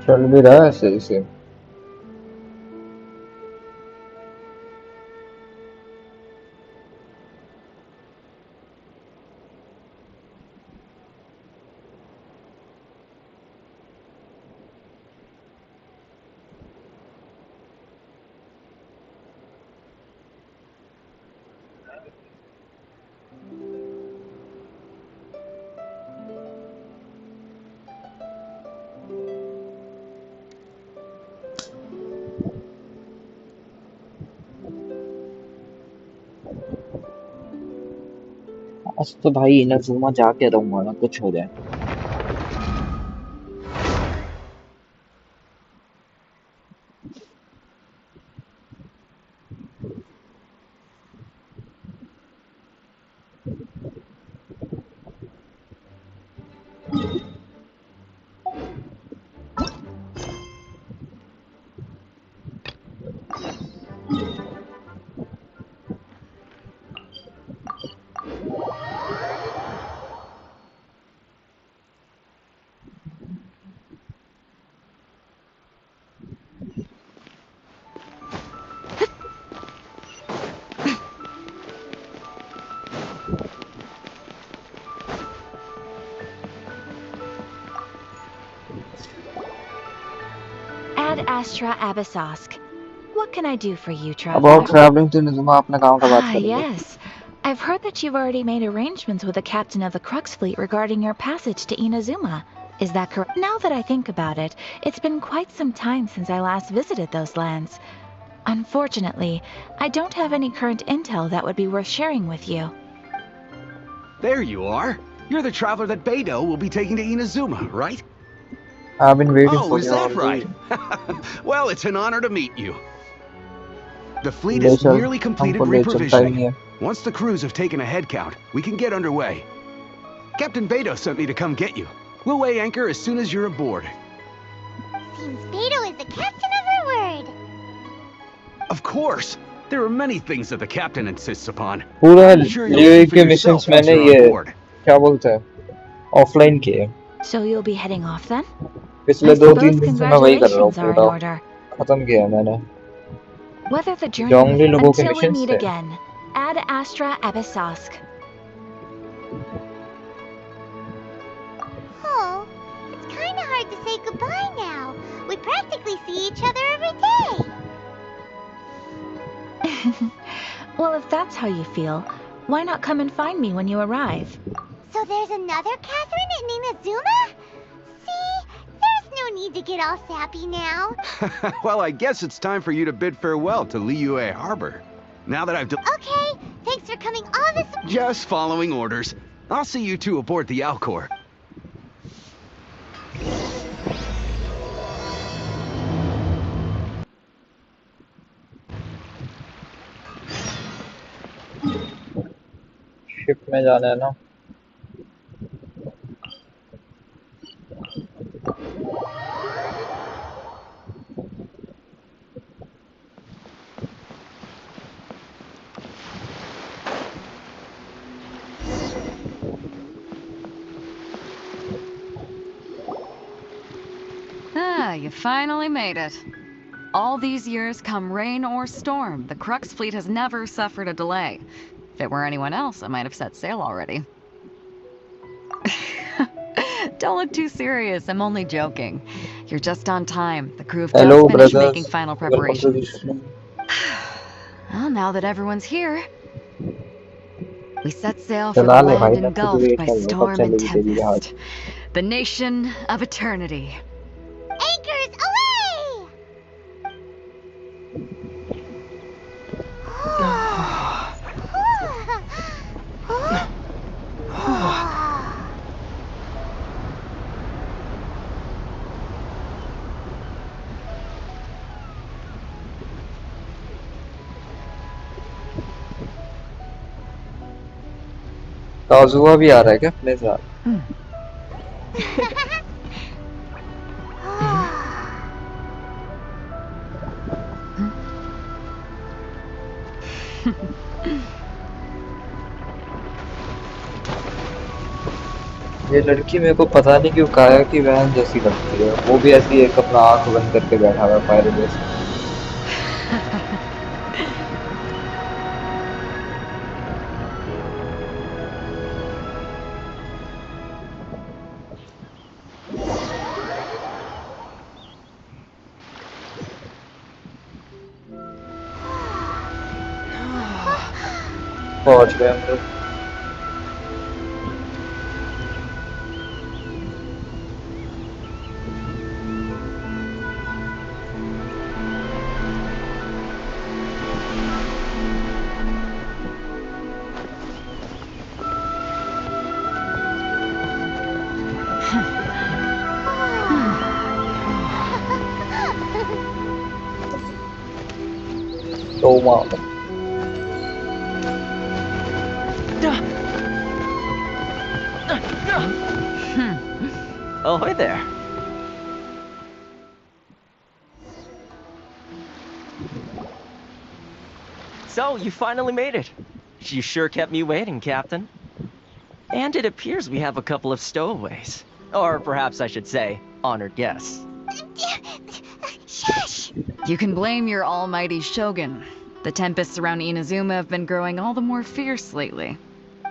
चल भी रहा है सही से। आज तो भाई इनाजुमा जाके रहूंगा ना, कुछ हो जाए। Ad Astra Abyssosk. What can I do for you, About traveler? traveling to Inazuma अपने काम का बात Ah, करेंगे। yes. I've heard that you've already made arrangements with the captain of the Crux fleet regarding your passage to Inazuma. Is that correct? Now that I think about it, it's been quite some time since I last visited those lands. Unfortunately, I don't have any current intel that would be worth sharing with you. There you are. You're the traveler that Beidou will be taking to Inazuma, right? I've been waiting Oh, for is you that already. right? Well, it's an honor to meet you. The fleet ले is चल, nearly completed हमको ले चलता ही नहीं reprovisioning. है। Once the crews have taken a head count, we can get underway. Captain Beidou sent me to come get you. We'll weigh anchor as soon as you're aboard. Seems Beidou is the captain of her word. Of course. There are many things that the captain insists upon. पूरा I'm sure you'll लियुए see for के missions yourself once मैंने you're ये on board. क्या बोलते हैं offline किए। So you'll be heading off then? पिछले I 2-3 suppose दिन से मैं वही कर रहा हूँ, congratulations are in पूरा order. खत्म किया मैंने। Whether the journey जोंगली लोगों के until we मिशंस meet थे। again. Ad Astra Abyssosk. Oh, it's kind of hard to say goodbye now. We practically see each other every day. Well, if that's how you feel, why not come and find me when you arrive? So there's another Catherine in Inazuma? See, there's no need to get all sappy now. Well, I guess it's time for you to bid farewell to Liyue Harbor. Now that I've Okay, thanks for coming all this. just following orders. I'll see you two aboard the Alcor. Ship में जाना है ना। Ah, you finally made it. All these years, come rain or storm, the Crux fleet has never suffered a delay. If it were anyone else, I might have set sail already. Don't look too serious, I'm only joking. You're just on time. The crew have just Hello finished brothers, making final welcome to preparations. Livestream. Well, now that everyone's here, we set sail for चला the ले भाई, land मैं खुद engulfed wait by कर रहा हूँ कब storm and चलेगी तेरी जहाज। tempest. The nation of eternity. Anchors away! काजुआ भी आ रहा है क्या अपने साथ? ये लड़की मेरे को पता नहीं क्यों काया की बहन जैसी लगती है। वो भी ऐसी एक अपना आंख बंद करके बैठा हुआ है पायरे जैसे। पहुंच गए हम लोग। तो वहाँ Ahoy there. So, you finally made it. You sure kept me waiting, Captain. And it appears we have a couple of stowaways. Or perhaps I should say, honored guests. Shush! You can blame your almighty Shogun. The tempests around Inazuma have been growing all the more fierce lately.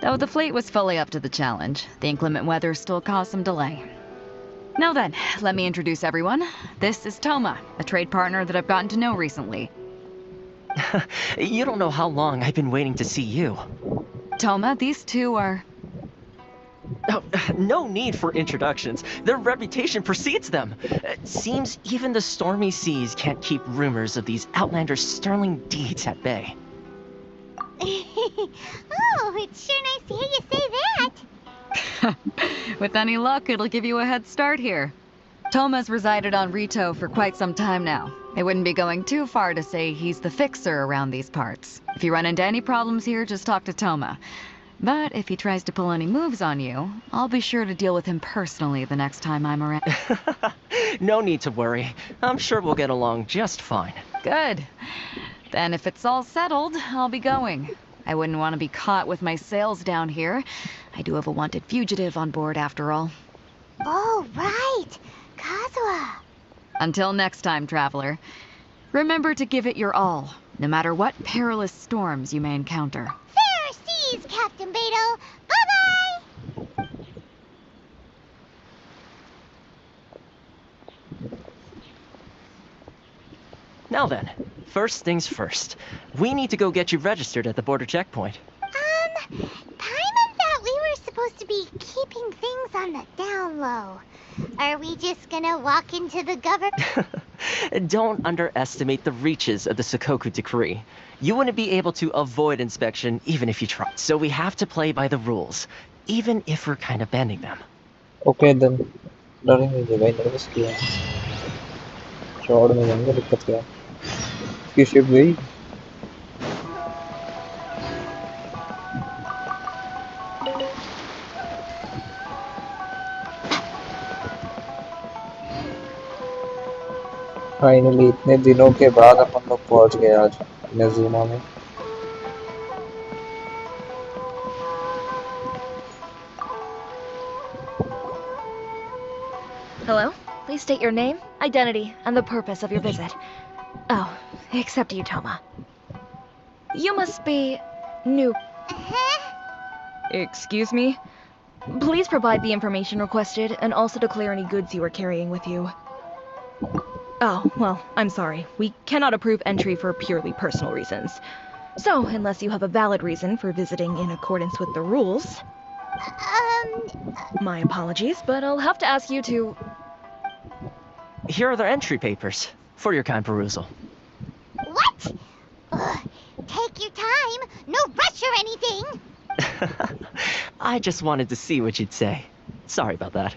Though the fleet was fully up to the challenge, the inclement weather still caused some delay. Now then, let me introduce everyone. This is Toma, a trade partner that I've gotten to know recently. You don't know how long I've been waiting to see you. Toma, these two are... Oh, no need for introductions. Their reputation precedes them. It seems even the stormy seas can't keep rumors of these Outlanders' sterling deeds at bay. Oh, it's sure nice to hear you say that. With any luck, it'll give you a head start here. Toma's resided on Rito for quite some time now. It wouldn't be going too far to say he's the fixer around these parts. If you run into any problems here, just talk to Toma. But if he tries to pull any moves on you, I'll be sure to deal with him personally the next time I'm around. No need to worry. I'm sure we'll get along just fine. Good. Then if it's all settled, I'll be going. I wouldn't want to be caught with my sails down here. I do have a wanted fugitive on board after all. Oh, right. Kazuha. Until next time, traveler. Remember to give it your all, no matter what perilous storms you may encounter. Fair seas, Captain Beto. Bye-bye. Now then, first things first. We need to go get you registered at the border checkpoint. Paimon thought we were supposed to be keeping things on the down low. Are we just gonna walk into the government? Don't underestimate the reaches of the Sakoku Decree. You wouldn't be able to avoid inspection even if you tried. So we have to play by the rules, even if we're kind of bending them. Okay then डरेंगे जो भाई nervous किया है। Short में जाएंगे दिक्कत क्या है? इसकी शिप गई। फाइनली इतने दिनों के बाद अपन लोग पहुंच गए आज इनाजुमा में। Hello? Please state your name, identity, and the purpose of your visit. Oh, except you, Toma. You must be new. Excuse me? Please provide the information requested and also declare any goods you are carrying with you. Oh, well, I'm sorry. We cannot approve entry for purely personal reasons. So, unless you have a valid reason for visiting in accordance with the rules... My apologies, but I'll have to ask you to... Here are the entry papers, for your kind perusal. What? Ugh, take your time. No rush or anything. I just wanted to see what you'd say. Sorry about that.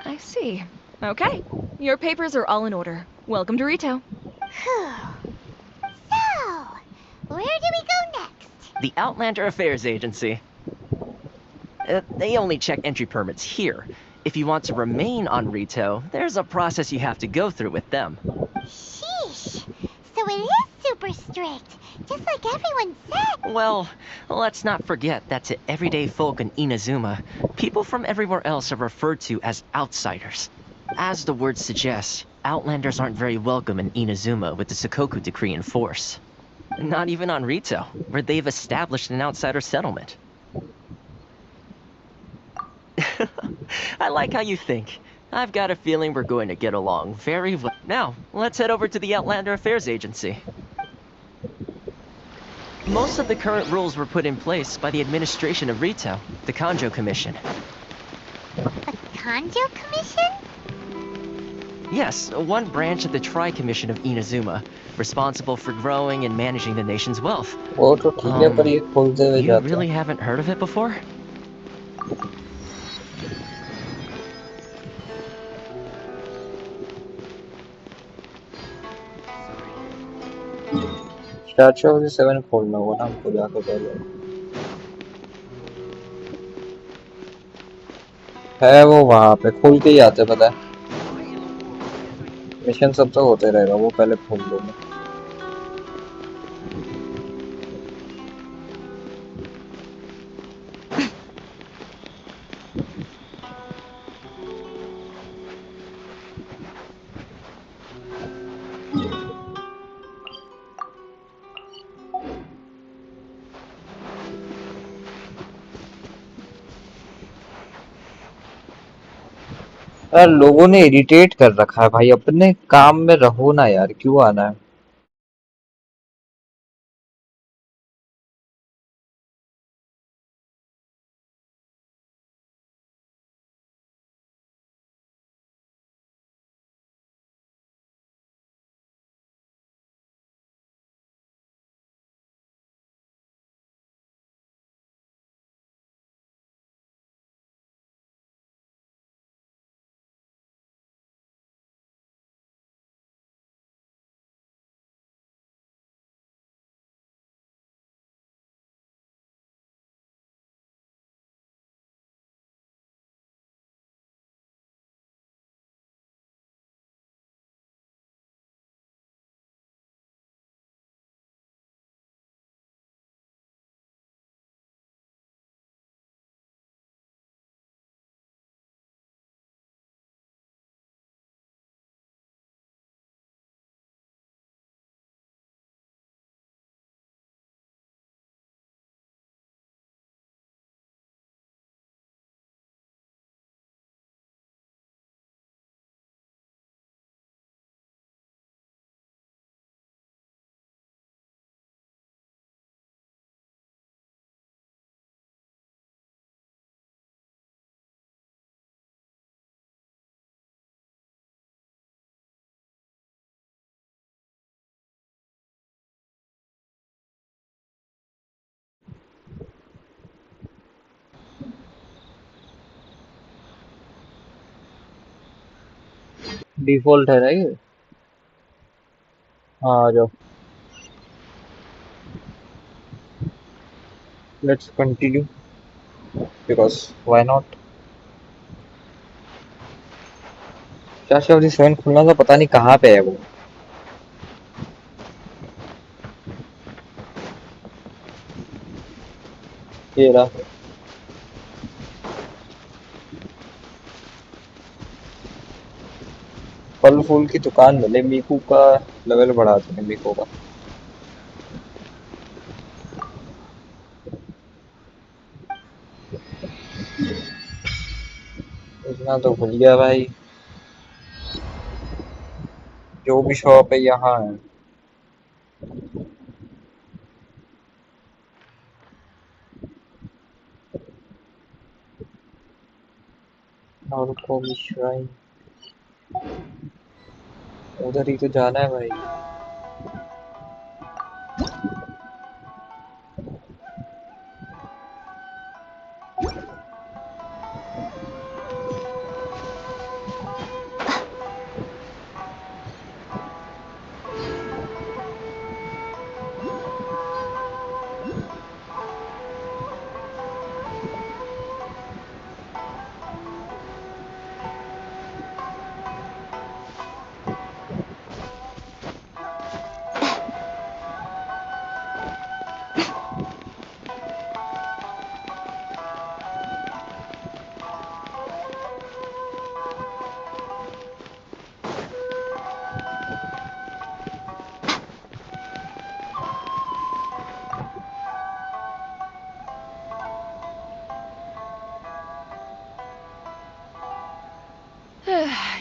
I see. Okay. Your papers are all in order. Welcome to Rito. Phew. So, where do we go next? The Outlander Affairs Agency. They only check entry permits here. If you want to remain on Rito, there's a process you have to go through with them. Sheesh. So it is super strict. just like everyone said. Well, let's not forget that to everyday folk in Inazuma, people from everywhere else are referred to as outsiders. As the word suggests, outlanders aren't very welcome in Inazuma with the Sakoku decree in force. Not even on Rito, where they've established an outsider settlement. I like how you think. I've got a feeling we're going to get along very well. Now, let's head over to the Outlander Affairs Agency. Most of the current rules were put in place by the administration of Rito, the Kanjo Commission. The Kanjo Commission? Yes, one branch of the Tri-Commission of Inazuma, responsible for growing and managing the nation's wealth. वो तो ठीक है पर ये खोलते हुए You जाते really हैं। haven't heard of it before? Statue of the seven खोलना होगा ना हमको जाके पहले। है वो वहाँ पे खोल के ही आते पता है। मिशन सब तो होते रहेगा वो पहले खोल दो मैं। यार लोगों ने इरिटेट कर रखा है भाई अपने काम में रहो ना यार क्यों आना है। डिफॉल्ट है ना ये। हाँ आ जाओ। Let's continue because why not. Statue of the seven खुलना तो पता नहीं कहाँ पे है वो। ये रहा। फल फूल की दुकान मिले मीकू का लेवल बढ़ाते हैं मीकू का। इतना तो भूल गया भाई। जो भी शॉप है यहाँ है। और को भी श्राइन उधर ही तो जाना है भाई।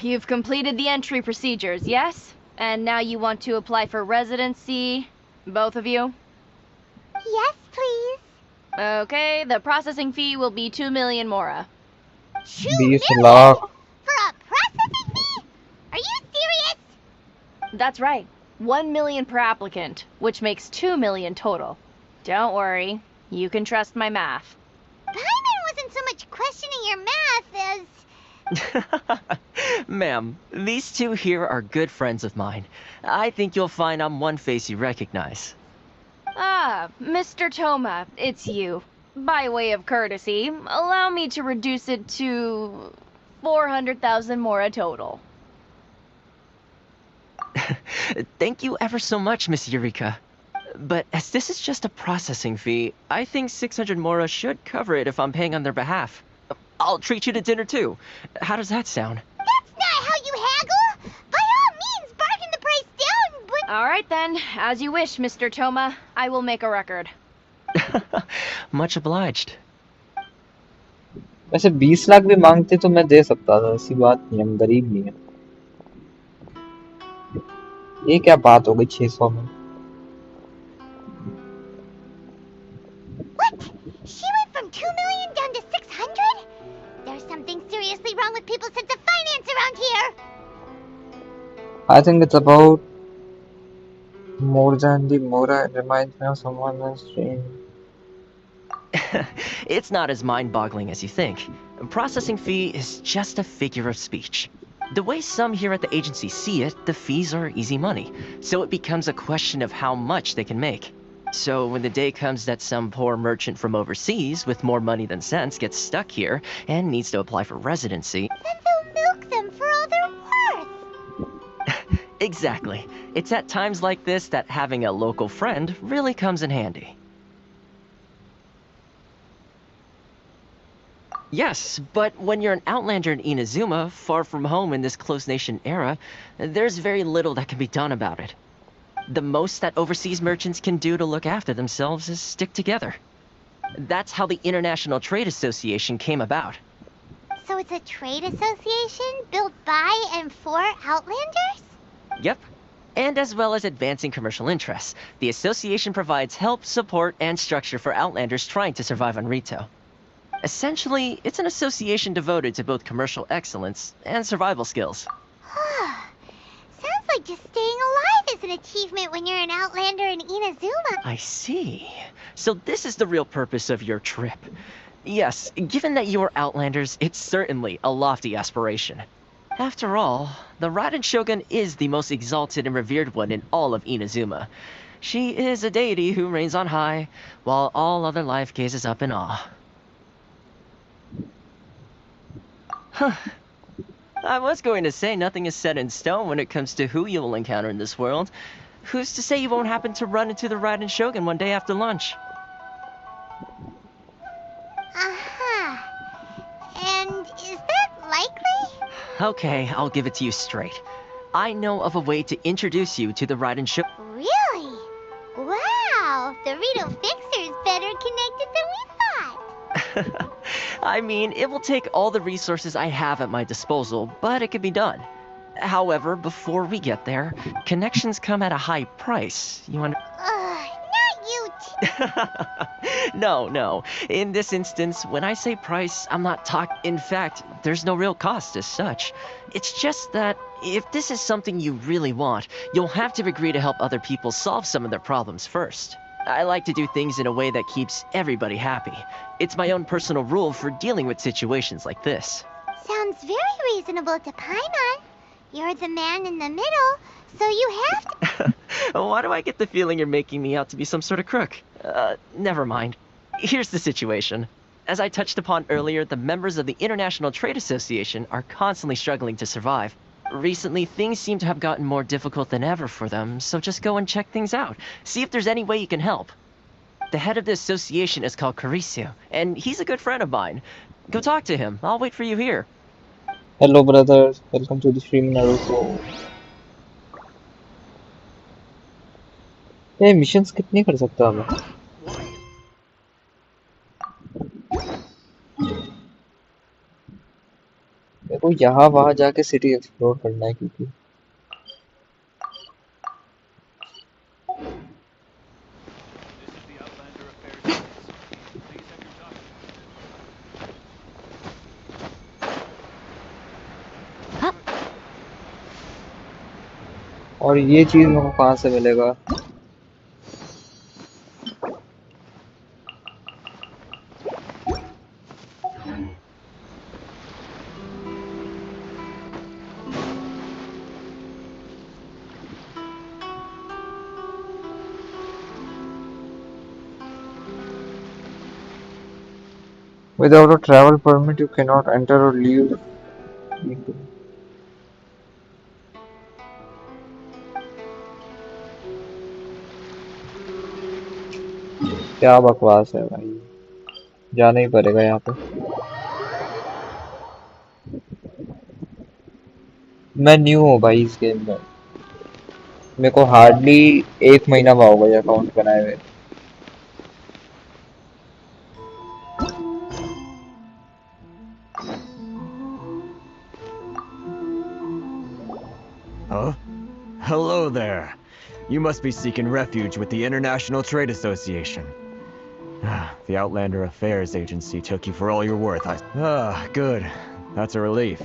You've completed the entry procedures, yes? And now you want to apply for residency? Both of you? Yes, please. Okay, the processing fee will be 2 million mora. 2 20 million lakh for a processing fee? Are you serious? That's right. 1 million per applicant, which makes 2 million total. Don't worry, you can trust my math. Paimon wasn't so much questioning your math as... Ma'am, these two here are good friends of mine. I think you'll find I'm one face you recognize. Ah, Mr. Toma, it's you. By way of courtesy, allow me to reduce it to 400,000 mora total. Thank you ever so much, Miss Eureka. But as this is just a processing fee, I think 600 mora should cover it if I'm paying on their behalf. I'll treat you to dinner too. How does that sound? That's not how you haggle! By all means, bargain the price down, but... Alright then, as you wish, Mr. Toma. I will make a record. Much obliged. वैसे 20 लाख भी मांगते तो मैं दे सकता था, ऐसी बात नहीं, हम गरीब नहीं है। ये क्या बात हो गई 600 में? What? She went from 2 million down to 600? There's something seriously wrong with people's sense of finance around here. I think it's about more than the mora. It reminds me of someone on stream. It's not as mind-boggling as you think. A processing fee is just a figure of speech. The way some here at the agency see it, the fees are easy money, so it becomes a question of how much they can make. So when the day comes that some poor merchant from overseas with more money than sense gets stuck here and needs to apply for residency... Then they'll milk them for all they're worth. Exactly. It's at times like this that having a local friend really comes in handy. Yes, but when you're an outlander in Inazuma, far from home in this closed nation era, there's very little that can be done about it. The most that overseas merchants can do to look after themselves is stick together. That's how the International Trade Association came about. So it's a trade association built by and for Outlanders? Yep. And as well as advancing commercial interests, the association provides help, support, and structure for Outlanders trying to survive on Rito. Essentially, it's an association devoted to both commercial excellence and survival skills. Sounds like just staying alive is an achievement when you're an Outlander in Inazuma. I see. So this is the real purpose of your trip. Yes, given that you are Outlanders, it's certainly a lofty aspiration. After all, the Raiden Shogun is the most exalted and revered one in all of Inazuma. She is a deity who reigns on high, while all other life gazes up in awe. Huh. I was going to say nothing is set in stone when it comes to who you will encounter in this world. Who's to say you won't happen to run into the Raiden Shogun one day after lunch? And is that likely? Okay, I'll give it to you straight. I know of a way to introduce you to the Raiden Shogun. Really? Wow, the Rito Fixer is better connected than we thought. I mean, it will take all the resources I have at my disposal, but it can be done. However, before we get there, connections come at a high price. You want? Not you. No. In this instance, when I say price, I'm not talking. In fact, there's no real cost as such. It's just that if this is something you really want, you'll have to agree to help other people solve some of their problems first. I like to do things in a way that keeps everybody happy. It's my own personal rule for dealing with situations like this. Sounds very reasonable to Paimon. You're the man in the middle, so you have to... Why do I get the feeling you're making me out to be some sort of crook? Never mind. Here's the situation. As I touched upon earlier, the members of the International Trade Association are constantly struggling to survive. Recently, things seem to have gotten more difficult than ever for them, so just go and check things out. See if there's any way you can help. The head of the association is called Karisu, and he's a good friend of mine. Go talk to him. I'll wait for you here. Hello brothers, welcome to the stream Naruto. ये missions कितने कर सकता हूँ मैं? को यहाँ वहाँ जाके सिटी एक्सप्लोर करना है क्योंकि और ये चीज मेरे को कहाँ से मिलेगा? Without a travel permit, you cannot enter or leave. क्या बकवास है भाई, जाना ही पड़ेगा यहाँ पे। मैं न्यू हूँ भाई इस गेम में, मेरे को हार्डली 1 महीना हुआ होगा ये अकाउंट बनाए हुए। Huh? Hello there. You must be seeking refuge with the International Trade Association. The Outlander Affairs Agency took you for all you're worth. Good. That's a relief.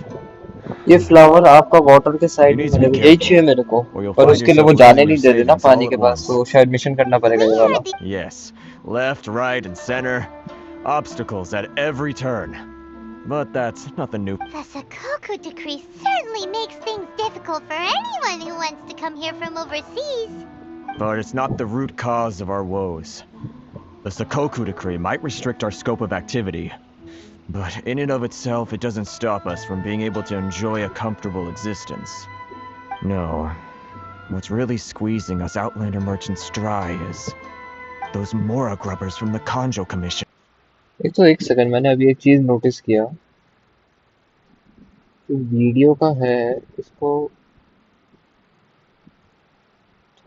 ये फ्लावर आपका वाटर के side में मिलेगा, यही चाहिए मेरे को, पर उसके लिए वो जाने नहीं दे रहे ना पानी के पास, तो शायद मिशन करना पड़ेगा ये वाला। Yes, left, right, and center. Obstacles at every turn. But that's nothing new. The Sakoku decree certainly makes things difficult for anyone who wants to come here from overseas. But it's not the root cause of our woes. The Sakoku decree might restrict our scope of activity, but in and of itself, it doesn't stop us from being able to enjoy a comfortable existence. No. What's really squeezing us Outlander merchants dry is those Mora grubbers from the Kanjo Commission. एक second, मैंने अभी एक चीज notice किया, जो video का है इसको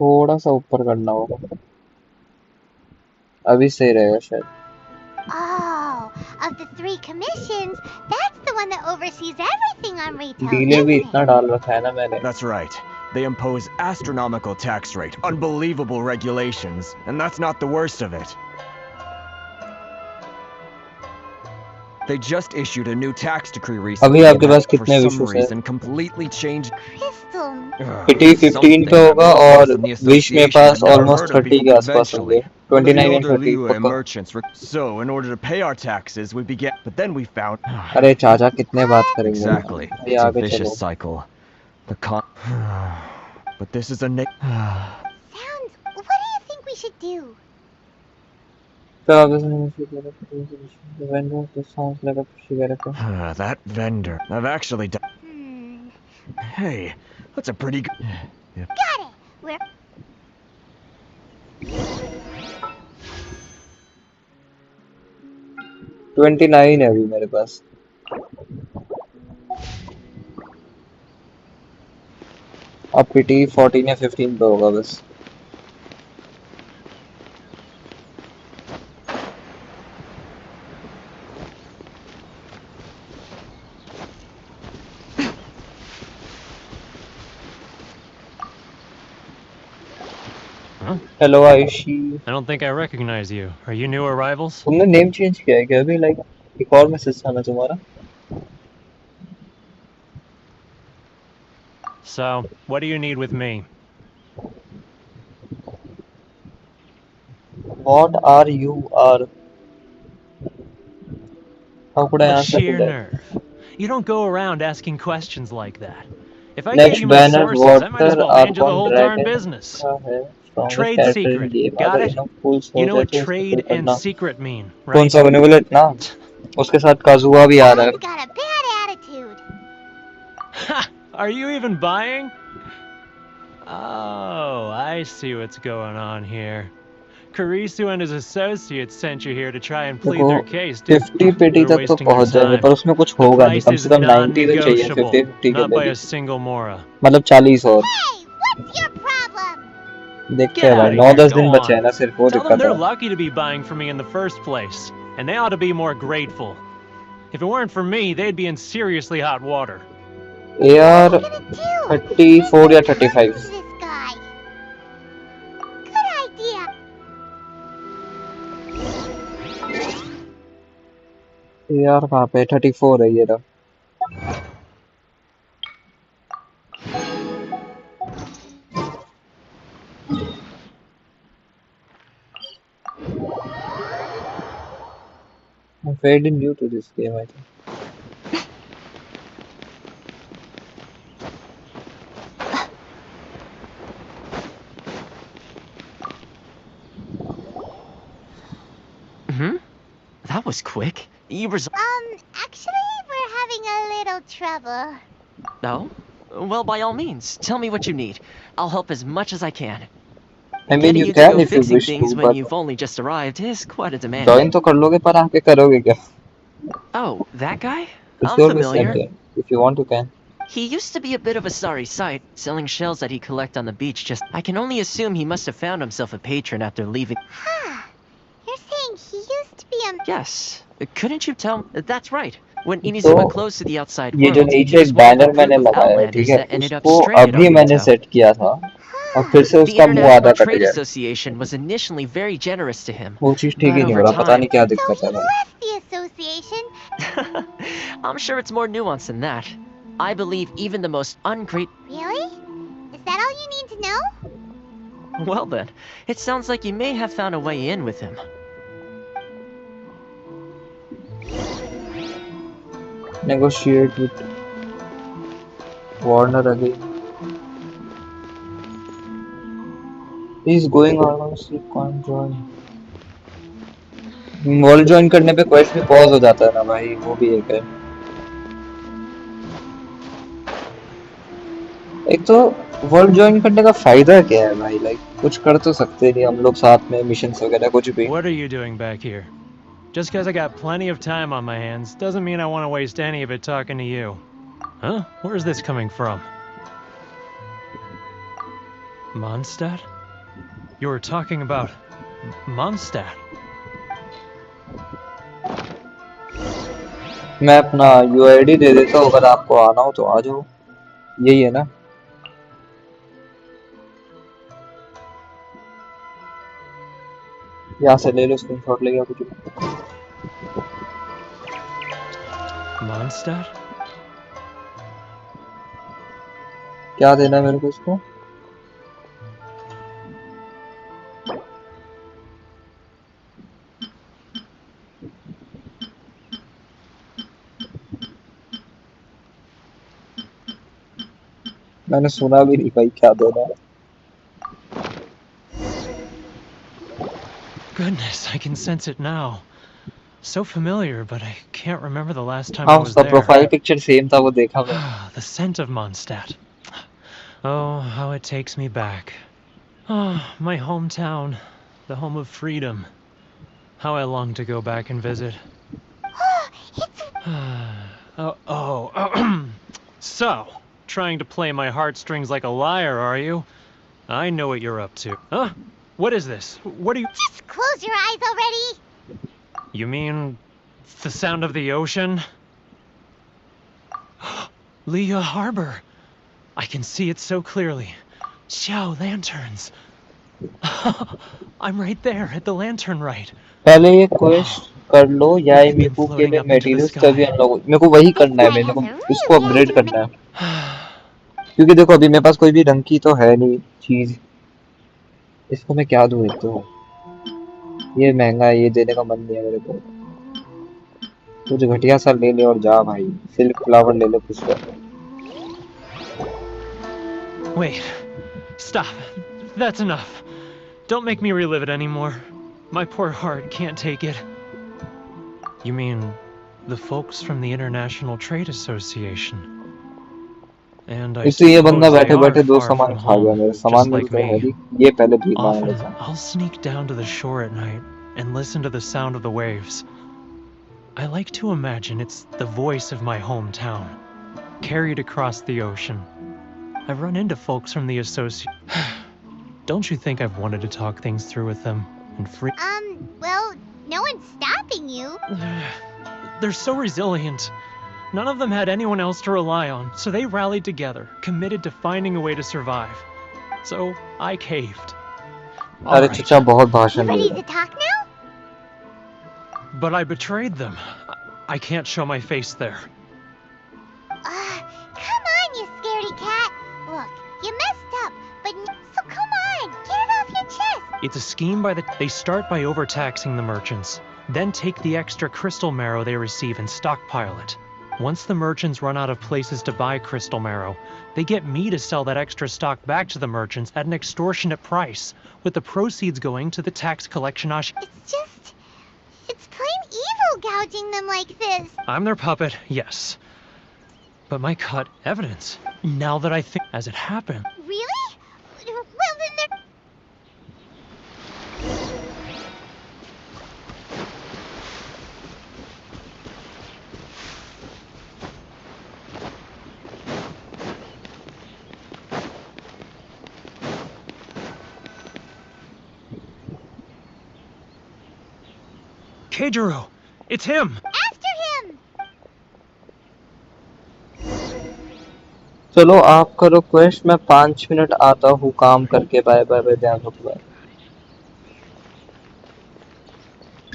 थोड़ा सा ऊपर करना होगा, अभी सही रहेगा शायद। Oh, of the 3 commissions, that's the one that oversees everything on retail. Delay भी इतना डाल रखा है ना मैंने। That's right. They impose astronomical tax rate, unbelievable regulations, and that's not the worst of it. They just issued a new tax decree recently. अभी आपके पास for कितने some विशेष हैं? reason completely changed. Crystal. पिटी 15 पे होगा और विश में पास almost 30 के आसपास होंगे, 29 and 30 पक्का। merchants. So, in order to pay our taxes, we began. But then we found. अरे चाचा कितने बात करेंगे? Exactly. ये It's a आगे vicious चलो। cycle. But this is a Sounds. What do you think we should do? That vendor. I've actually done. Hey, that's a pretty good. Got it. We're 29 है अभी मेरे पास। अब पिटी 14 या 15 पे होगा बस। Hello Aishi. I don't think I recognize you. Are you new arrivals? तुमने name change किया है क्या अभी? लाइक एक और मैसेज था ना तुम्हारा? So, what do you need with me? What are you are? How could I The answer to sheer that? nerve. You don't go around asking questions like that. If I Next gave you my banner, sources, I might as water, well hand you the Archon whole darn Dragon business. का है, strongest Trade character in secret. game. Got अगर it? enough fools हो You know जाए what तो उसको trade फिर and करना। secret mean, कौन right? सा बेनिवोलेंट ना? उसके साथ काजुआ भी आ रहा है। You got a bad attitude. Ha! Are you even buying? Oh, I see what's going on here. Karisu and his associates sent you here to try and plead देखो their case, didn't 50 पेटी You're तक तो wasting your पहुंच जाएंगे, time. पर उसमें कुछ The होगा नहीं, price कम is से कम 90 तो चाहिए non-negotiable, 50 के not by लिए, a single Mora. मतलब 40 और Hey, what's your problem? देखते Get हैं out भाई, of 9-10 here, दिन go बचे हैं on. ना, सिर्फ वो Tell them दिक्कत they're है। lucky to be buying from me in the first place, and they ought to be more grateful. If it weren't for me, they'd be in seriously hot water. AR What are we gonna do? 34 या Talk to 35. this guy. Good idea. AR कहाँ पे 34 है ये रहा. I'm fairly new to this game, I think. That was quick. You Actually, we're having a little trouble. No? Well, by all means, tell me what you need. I'll help as much as I can. I mean, Getting you you to can go if you fixing wish things to, when but you've only just arrived is quite a demand. join तो कर लोगे पर आके करोगे क्या? Oh, that guy? It's I'm your familiar. mistake. If you want, you can. He used to be a bit of a sorry sight, selling shells that he'd collect on the beach. I can only assume he must have found himself a patron after leaving. Huh. You're saying he used to be a... Yes. Couldn't you tell? That's right. When Inazuma closed to the outside ये जो world, नीचे he was एक one of banner a मैंने group of लगाया है, ठीक outlanders है, that ended up उसको stranded अभी on मैंने Rito. सेट किया था और फिर से The उसका मुंह आधा International कट Trade गया. Association was initially very generous to him. वो चीज ठीक ही But नहीं over हो रहा, पता time, नहीं क्या So दिक्कत he है भाई. left the association? I'm sure it's more nuanced than that. I believe even the most ungrateful... Really? Is that all you need to know? Well then, it sounds like you may have found a way in with him. Negotiate with Warner again. He's going on, he can't join. Wall join करने पे quest में pause हो जाता है ना भाई, वो भी एक है. एक तो वर्ल्ड ज्वाइन करने का फायदा क्या है भाई? लाइक कुछ कर तो सकते नहीं हम लोग साथ में, मिशंस वगैरह कुछ भी. What are you doing back here? Just because I got plenty of time on my hands doesn't mean I want to waste any of it talking to you. Huh? Where's this coming from? Mondstadt? You were talking about Mondstadt. मैं अपना UID दे देता हूँ, अगर आपको आना हो तो आ जाओ. यही है ना? यहाँ से ले लो, स्क्रीनशॉट ले गया कुछ भी. Mondstadt? क्या देना है मेरे को इसको? मैंने सुना भी नहीं भाई क्या देना है. Goodness, I can sense it now. So familiar, but I can't remember the last time हाँ, I was उसका there. प्रोफाइल पिक्चर सेम था, वो देखा मैं. The scent of Mondstadt. Oh, how it takes me back. Oh, my hometown, the home of freedom. How I long to go back and visit. So, trying to play my heartstrings like a liar, are you? I know what you're up to. Huh? What is this? What are you... Just close your eyes already. You mean the sound of the ocean? Liyue Harbor. I can see it so clearly. Xiao lanterns. I'm right there at the lantern right. पहले ये quest कर लो, याए मिको के लिए materials तभी unlock. मेरे को वही करना है, मेरे को इसको अपग्रेड करना है. क्योंकि देखो अभी मेरे पास कोई भी ढंग की तो है नहीं चीज. इसको मैं क्या दूं? एक तो ये महंगा है, ये देने का मन नहीं है मेरे को. कुछ घटिया सा ले ले और जा भाई. सिल्क फ्लावर ले ले कुछ. Wait. Stop. That's enough. Don't make me relive it anymore. My poor heart can't take it. You mean the folks from the International Trade Association? And I इसलिए ये बंदा suppose they बैठे are बैठे दो far सामान from खा गया home, मेरे. just सामान like मिलकर है me. भी. ये पहले भीख मांग Often, लेता. I'll sneak down to the shore at night and listen to the sound of the waves. I like to imagine it's the voice of my hometown, carried across the ocean. I've run into folks from the association. Don't you think I've wanted to talk things through with them and free? Well, no one's stopping you. They're so resilient. None of them had anyone else to rely on, so they rallied together, committed to finding a way to survive. So I caved. अरे Alright, चचा बहुत You भाषण ready they to रहे talk now? but I betrayed them. I can't show my face there. Come on, you scaredy cat. Look, you messed up, but so come on, get it off your chest. It's a scheme by They start by overtaxing the merchants, then take the extra crystal marrow they receive and stockpile it. Once the merchants run out of places to buy crystal marrow, they get me to sell that extra stock back to the merchants at an extortionate price, with the proceeds going to the tax collection It's plain evil gouging them like this. I'm their puppet, yes. But my cut evidence, now that I think as it happened. Really? Well, then they're... Keijiro! It's him! After him! चलो आप करो quest मैं 5 minute आता हूँ काम करके bye bye bye ध्यान रखो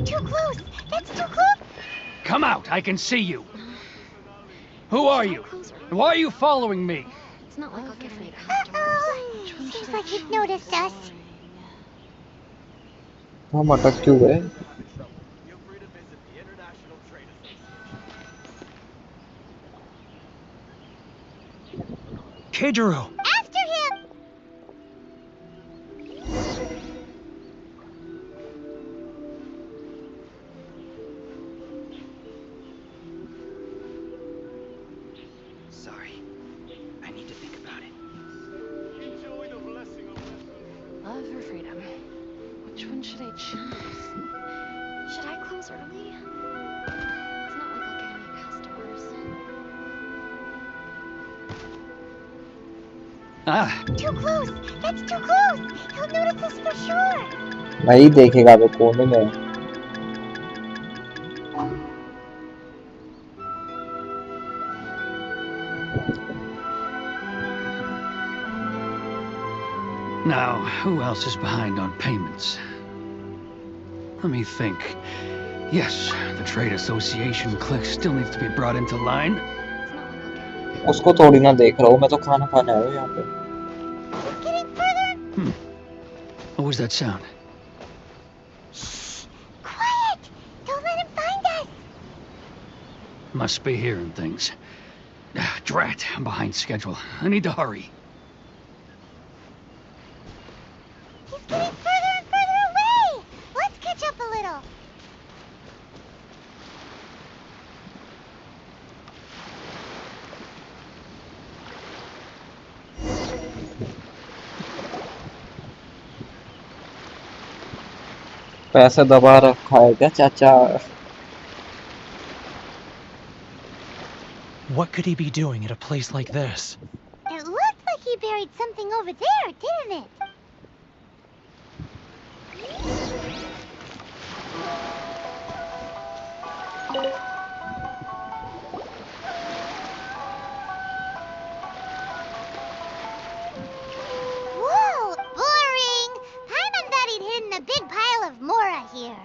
Too close! That's too close! Come out! I can see you! Who are you? Why are you following me? It's not like I'll get any Uh-oh! Seems like he's noticed us. हम अटक क्यों गए Keijiro! After him! Sorry. I need to think about it. love or freedom. Which one should I choose? Should I close early? It's not like I'll get any customers. Ah, Too close! That's too close! He'll notice us for sure! नहीं देखेगा वो कोने में now, who else is behind on payments? Let me think. Yes, the Trade Association clique still needs to be brought into line. उसको थोड़ी ना देख रहा हूँ मैं तो खाना खाने आया हूँ यहाँ पे He's getting further! What was that sound? Quiet! Don't let him find us! Must be hearing things. Drat, I'm behind schedule. I need to hurry. He's getting further and further away! Let's catch up a little! पैसा दबा रखा है क्या चाचा What could he be doing at a place like this? It looked like he buried something over there, didn't it? Whoa! Boring! Paimon thought he'd hidden a big pile of Mora here.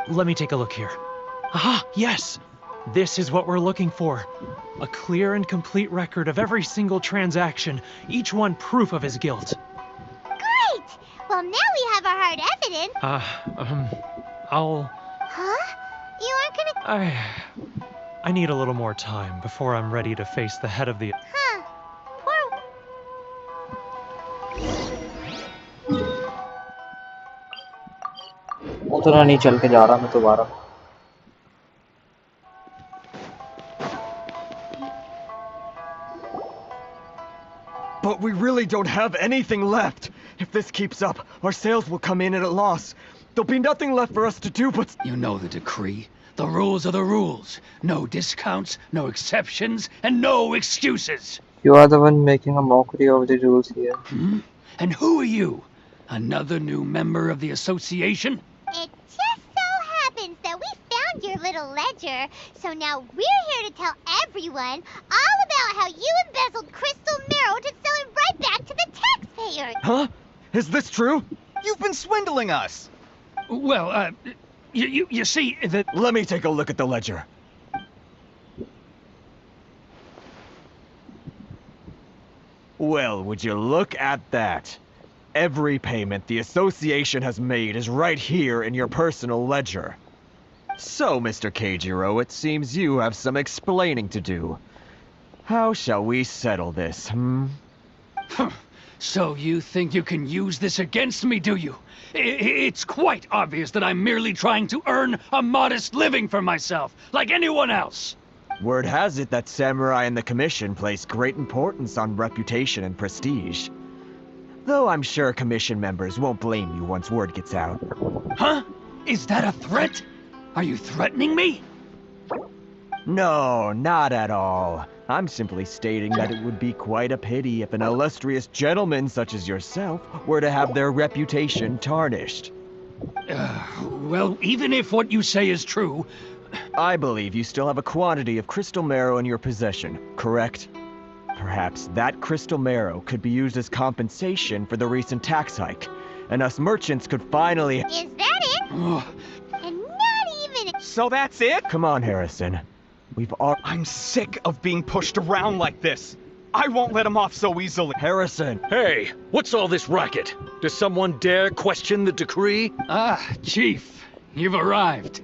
Let me take a look here. Ah, yes! This is what we're looking for. A clear and complete record of every single transaction, each one proof of his guilt. Great! Well, now we have our hard evidence. I'll... Huh? You aren't gonna... I need a little more time before I'm ready to face the head of the... Huh. Poor... उतना नहीं चल के जा रहा मैं दोबारा But we really don't have anything left. If this keeps up, our sales will come in at a loss. There'll be nothing left for us to do but... You know the decree. The rules are the rules. No discounts, no exceptions, and no excuses. You are the one making a mockery of the rules here. And who are you? Another new member of the association? It just so happens that we little ledger, so now we're here to tell everyone all about how you embezzled crystal marrow to sell it right back to the taxpayers. Huh? Is this true? You've been swindling us! Well, you see, Let me take a look at the ledger. Well, would you look at that? Every payment the association has made is right here in your personal ledger. So, Mr. Keijiro, it seems you have some explaining to do. How shall we settle this, So you think you can use this against me, do you? It's quite obvious that I'm merely trying to earn a modest living for myself, like anyone else. Word has it that Samurai and the Commission place great importance on reputation and prestige. Though I'm sure Commission members won't blame you once word gets out. Huh? Is that a threat? Are you threatening me? No, not at all. I'm simply stating that it would be quite a pity if an illustrious gentleman such as yourself were to have their reputation tarnished. Well, even if what you say is true... I believe you still have a quantity of crystal marrow in your possession, correct? Perhaps that crystal marrow could be used as compensation for the recent tax hike, and us merchants could finally... Is that it? And not even... So that's it? Come on, Harrison. We've all... I'm sick of being pushed around like this. I won't let him off so easily. Harrison! Hey, what's all this racket? Does someone dare question the decree? Ah, Chief, you've arrived.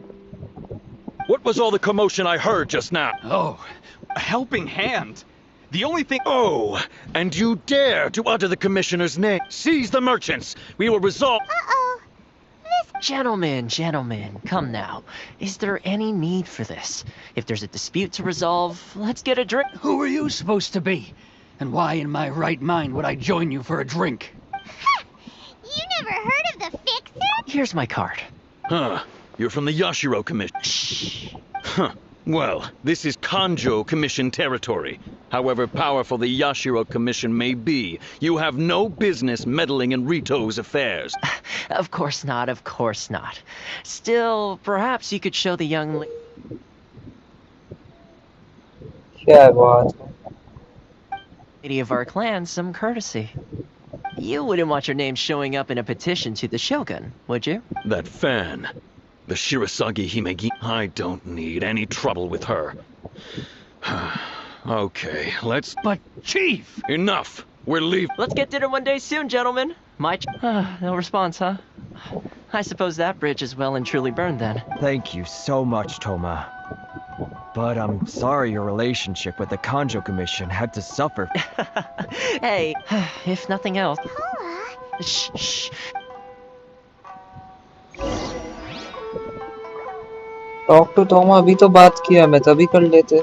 What was all the commotion I heard just now? Oh, a helping hand. The only thing... Oh, and you dare to utter the Commissioner's name. Seize the merchants. We will resolve... Uh-oh. Gentlemen, come now. Is there any need for this? If there's a dispute to resolve, let's get a drink. Who are you supposed to be? And why in my right mind would I join you for a drink? Ha! You never heard of the Fixer? Here's my card. Huh. You're from the Yashiro Commission. Shh. Huh. Well, this is Kanjo Commission territory. However powerful the Yashiro Commission may be, you have no business meddling in Rito's affairs. Of course not, of course not. Still, perhaps you could show the young lady of our clan some courtesy. You wouldn't want your name showing up in a petition to the Shogun, would you? That fan. The Shirasagi Himegi. I don't need any trouble with her. Okay, let's... But, Chief! Enough! We're leaving. Let's get dinner one day soon, gentlemen. No response, huh? I suppose that bridge is well and truly burned then. Thank you so much, Toma. But I'm sorry your relationship with the Kanjo Commission had to suffer. Hey, if nothing else... Toma? Shh. Talk to Toma अभी तो बात किया मैं तभी कर लेते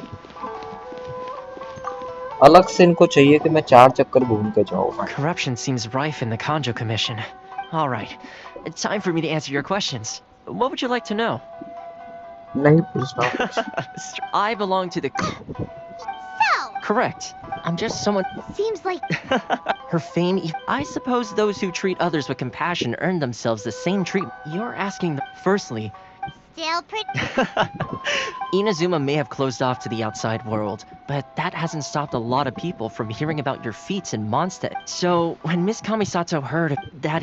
अलग से इनको चाहिए कि मैं 4 चक्कर घूम के जाऊं Corruption seems rife in the Kanjo Commission. All right, it's time for me to answer your questions. What would you like to know? नहीं पूछना I belong to the... So! Correct. I'm just someone... Seems like... Her fame... I suppose those who treat others with compassion earn themselves the same treatment. You're asking them... Firstly... Still pretty... Inazuma may have closed off to the outside world, but that hasn't stopped a lot of people from hearing about your feats in Mondstadt. So, when Miss Kamisato heard, that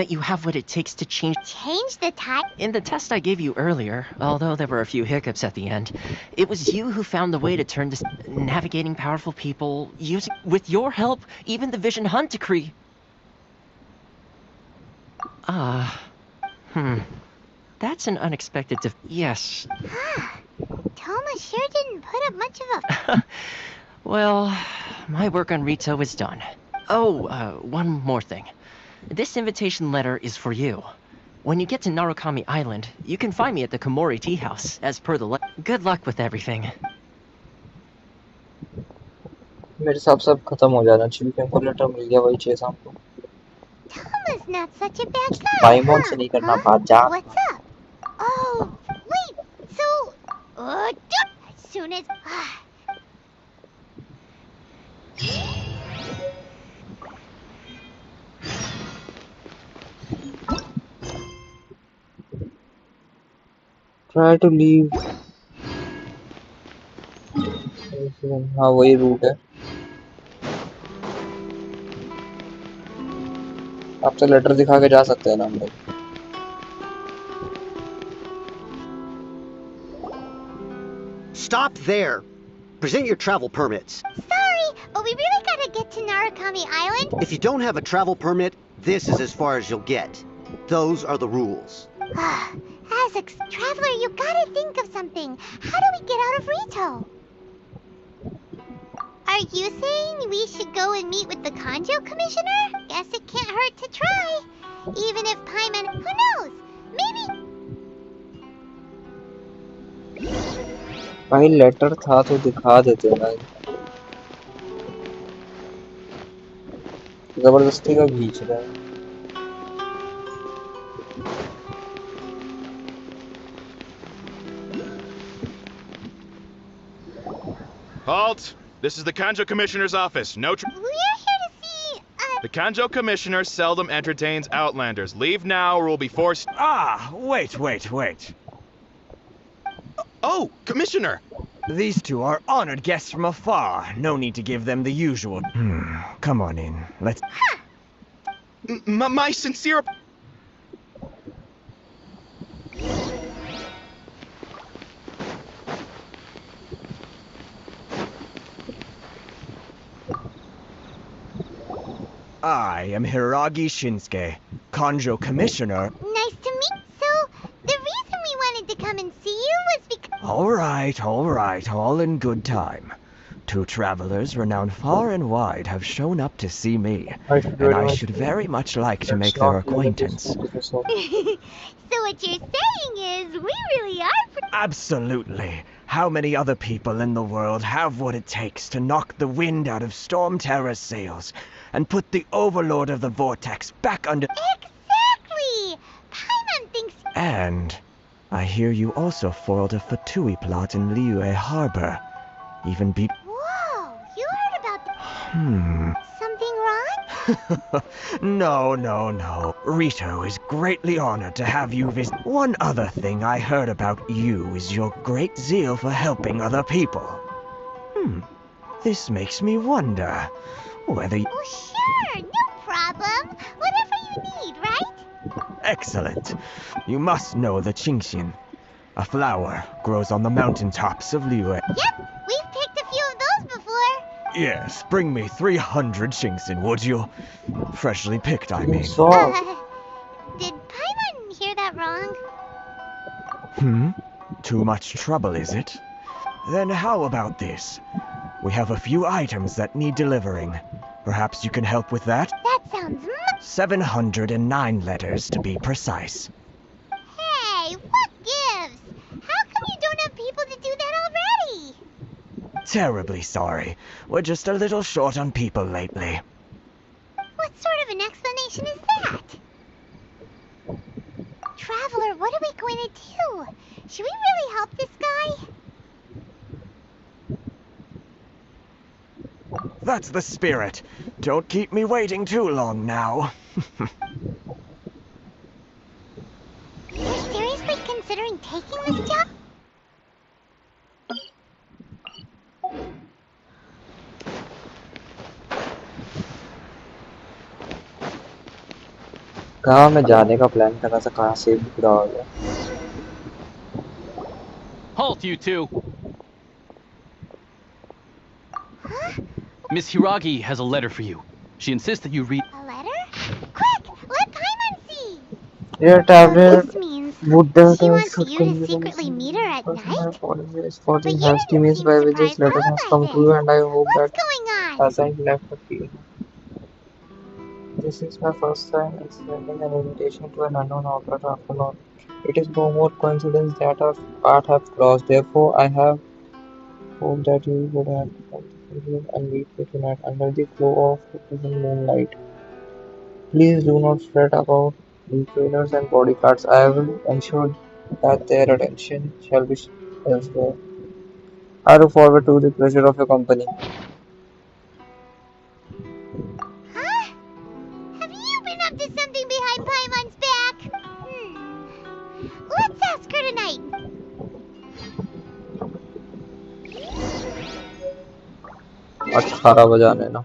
you have what it takes to change... Change the type? In the test I gave you earlier, although there were a few hiccups at the end, it was you who found the way to turn this... Navigating powerful people, using... With your help, even the Vision Hunt decree... That's an unexpected yes. Toma sure didn't put up much of a... Well, my work on Rito is done. Oh, one more thing. This invitation letter is for you. When you get to Narukami Island, you can find me at the Komori Tea House, as per the Good luck with everything. मेरे हिसाब से अब खत्म हो जाना चाहिए क्योंकि उनको लेटर मिल गया वही चाहिए हमको Toma's not such a bad guy. पाइमोन से नहीं करना बात जा What's up? Oh, wait, so... as soon as... Try to leave. हाँ वही रूट है. आप तो लेटर दिखा के जा सकते हैं ना हम लोग. Stop there. Present your travel permits. Sorry, but we really gotta get to Narukami Island. If you don't have a travel permit, this is as far as you'll get. Those are the rules. As a traveler, you gotta think of something. How do we get out of Rito? Are you saying we should go and meet with the Kanjo Commissioner? Guess it can't hurt to try. Even if Paimon... Who knows? Maybe... भाई letter था तो दिखा देते ना. जबरदस्ती का खींच रहा है. Halt! This is the Kanjo Commissioner's office. No We're here to see... The Kanjo Commissioner seldom entertains Outlanders. Leave now or we'll be forced... Ah, wait. Oh, Commissioner! These two are honored guests from afar. No need to give them the usual. Come on in. Let's... My sincere... I am Hiragi Shinsuke, Kanjo Commissioner. Nice to meet... So, the reason we wanted to come and see you was because... All right, all in good time. Two travelers renowned far and wide have shown up to see me, and I should very much like to make their acquaintance. So what you're saying is, we really are... Absolutely. How many other people in the world have what it takes to knock the wind out of Storm Terror's sails and put the Overlord of the Vortex back under... Exactly! Paimon thinks... And I hear you also foiled a Fatui plot in Liyue Harbor. Even beat... Whoa! You heard about... Something wrong? No. Rito is greatly honored to have you visit. One other thing I heard about you is your great zeal for helping other people. This makes me wonder whether you... Oh, sure! No problem! Whatever you need, right? Excellent. You must know the Qingshin. A flower grows on the mountaintops of Liyue. Yep! We've picked a few of those before! Yes, bring me 300 Qingshin, would you? Freshly picked, I mean. Did Paimon hear that wrong? Too much trouble, is it? Then how about this? We have a few items that need delivering. Perhaps you can help with that? That sounds 709 letters, to be precise. Hey, what gives? How come you don't have people to do that already? Terribly sorry. We're just a little short on people lately. What sort of an explanation is that? Traveler, what are we going to do? Should we really help this guy? That's the spirit. Don't keep me waiting too long now. You're seriously considering taking this job? कहाँ मैं जाने का plan कर रहा था कहाँ से पूरा हो गया. Halt, you two! Miss Hiragi has a letter for you. She insists that you read... A letter? Quick! Let Paimon see! Your tablet This means would she wants you to secretly meet her at night? Spotting hasty means by which this letter has come to you, and I hope What's that going on? hasn't left a feel. This is my first time extending an invitation to an unknown author afternoon. It is no more coincidence that our paths have crossed. Therefore, I have hoped that you would have come and meet me tonight under the glow of the present moonlight. Please do not fret about the trainers and bodyguards. I will ensure that their attention shall be elsewhere. I look forward to the pleasure of your company. Huh? Have you been up to something behind Paimon's back? Let's ask her tonight. 18 बजाने ना।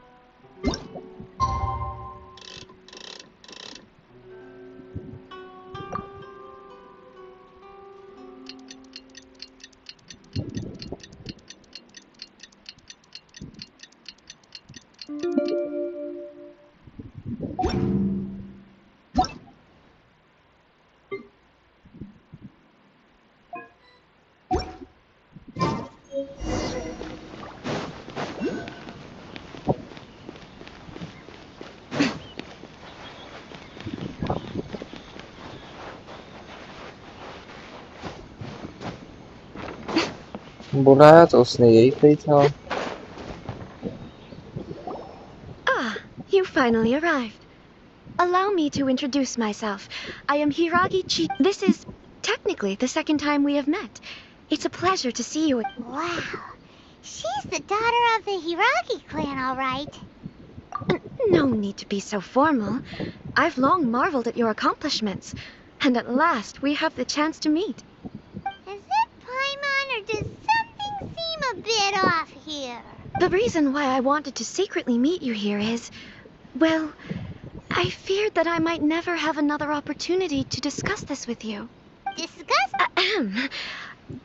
बुलाया तो उसने यही कही था। Ah, you finally arrived. Allow me to introduce myself. I am Hiragi Chi. This is technically the second time we have met. It's a pleasure to see you. Wow. She's the daughter of the Hiragi clan, all right. No need to be so formal. I've long marveled at your accomplishments. And at last, we have the chance to meet. Is it Paimon, or does something seem a bit off here? The reason why I wanted to secretly meet you here is, well, I feared that I might never have another opportunity to discuss this with you. Discuss? Ahem.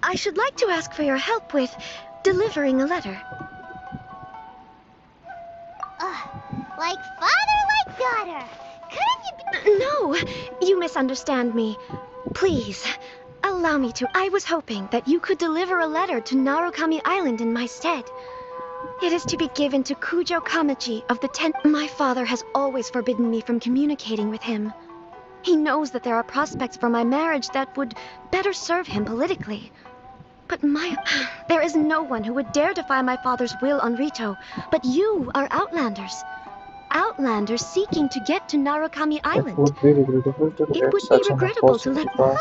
I should like to ask for your help with delivering a letter. Like father, like daughter. Couldn't you be... No, you misunderstand me. Please, allow me to. I was hoping that you could deliver a letter to Narukami Island in my stead. It is to be given to Kujo Kamachi of the 10th. My father has always forbidden me from communicating with him. He knows that there are prospects for my marriage that would better serve him politically. But there is no one who would dare defy my father's will on Rito, but you are Outlanders. Outlanders seeking to get to Narukami Island. It would be regrettable to let... Oh,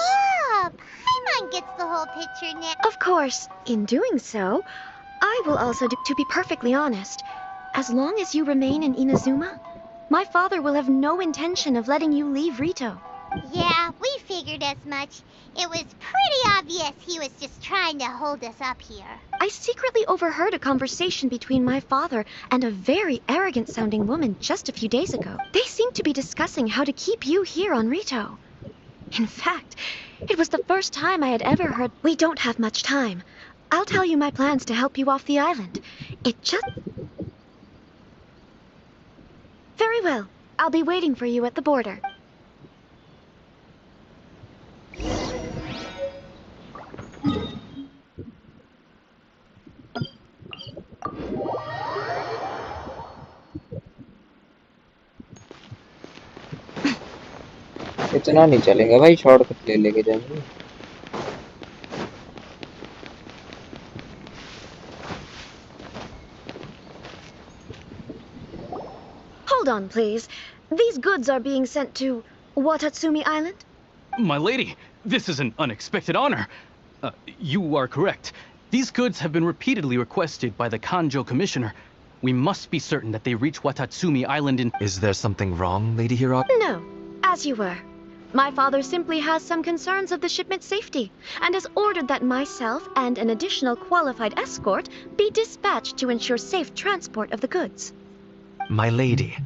Paimon gets the whole picture now. Of course, in doing so, I will also do... To be perfectly honest, as long as you remain in Inazuma, my father will have no intention of letting you leave Rito. Yeah, we figured as much. It was pretty obvious he was just trying to hold us up here. I secretly overheard a conversation between my father and a very arrogant-sounding woman just a few days ago. They seemed to be discussing how to keep you here on Rito. In fact, it was the first time I had ever heard... We don't have much time. I'll tell you my plans to help you off the island. It just... Very well. I'll be waiting for you at the border. इतना नहीं चलेगा भाई, shortcut ले लेके जाएंगे। Hold on, please. These goods are being sent to Watatsumi Island? My lady, this is an unexpected honor. You are correct. These goods have been repeatedly requested by the Kanjo Commissioner. We must be certain that they reach Watatsumi Island in... Is there something wrong, Lady Hiragi? No, as you were. My father simply has some concerns of the shipment's safety, and has ordered that myself and an additional qualified escort be dispatched to ensure safe transport of the goods. My lady,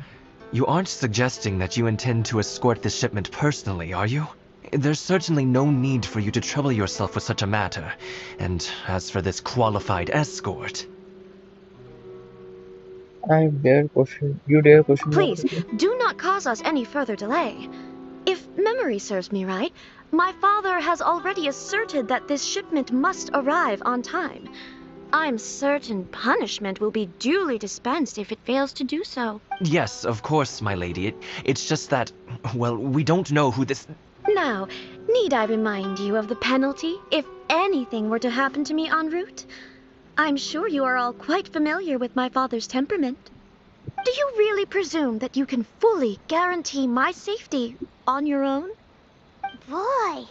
you aren't suggesting that you intend to escort this shipment personally, are you? There's certainly no need for you to trouble yourself with such a matter. And as for this qualified escort... I dare question. You dare question. Please, do not cause us any further delay. If memory serves me right, my father has already asserted that this shipment must arrive on time. I'm certain punishment will be duly dispensed if it fails to do so. Yes, of course, my lady. It's just that, well, we don't know who this... Now, need I remind you of the penalty if anything were to happen to me en route? I'm sure you are all quite familiar with my father's temperament. Do you really presume that you can fully guarantee my safety on your own? Boy,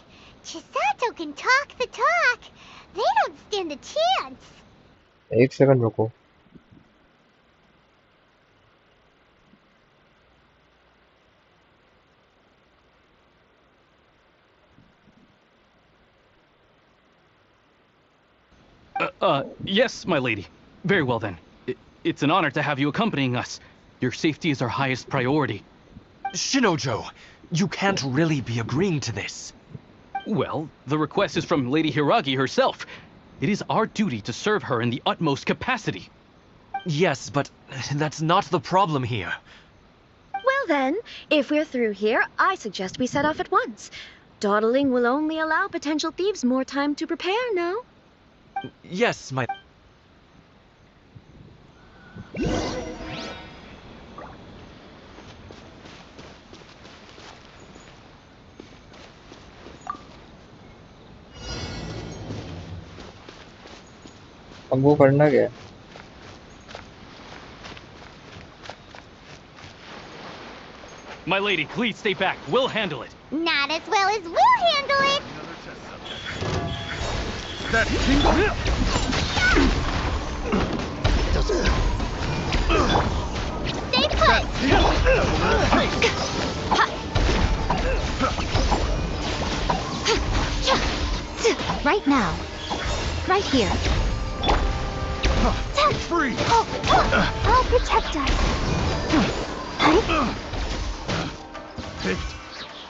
Chisato can talk the talk. They don't stand a chance. एक second रुको। Yes, my lady. Very well then. It's an honor to have you accompanying us. Your safety is our highest priority. Shinojo, you can't really be agreeing to this. Well, the request is from Lady Hiragi herself. It is our duty to serve her in the utmost capacity. Yes, but that's not the problem here. Well then, if we're through here, I suggest we set off at once. Dawdling will only allow potential thieves more time to prepare, no? Yes, my... अब वो करना क्या है? My lady, please stay back. We'll handle it. Not as well as we'll handle it. That tingle. Stay put. Right now. Right here. Free. I'll protect us. Picked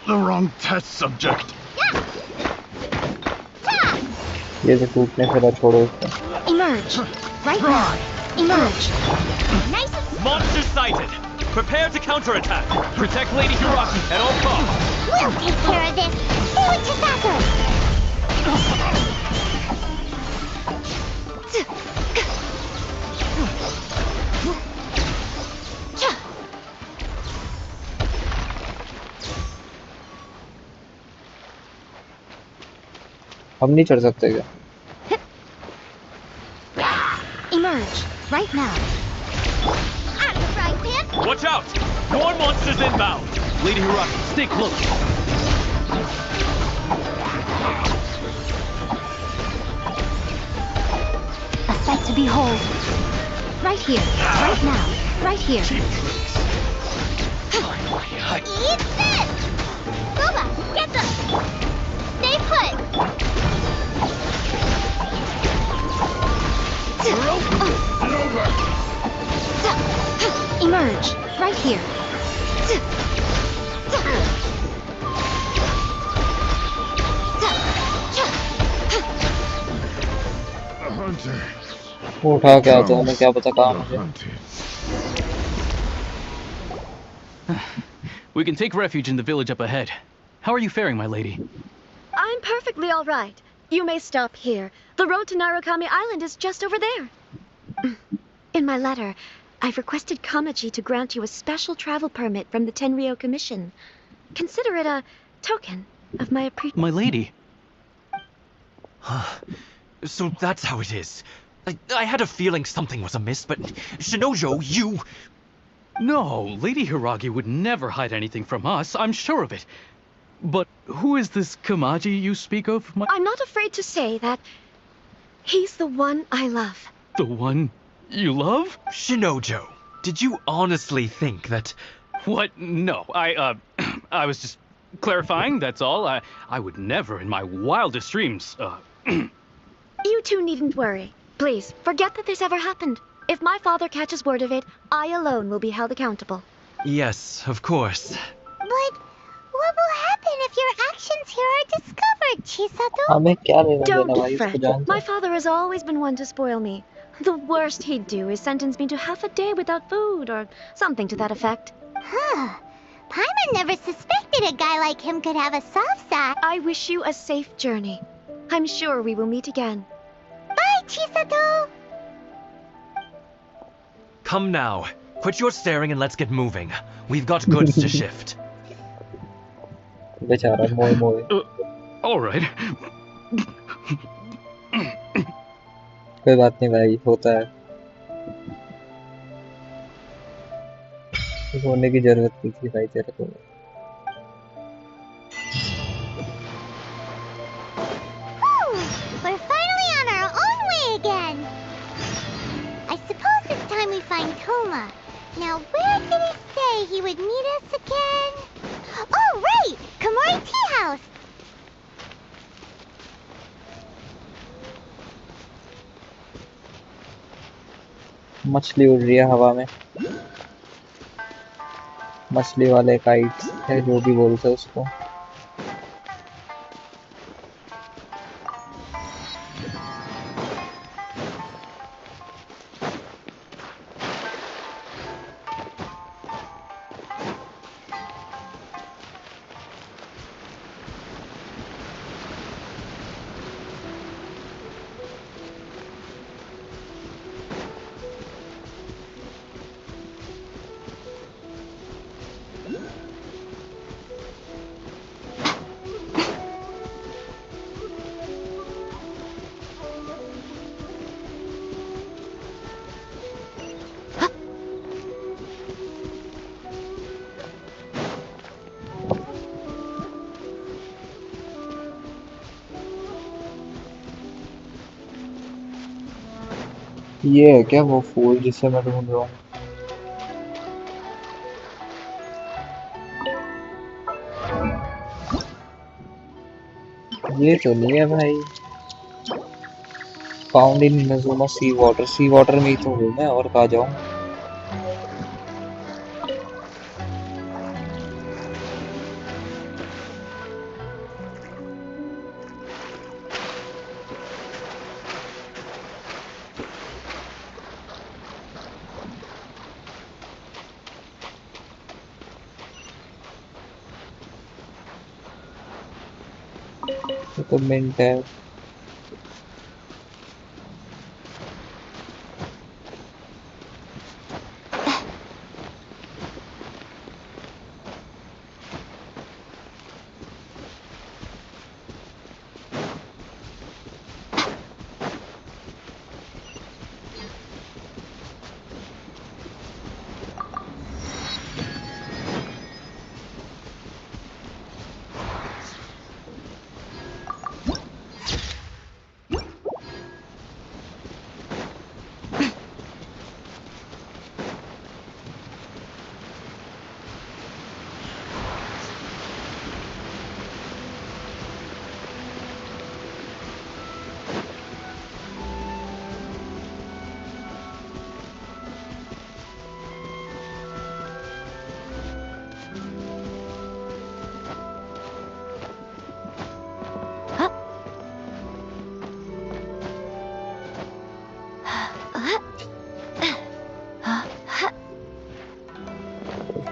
the wrong test subject. ये जो टूटने से छोड़ो इसको. Emerge. Right now. Emerge. Nice. Monster sighted! Prepare to counterattack! Protect Lady Hiragi at all costs. We'll take care of this. Stay with Chisato. हम नहीं चढ़ सकते क्या? Emerge. Right now. Out of the frying pan. Watch out! More monsters inbound! Lady Hiragi, stay close. A sight to behold. Right here. Right now. Right here. Eat this. Boba, get them. Stay put. Emerge. Right here. A hunter. वो उठा के आता हूँ मैं क्या पता कहाँ मुझे. We can take refuge in the village up ahead. How are you faring, my lady? I'm perfectly all right. You may stop here. The road to Narukami Island is just over there. In my letter, I've requested Kamaji to grant you a special travel permit from the Tenryou Commission. Consider it a token of my appreciation. My lady. So that's how it is. I had a feeling something was amiss, but Shinojo, you... No, Lady Hiragi would never hide anything from us, I'm sure of it. But who is this Kamaji you speak of, I'm not afraid to say that he's the one I love. The one you love? Shinojo, did you honestly think that... What? No, I was just clarifying, that's all. I would never in my wildest dreams, You two needn't worry. Please, forget that this ever happened. If my father catches word of it, I alone will be held accountable. Yes, of course. But what will happen if your actions here are discovered, Chisato? हमें क्या लेना देना Don't भाई उसको fret. जानते My father has always been one to spoil me. The worst he'd do is sentence me to half a day without food or something to that effect. Huh. Paimon never suspected a guy like him could have a soft side. I wish you a safe journey. I'm sure we will meet again. Bye, Chisato! Come now. Quit your staring and let's get moving. We've got goods to shift. बेचारा मोए मोए. All right. कोई बात नहीं भाई होता है. होने की जरूरत नहीं थी भाई तेरे को. We're finally on our own way again. I suppose it's time we find Toma. Now, where did he say he would meet us again? Oh, right! Komori Tea House! मछली उड़ रही है हवा में, मछली वाले काइट्स है जो भी बोलते हैं उसको। ये है क्या वो फूल जिसे मैं ढूंढ रहा हूँ? ये तो नहीं है भाई। Found in Inazuma sea water, sea water में ही तो हूँ मैं, और कहाँ जाऊँ? ये तो मिंट है।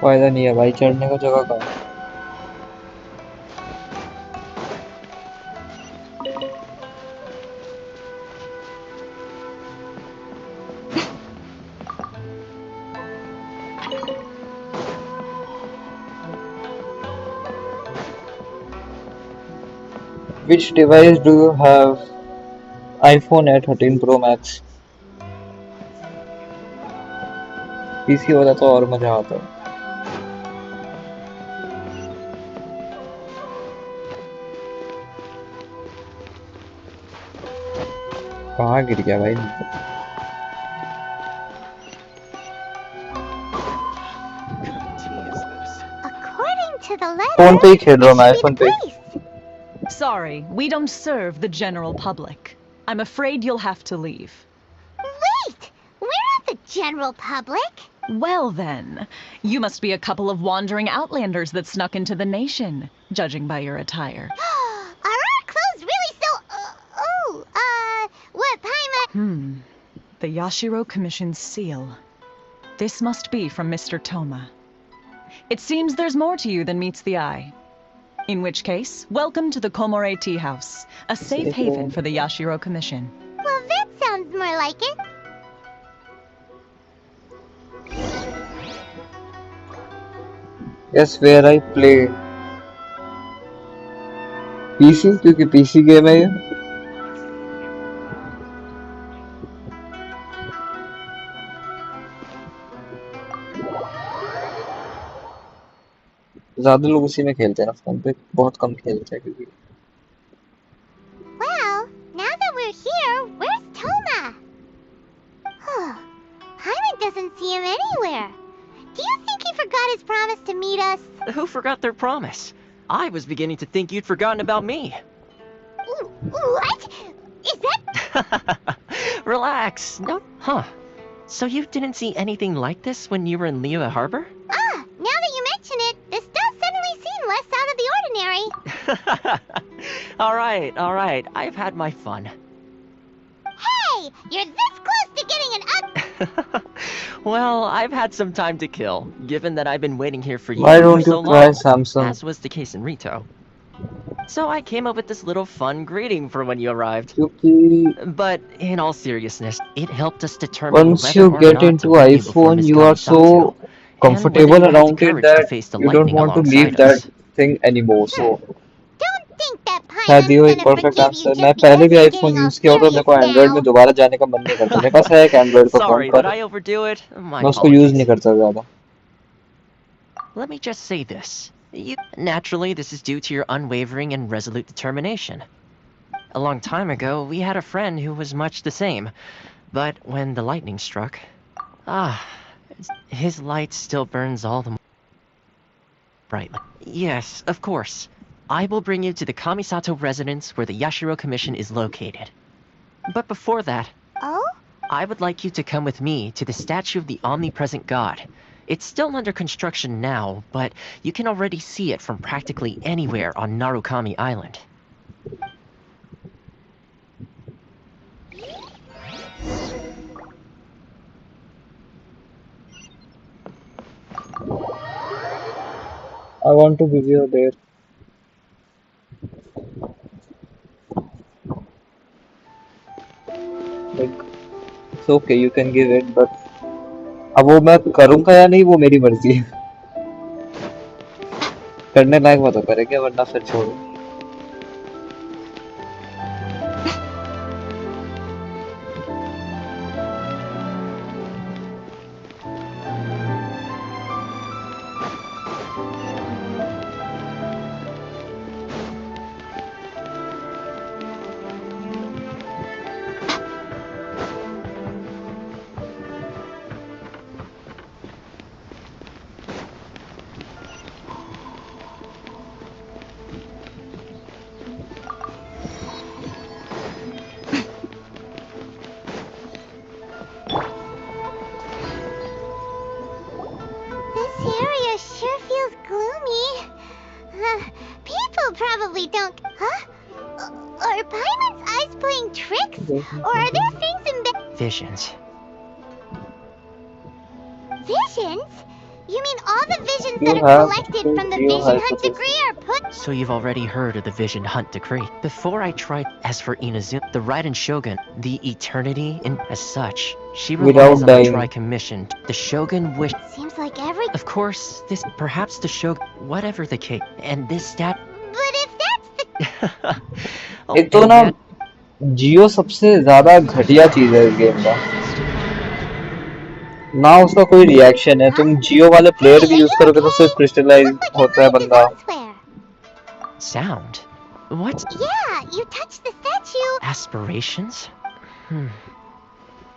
फायदा नहीं है भाई, चढ़ने का जगह कहाँ है? Which device do you have? iPhone 13 Pro Max. PC होता तो और मजा आता। कहाँ गिर गया भाई? According to the letter, phone पे ही खेल रहा हूँ मैं, iPhone पे। Sorry, we don't serve the general public. I'm afraid you'll have to leave. Wait! We're not the general public! Well then, you must be a couple of wandering outlanders that snuck into the nation, judging by your attire. Are our clothes really so... what Paimon... The Yashiro Commission's seal. This must be from Mr. Toma. It seems there's more to you than meets the eye. In which case, welcome to the Komore Tea House, a safe haven for the Yashiro Commission. Well, that sounds more like it. Yes, where I play. PC, क्योंकि PC game है ये। ज़्यादा लोग उसी में खेलते हैं ना, फोन पे बहुत कम खेलते हैं क्योंकि। Well, now that we're here, where's Toma? Paimon doesn't see him anywhere. Do you think he forgot his promise to meet us? Who forgot their promise? I was beginning to think you'd forgotten about me. What? Is that... Relax. No, huh. So you didn't see anything like this when you were in Liyue Harbor? Ah, now that you mention it, this does suddenly seem less out of the ordinary. Alright, I've had my fun. Hey, you're this close to getting an up. Well, I've had some time to kill, given that I've been waiting here for you Why for don't so you try long, Samsung? as was the case in Rito. So I came up with this little fun greeting for when you arrived. But in all seriousness, it helped us determine Once whether you or get not to into bring you before iPhone, Miss you are so Kamisato, and whether comfortable you had the around it courage to that face the you don't lightning want to leave alongside us. that thing anymore. So Don't think that शायद ये Paimon's एक gonna perfect forgive you answer. just मैं because पहले भी you're iPhone getting all use किया और मेरे serious को एंड्रॉइड में now. दोबारा जाने का मन नहीं करता. मेरे पास है एक एंड्रॉइड का फोन Sorry, did पर I overdo it? My मैं उसको यूज apologies. नहीं करता ज्यादा. Let me just say this. Naturally, this is due to your unwavering and resolute determination. A long time ago, we had a friend who was much the same. But when the lightning struck... his light still burns all the more brightly. Yes, of course. I will bring you to the Kamisato residence where the Yashiro Commission is located. But before that... Oh? I would like you to come with me to the statue of the omnipresent god. It's still under construction now, but you can already see it from practically anywhere on Narukami Island. I want to give you a dare. Like, it's okay, you can give it, but अब वो मैं करूँगा या नहीं वो मेरी मर्जी है. करने लायक बात तो करेंगे वरना फिर छोड़ो. This area sure feels gloomy. People probably don't... Huh? Are Paimon's eyes playing tricks? Or are there things in Visions. Visions? You mean all the visions You that are have collected to from the be a Vision Hunt hypothesis. degree are put... So you've already heard of the Vision Hunt Decree. Before I tried, as for Inazuma, the Raiden Shogun, the Eternity, and as such, she Without relies on the dying. Tri-Commission. The Shogun wished... Seems like every... Of course, this... Perhaps the Shogun... Whatever the case. And this stat... But if that's the... एक तो ना जियो सबसे ज्यादा घटिया चीज है इस game का. ना उसका कोई रिएक्शन है. तुम जियो वाले प्लेयर भी यूज करोगे तो सिर्फ क्रिस्टलाइज होता है बंदा. Sound? What? Yeah, you touched the statue. Aspirations?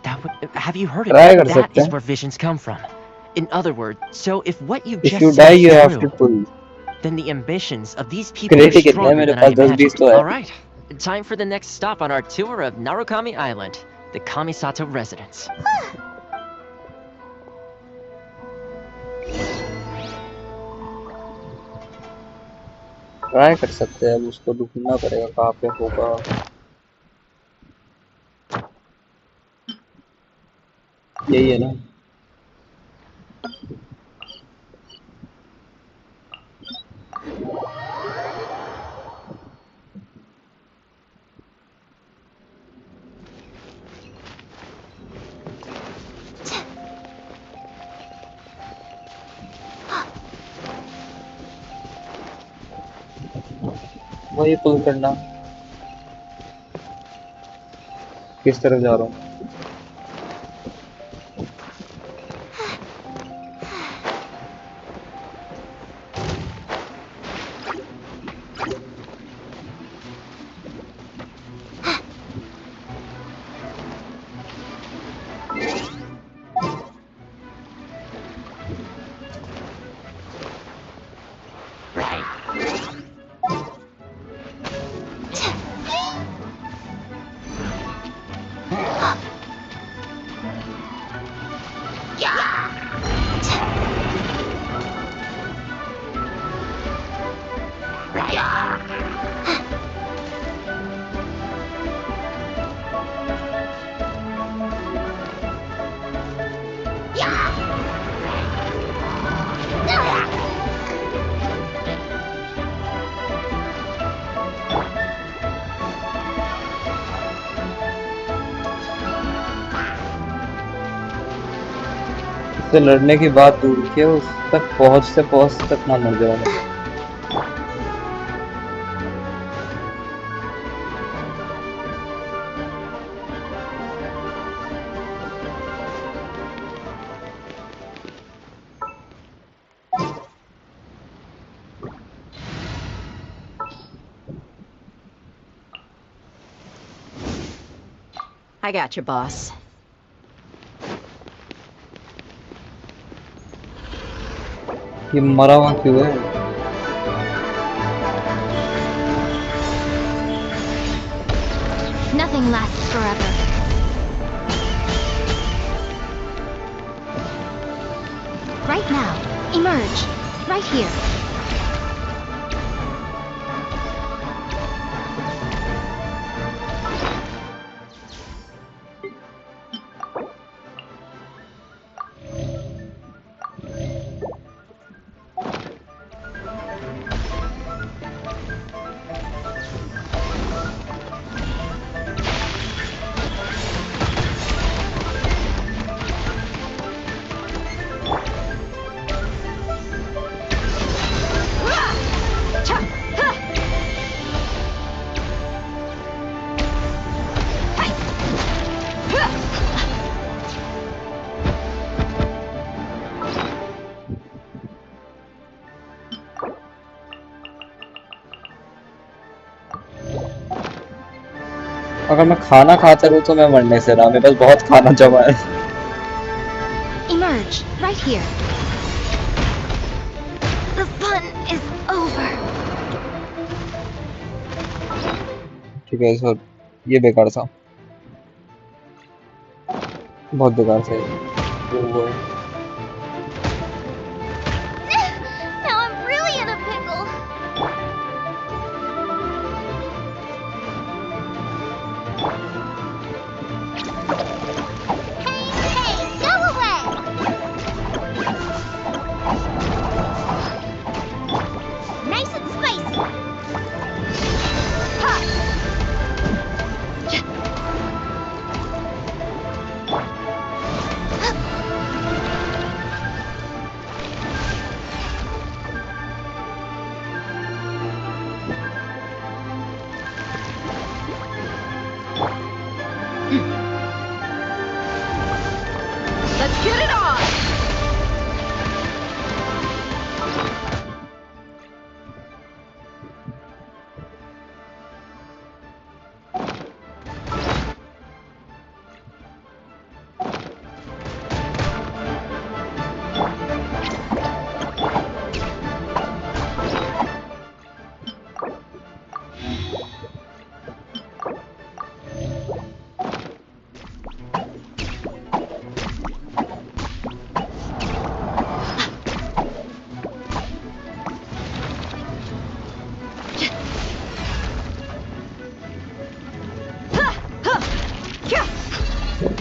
That would... Have you heard of Try it? कर That सकते is हैं. where visions come from. In other words, so if what you If just you said die, is you have true, to pull. then the ambitions of these people are credit कितने हैं stronger मेरे than I pass? 10-20 imagined. तो है. Alright, time for the next stop on our tour of Narukami Island, the Kamisato residence. Try कर सकते हैं. अब उसको ढूंढना पड़ेगा कहाँ पे होगा. यही है ना. वही पुल करना. किस तरफ जा रहा हूँ. उससे लड़ने की बात दूर की उस तक पहुंच तक ना मर जाओ। I got you, boss. ये मरा हुआ क्यों है? Nothing lasts forever. Right now, emerge. Right here. अगर मैं खाना खाता रहूं तो मैं मरने से रहा, मेरे पास बहुत खाना जमा है। Emerge. Right here. The fun is over. ठीक है सर, ये बेकार था, बहुत बेकार था ये। Now I'm really in a pickle. Hey, go away! Nice and spicy. Ha! Let's get it on!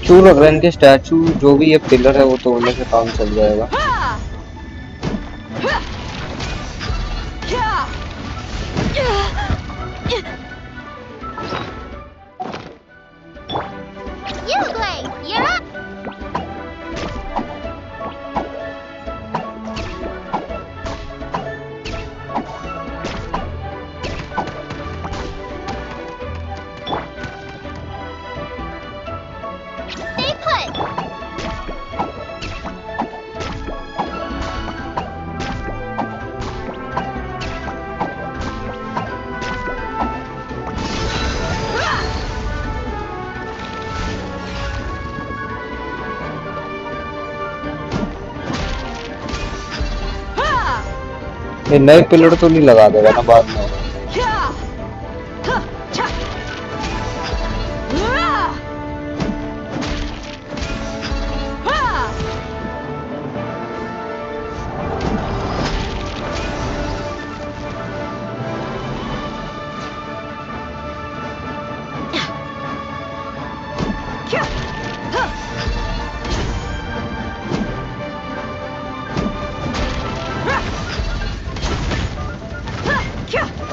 क्यों लग रहा है इनके स्टैचू जो भी ये पिलर है वो तोड़ने से काम चल जाएगा। Yue, you're up! Stay put! ये नए पिलर तो नहीं लगा देगा ना बाद में?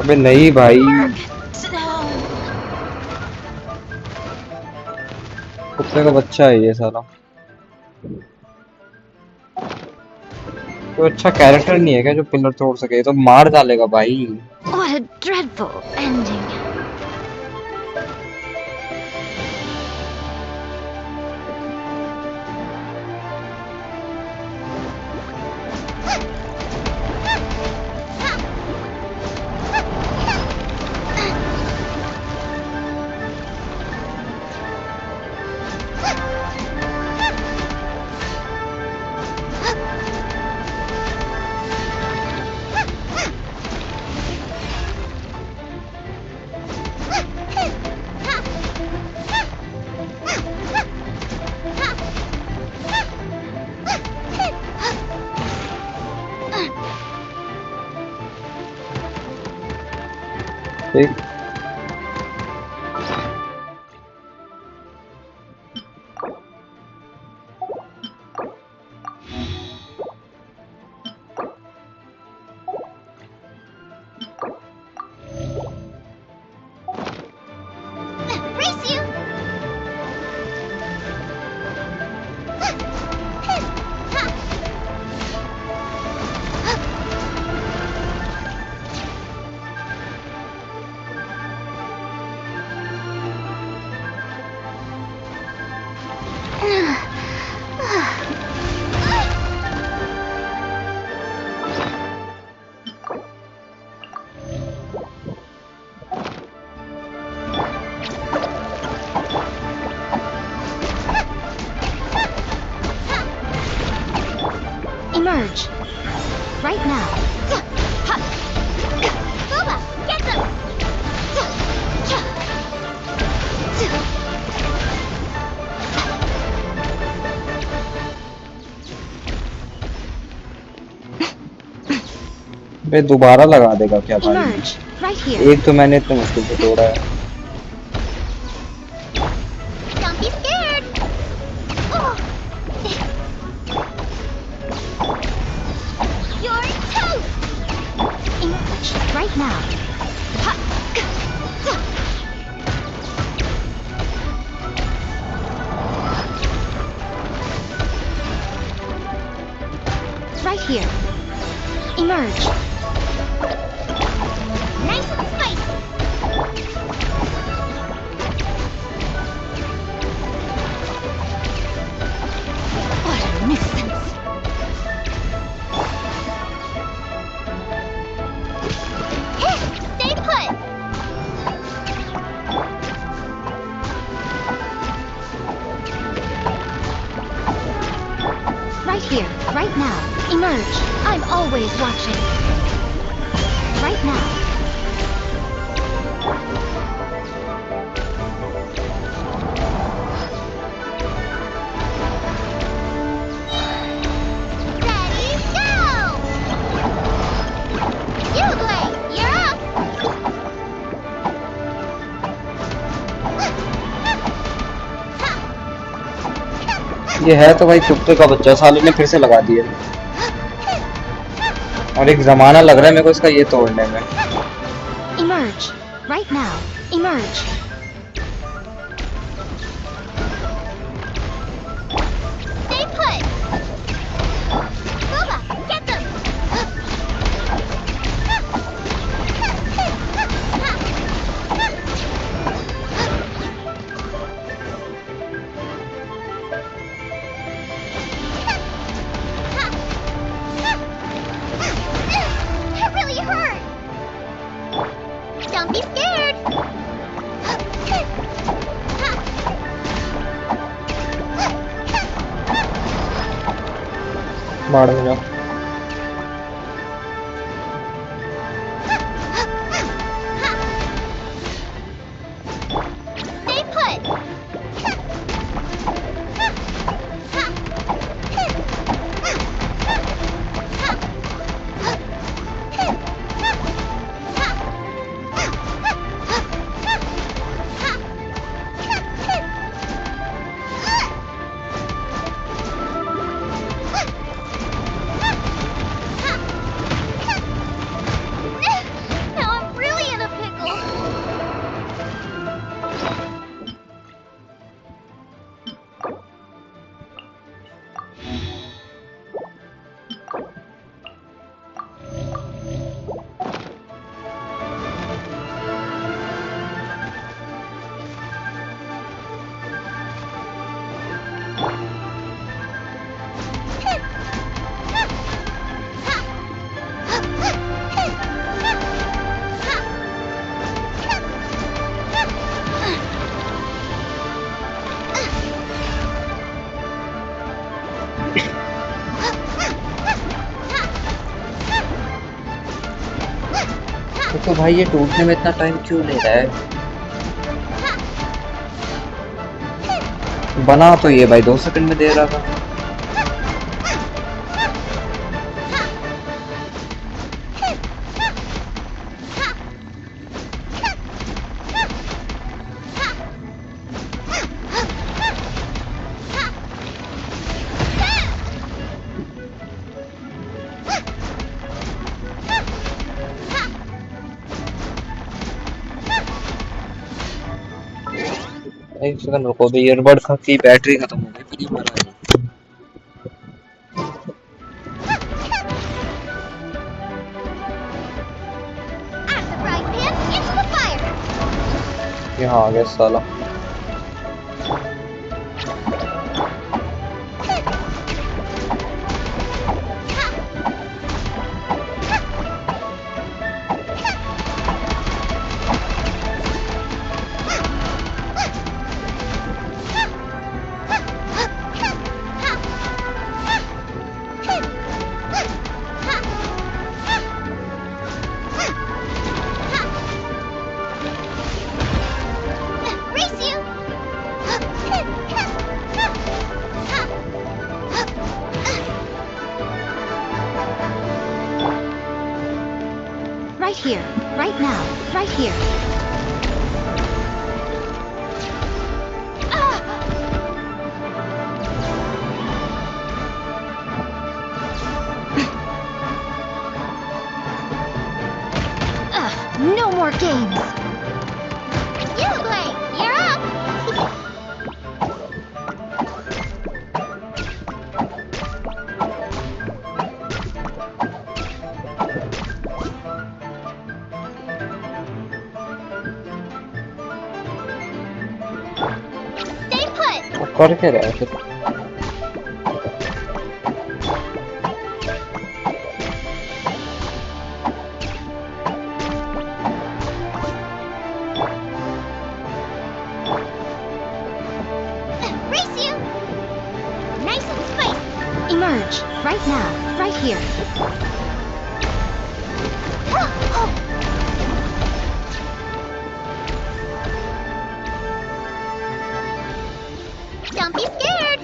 अबे नहीं भाई, कुत्ते का बच्चा है ये साला। तो अच्छा कैरेक्टर नहीं है क्या जो पिलर तोड़ सके? ये तो मार डालेगा भाई। What a dreadful ending. ठीक। Race you! Emerge. Right now. Boba, get them! बे दोबारा लगा देगा क्या भाई? Emerge. Right here. एक तो मैंने इतने मुश्किल से तोड़ा है। Don't be scared! Oh. You're toast! Emerge. Right now. Right here. Emerge. Nice and spicy! What a nuisance. Stay put! Right here. Right now. Emerge. I'm always watching. Right now. Ready, go! Liyue, you're up! ये है तो भाई कुत्ते का बच्चा, साले ने फिर से लगा दिया। और एक जमाना लग रहा है मेरे को इसका ये तोड़ने में। Emerge. Right now. Emerge. Stay put! Boba, get them! That really hurt! Don't be scared! मार दो जाओ। Stay put! तो भाई ये टूटने में इतना टाइम क्यों ले रहा है? बना तो ये भाई 2 सेकंड में दे रहा था। एक सेकंड रुको भाई, ईयरबड की बैटरी खत्म हो गई, फिर ये मरा है। यहाँ आ गया साला। Right here, right now, right here. No more games. Liyue, you're up. Stay put. कर क्या रहा है फिर? Race you. Nice and spicy. Emerge right now, right here. Don't be scared.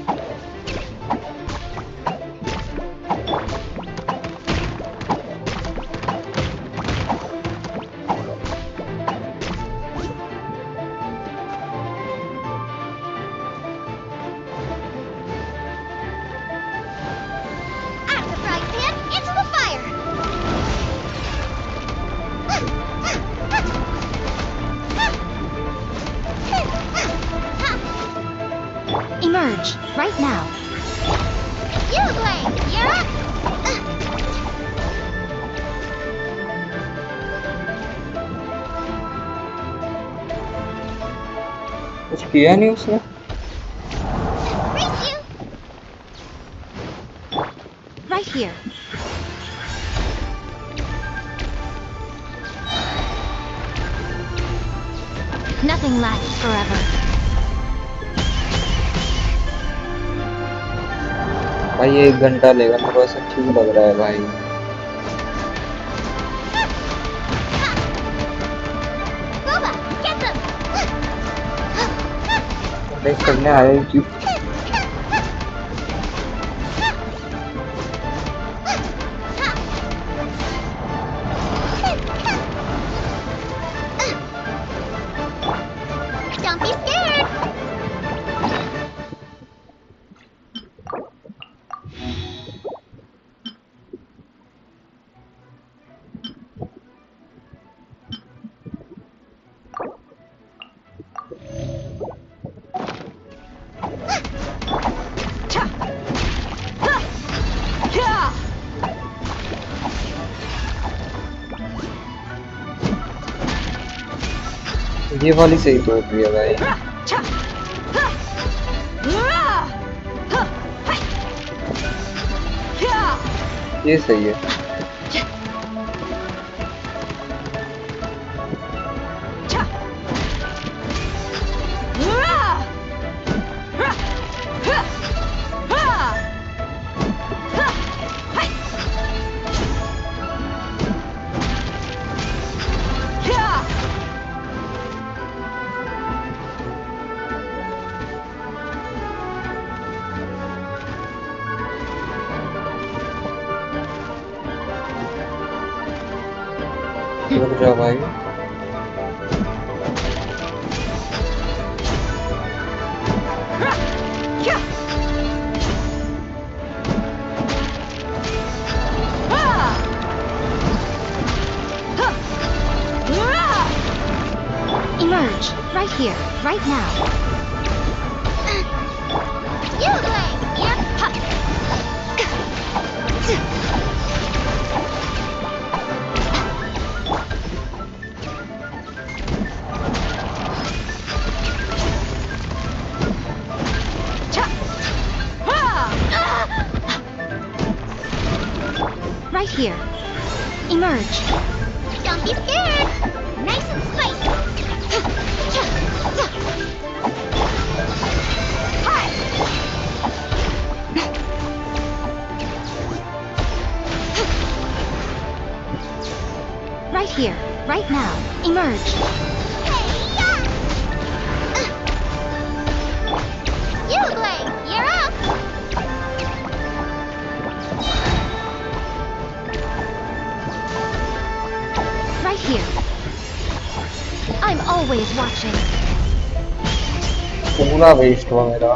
Out of the frying pan, into the fire. Emerge right now. Liyue, you're up. कुछ किया नहीं उसने। Race you. Right here. Nothing lasts forever. भाई ये 1 घंटा लेगा, मेरे को ऐसा क्यों लग रहा है भाई? Boba, get them. देख करने आया ही क्यों? Don't be scared. ये वाली सही तोड़ रही है भाई। ये सही है। रुक जाओ भाई। Emerge, right here, right now. You play! Yep! Right here. Emerge. Don't be scared! Nice and spicy! Right here, right now. Emerge. You play! You're up! Right here. I'm always watching. पूरा waste हुआ मेरा।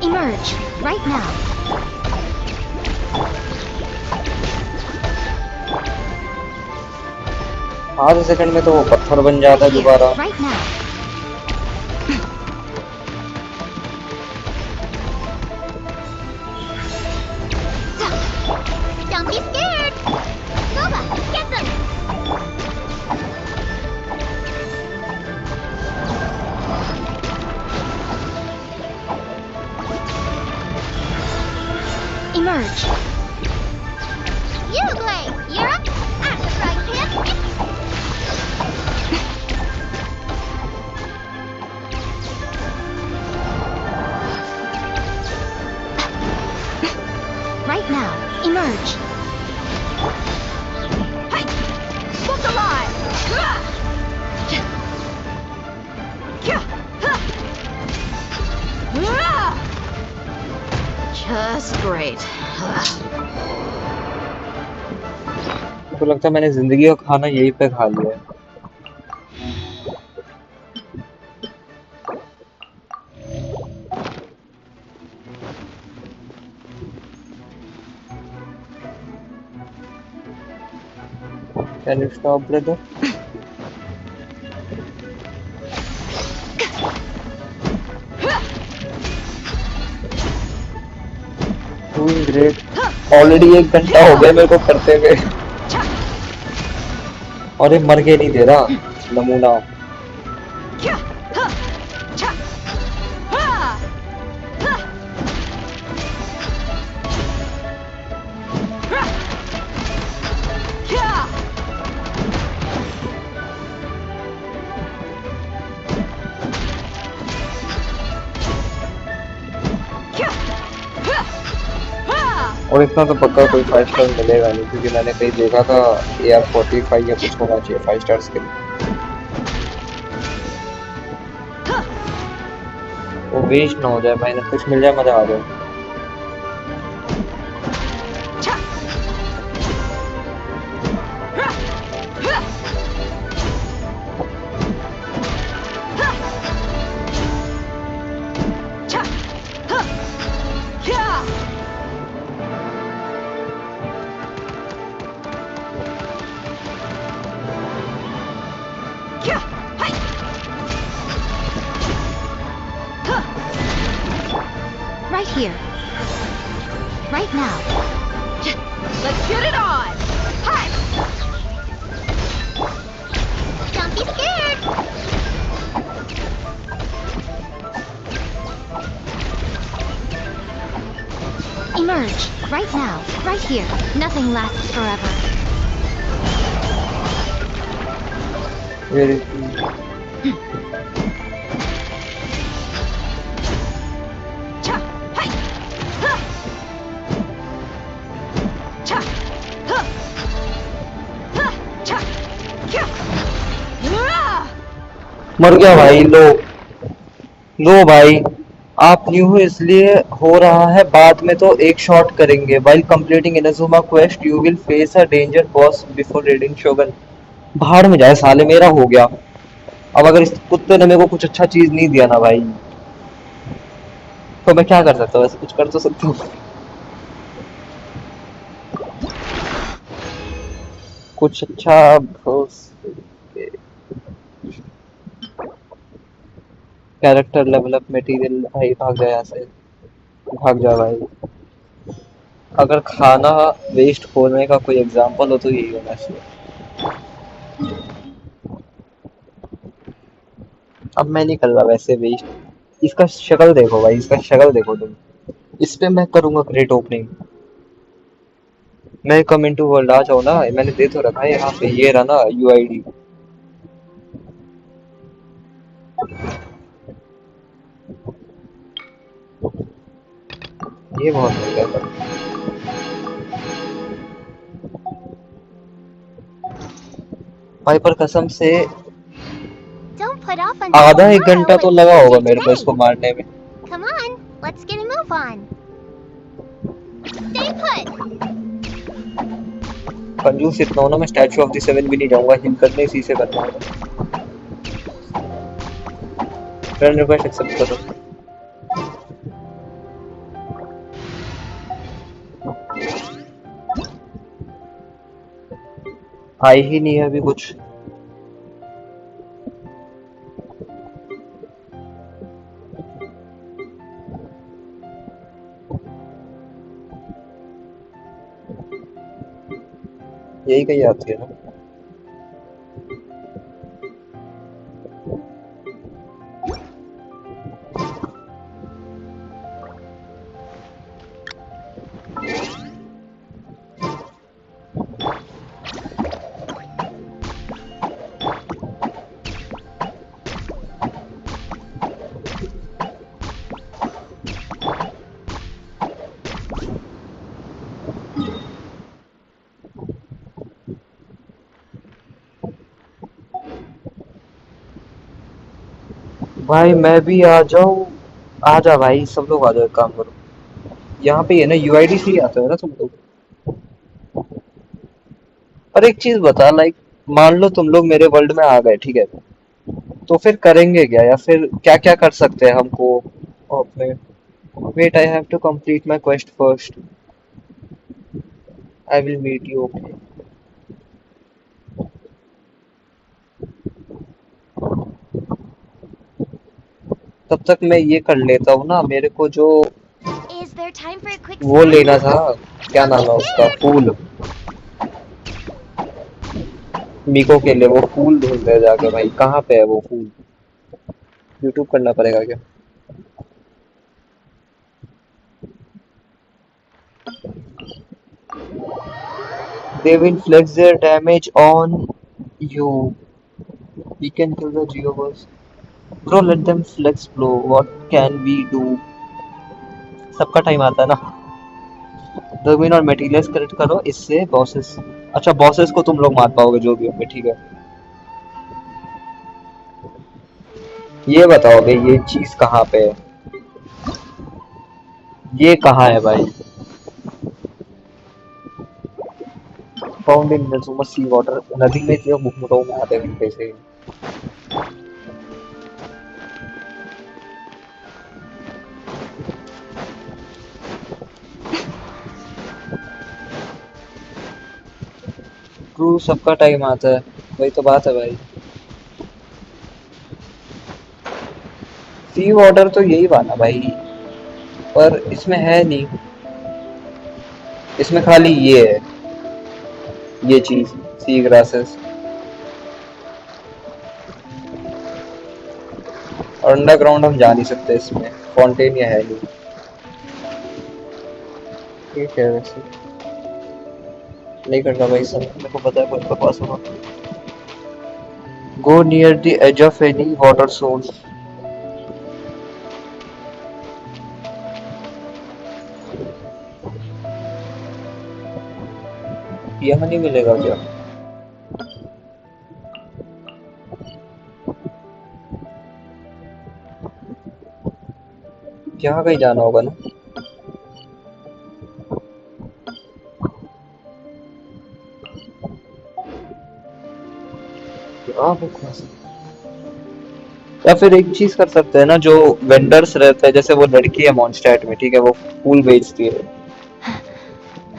Emerge, right now. आधे second में तो वो पत्थर बन जाता है दोबारा। Right now. Don't be scared! Nova, get them! Emerge. You play! You're up! I'm the frying pan! Right now. Emerge. Look alive! Just great. मुझको लगता है मैंने जिंदगी का खाना यहीं पे खा लिया है। Can you stop, brother? Doing great. Already 1 घंटा हो गया मेरे को करते हुए और ये मर के नहीं दे रहा नमूना। और इतना तो पक्का कोई 5 स्टार मिलेगा नहीं क्योंकि मैंने कहीं देखा था AR-45 या कुछ होना चाहिए 5 स्टार्स के लिए। वो वेस्ट ना हो जाए, माइनस कुछ मिल जाए मजा आ जाए। Right here. Right now. Let's get it on! Hi! Don't be scared! Emerge. Right now. Right here. Nothing lasts forever. Where is मर गया भाई। लो लो भाई आप न्यू हो इसलिए हो रहा है, बाद में तो एक शॉट करेंगे। While completing Inazuma quest, you will face a danger boss before raiding Shogun. भाड़ में जाए साले, मेरा हो गया। अब अगर इस कुत्ते ने मेरे को कुछ अच्छा चीज नहीं दिया ना भाई, तो मैं क्या कर सकता हूँ? वैसे कुछ कर तो सकता हूँ। कुछ अच्छा कैरेक्टर डेवलप मटेरियल। भाई भाग जा यहाँ से, भाग जा भाई। अगर खाना वेस्ट होने का कोई एग्जांपल हो तो यही होना चाहिए। अब मैं नहीं कर रहा वैसे वेस्ट। इसका शक्ल देखो भाई, इसका शक्ल देखो तुम। इस पे मैं करूंगा ग्रेट ओपनिंग। मैं कम इनटू वर्ल्ड आ जाऊँ ना, मैंने दे तो रखा है यहाँ पे, ये रहा ना यूआईडी। ये बहुत महंगा है। भाई पर कसम से Don't put off until आधा एक tomorrow. घंटा तो Let's लगा finish होगा it मेरे को today. इसको मारने में। Come on, let's get a move on. Stay put. कंजूस इतना हो ना, मैं स्टैचू ऑफ द सेवन भी नहीं जाऊंगा, हिल करने इसी से करना होगा। फ्रेंड रिक्वेस्ट एक्सेप्ट करो। आई ही नहीं है अभी कुछ। यही कहीं आती है ना। भाई मैं भी आ जाऊं। आ जा भाई, सब लोग आ जाओ, एक काम करो। यहाँ पे ये ना यूआईडी से ही आते हो ना तुम लोग। पर एक चीज बता, लाइक मान लो तुम लोग मेरे वर्ल्ड में आ गए, ठीक है, तो फिर करेंगे क्या, या फिर क्या क्या कर सकते हैं हमको अपने। Wait, I have to complete my quest first. I will meet you, okay. तब तक मैं ये कर लेता हूँ ना, मेरे को जो Is there time for a quick वो snack? लेना था, क्या नाम है उसका, फूल। मीको के लिए वो फूल ढूंढने जाके, भाई कहाँ पे है वो फूल। यूट्यूब करना पड़ेगा क्या। They will flex their damage on you. We can kill the Geovers. Bro, let them flex blow. What can we do? सबका टाइम आता है ना। डोमिन और मेटीरियल्स करेक्ट करो, इससे बॉसेस। अच्छा बॉसेस को तुम लोग मार पाओगे जो भी होंगे, ठीक है। ये बताओ भाई, ये चीज कहाँ पे है, ये कहाँ है भाई। Found in Inazuma sea water. नदी में जो घूम रहा हूँ मैं आधे घंटे से। ट्रू, सबका टाइम आता है, वही तो बात है भाई। सी वाटर तो यही वाला भाई, पर इसमें है नहीं, इसमें खाली ये है, ये चीज सी ग्रासेस। और अंडरग्राउंड हम जा नहीं सकते, इसमें फाउंटेन या है नहीं। ठीक है, वैसे नहीं करना भाई सब, मेरे को पता है कुछ बकवास होगा। Go near the edge of any water source. यहाँ नहीं मिलेगा क्या। यहाँ कहीं जाना होगा ना। या फिर एक चीज कर सकते हैं ना, जो वेंडर्स रहते हैं, जैसे वो लड़की है मॉन्स्टैट में, ठीक है, वो फूल बेचती है,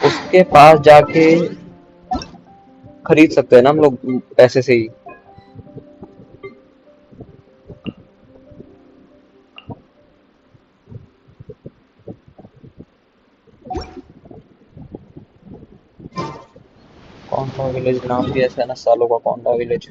उसके पास जाके खरीद सकते हैं ना हम लोग पैसे से ही। कौंडा विलेज नाम भी ऐसा है ना सालों का, कौंडा विलेज।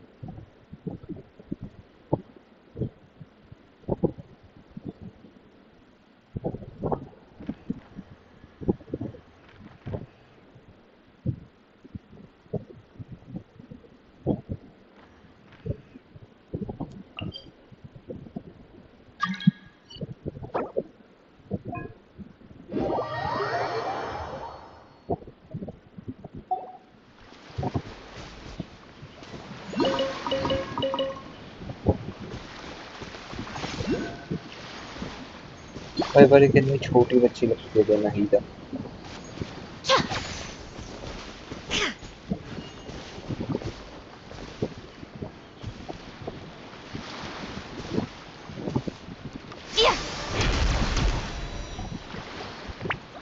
भाई बड़ी कितनी छोटी बच्ची लगती है नहीदा।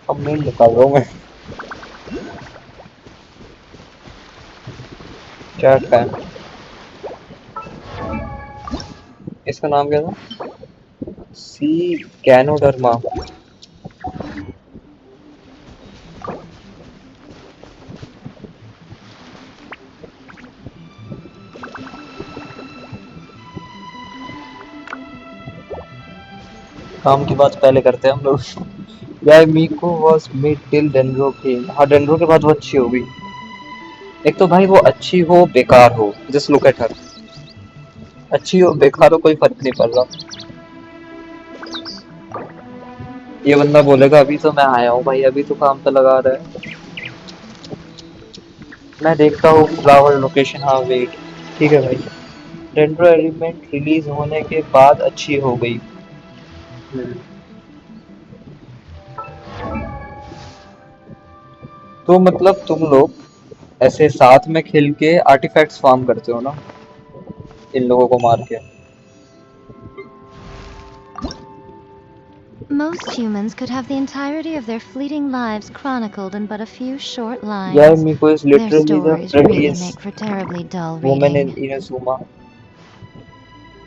अब नहीं निकाल रहा हूँ मैं। Chat time. इसका नाम क्या था? सी कैनोडर्मा। काम की बात पहले करते हैं हम लोग। यार मीको वाज मेड टिल डेनरो केम। हाँ डेनरो के बाद वो अच्छी हो गई। एक तो भाई वो अच्छी हो बेकार हो, जस्ट लुक एट हर। अच्छी हो बेकार हो कोई फर्क नहीं पड़ रहा। ये बंदा बोलेगा अभी तो मैं आया हूँ भाई, अभी तो काम पे लगा रहा है। मैं देखता हूँ फ्लावर लोकेशन। हाँ वेट, ठीक है भाई। डेंड्रो एलिमेंट रिलीज होने के बाद अच्छी हो गई। तो मतलब तुम लोग ऐसे साथ में खेल के आर्टिफैक्ट्स फार्म करते हो ना, इन लोगों को मार के। Most humans could have the entirety of their fleeting lives chronicled in but a few short Yae lines. Miko is Their literally the stories really prettiest make for terribly dull woman reading. in Inazuma.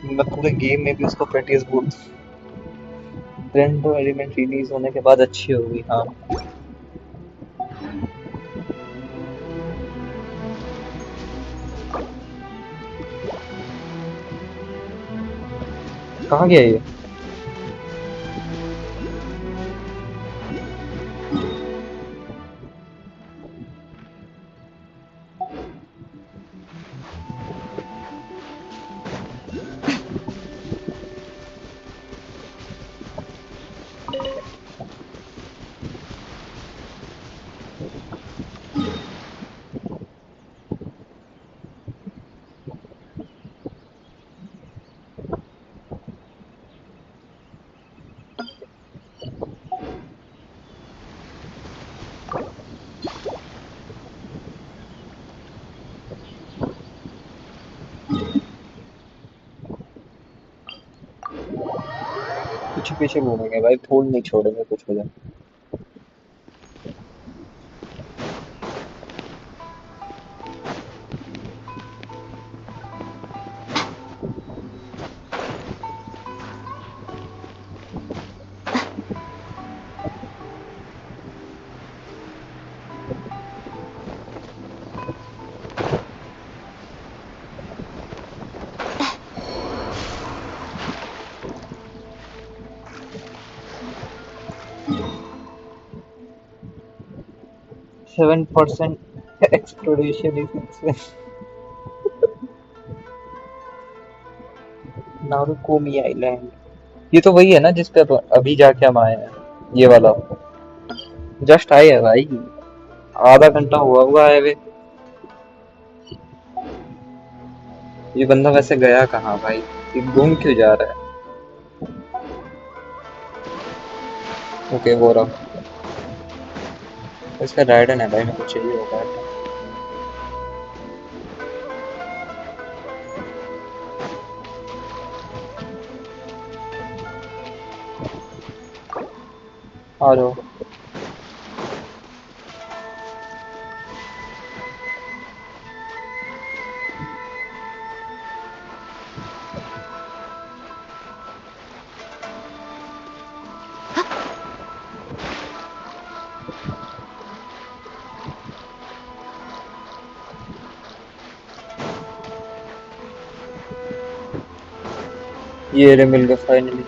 मैं पूरे game में भी उसको prettiest बोलता हूँ। Dendro element release होने के बाद अच्छी हो गई। हाँ कहाँ गया ये? पीछे पीछे घूमेंगे भाई, फूल नहीं छोड़ेंगे कुछ हो जाए। Seven percent exploration Narukami island. ये तो वही है ना जिसपे अभी जाके हम आए हैं, ये वाला। जस्ट आए है भाई, आधा घंटा हुआ हुआ है वे। ये बंदा वैसे गया कहाँ भाई, ये घूम क्यों जा रहा है? ओके हो रहा। इसका राइडन है भाई, मेरे को चाहिए होगा। आ जाओ। ये रे मिल गया फाइनली।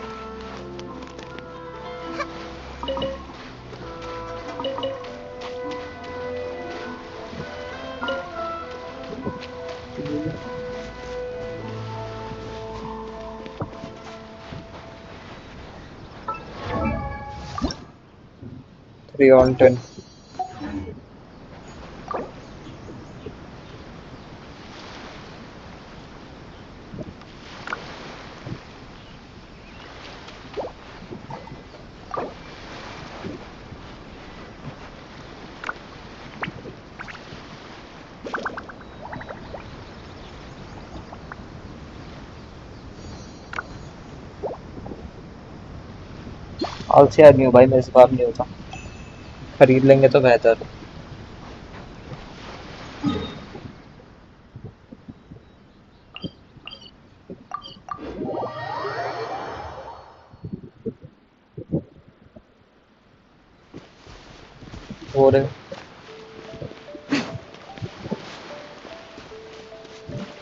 Three on 10। आलसी आदमी हूँ भाई, मेरे से काम नहीं होता। खरीद लेंगे तो बेहतर। हो रहे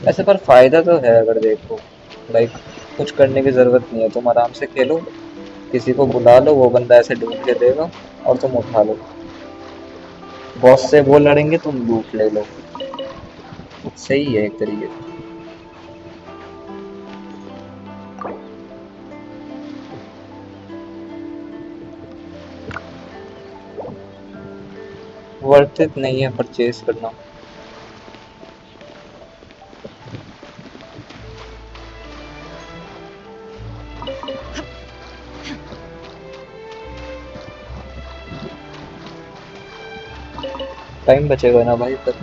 ऐसे, पर फायदा तो है अगर देखो। लाइक कुछ करने की जरूरत नहीं है, तुम आराम से खेलो, किसी को बुला लो, वो बंदा ऐसे ढूंढ के देगा और तुम उठा लो। बॉस से वो लड़ेंगे, तुम लूट ले लो। सही है एक तरीके से। वर्थ इट नहीं है परचेज करना। टाइम बचेगा ना भाई तब।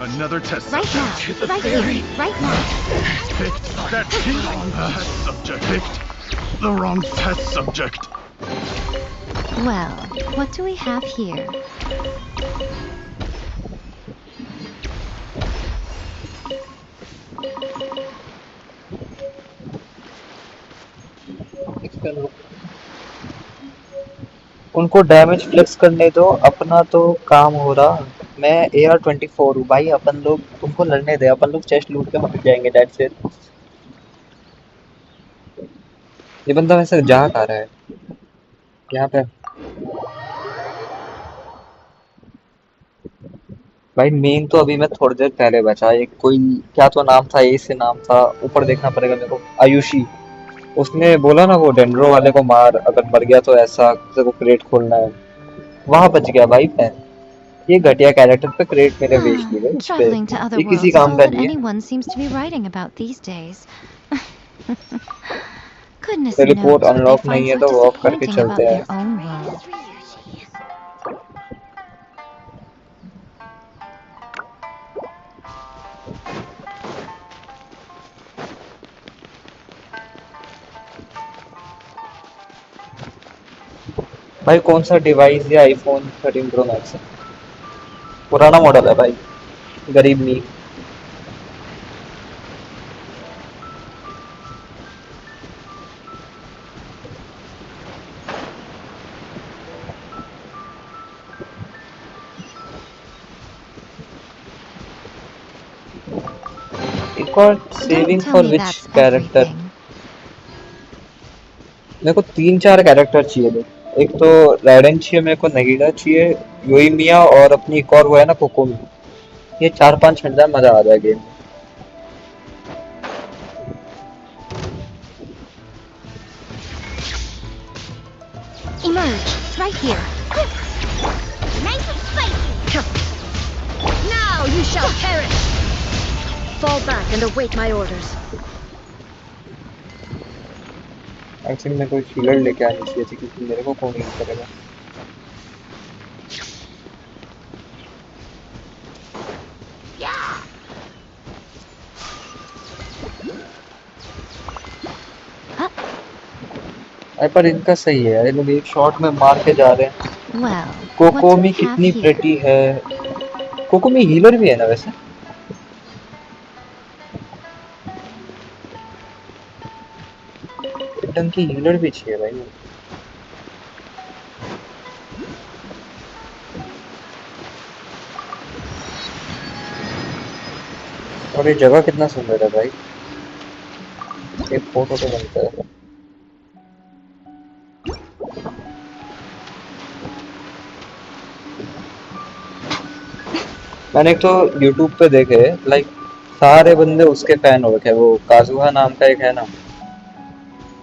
Another test Right now. subject. Right here. Right now. Picked that wrong test subject. Picked the wrong test subject. Well, what do we have here? उनको डैमेज फ्लेक्स करने दो, अपना तो काम हो रहा। मैं AR-24 हूँ भाई, अपन लोग तुमको लड़ने दे, अपन लोग चेस्ट लूट के मर जाएंगे। That's it. ये बंदा वैसे जा कहाँ रहा है यहाँ पे? भाई मेन तो अभी मैं थोड़ी देर पहले बचा, एक कोई क्या तो नाम था, ए से नाम था, ऊपर देखना पड़ेगा मेरे को। आयुषी, उसने बोला ना वो डेंड्रो वाले को मार, अगर मर गया तो ऐसा तेरे को क्रेट खोलना है। वहां बच गया भाई मैं। ये घटिया कैरेक्टर पे क्रेट मेरे वेस्ट नहीं गए उस पे। Traveling to other ये किसी worlds is काम all का that नहीं है। anyone seems to be writing about these days. Goodness teleport knows what they unlock find नहीं है so तो वॉक करके disappointing चलते about हैं। their own world. भाई कौन सा डिवाइस या आईफोन 13 प्रो मैक्स है? पुराना मॉडल है भाई, गरीब नहीं। एक और saving tell for me which that's character? मेरे को 3-4 कैरेक्टर चाहिए थे। एक तो राइडन चाहिए, मेरे को नगीना चाहिए, योइमिया, और अपनी एक और वो है ना कोकोमी। ये 4-5 मिल जाए, मजा आ जाए गेम में। Emerge. It's right here. Nice and spicy. You shall perish. Fall back and await my orders. Actually मैं कोई हीलर लेके आनी चाहिए थी क्योंकि मेरे को कौन हील करेगा। पर इनका सही है, ये लोग एक शॉट में मार के जा रहे हैं। Well, कोकोमी कितनी प्रेटी है। कोकोमी हीलर भी है ना वैसे। एकदम की हीलर भी चाहिए भाई। और ये जगह कितना सुंदर है भाई, एक फोटो तो बनता है। मैंने एक तो YouTube पे देखे लाइक सारे बंदे उसके फैन हो रखे, वो काजुहा नाम का एक है ना,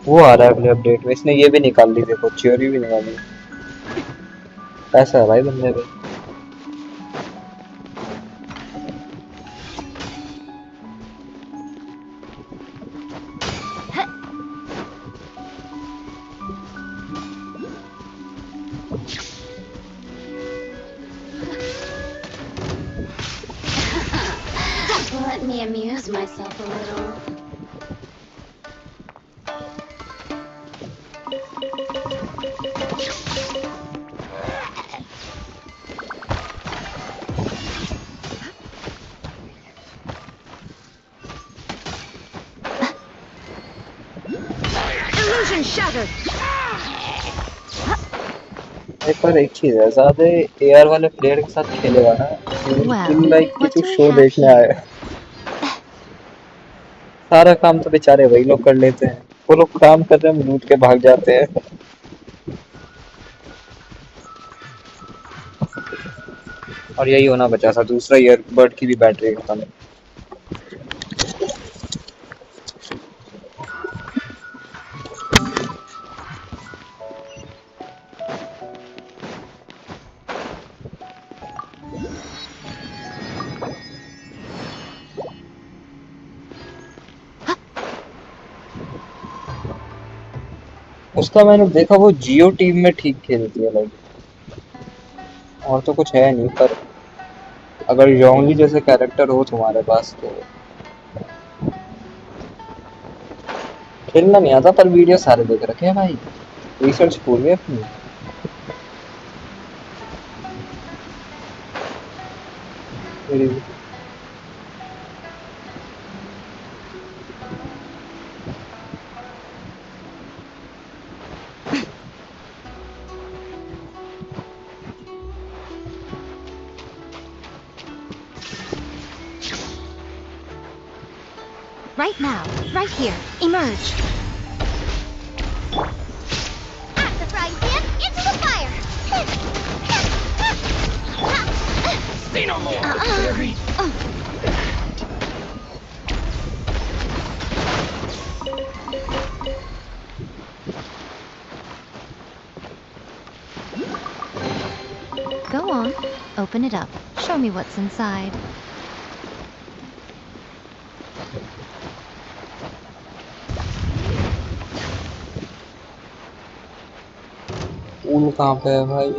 वो आ रहा है अगले अपडेट में। इसने ये भी निकाल ली, देखो चियोरी भी निकाल ली। ऐसा है भाई बंदे पे। Let me amuse myself a little. Illusion shattered. पर एक चीज है, ज्यादा एआर वाले प्लेयर के साथ खेलेगा ना लाइक कुछ शो देखने आए। सारा काम तो बेचारे वही लोग कर लेते हैं, वो लोग काम कर रहे हैं लूट के भाग जाते हैं। और यही होना बचा था, दूसरा ईयरबड की भी बैटरी खत्म है। उसका मैंने देखा वो जियो टीम में ठीक खेलती है लाइक, और तो कुछ है नहीं। पर अगर योंगली जैसे कैरेक्टर हो तुम्हारे पास तो खेलना नहीं आता, पर वीडियो सारे देख रखे हैं भाई, रिसर्च पूरी है अपनी। Right now, right here, emerge. At the frying pan, into the fire. Say no more, fairy. Go on, open it up. Show me what's inside. ऊल कहाँ पे है भाई?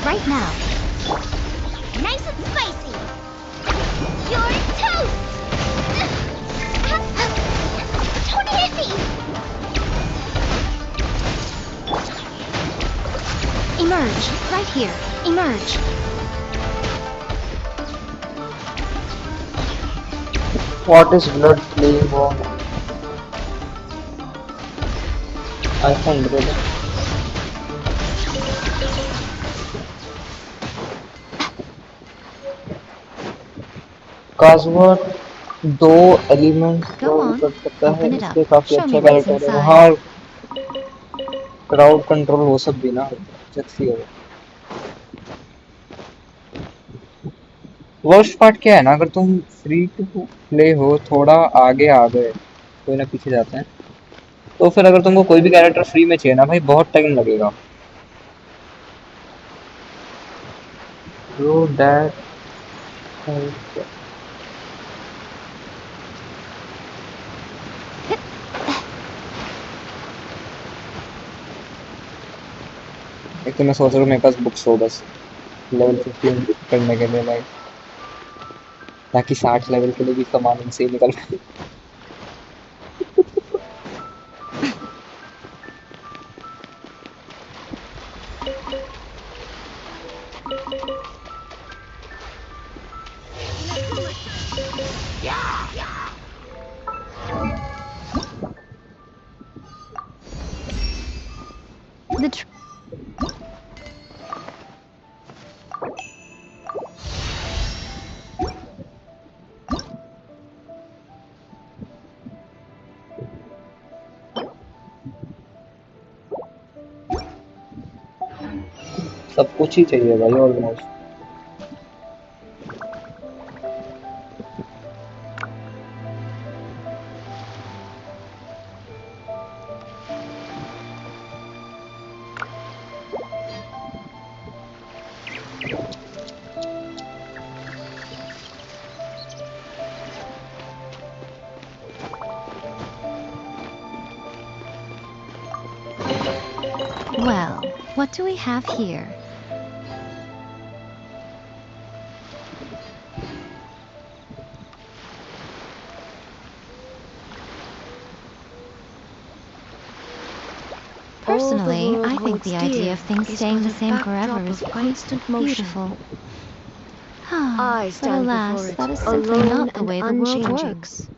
Right now. Nice and spicy. You're toast. Don't hit me. Emerge. Right here. Emerge. What is blood playing on? I can't do it. काज़ुआ 2 element कर सकता है, इसके काफी अच्छा कैरेक्टर है। हाँ, क्राउड कंट्रोल हो सकती ना, जैसी है। वर्स्ट पार्ट क्या है ना, अगर तुम फ्री टू प्ले हो, थोड़ा आगे आ गए, कोई ना पीछे जाते हैं, तो फिर अगर तुमको कोई भी कैरेक्टर फ्री में चाहिए ना भाई, बहुत टाइम लगेगा। Bro, that एक तो मैं सोच रहा हूँ मेरे पास बुक्स हो बस लेवल 15 करने के लिए लाइक ताकि 60 लेवल के लिए भी सामान इनसे ही निकल पाए। The tr- सब कुछ ही चाहिए भाई almost. Well, what do we have here? Personally, I think the idea of things staying the same forever is quite beautiful. But alas, that is simply not the way the world works.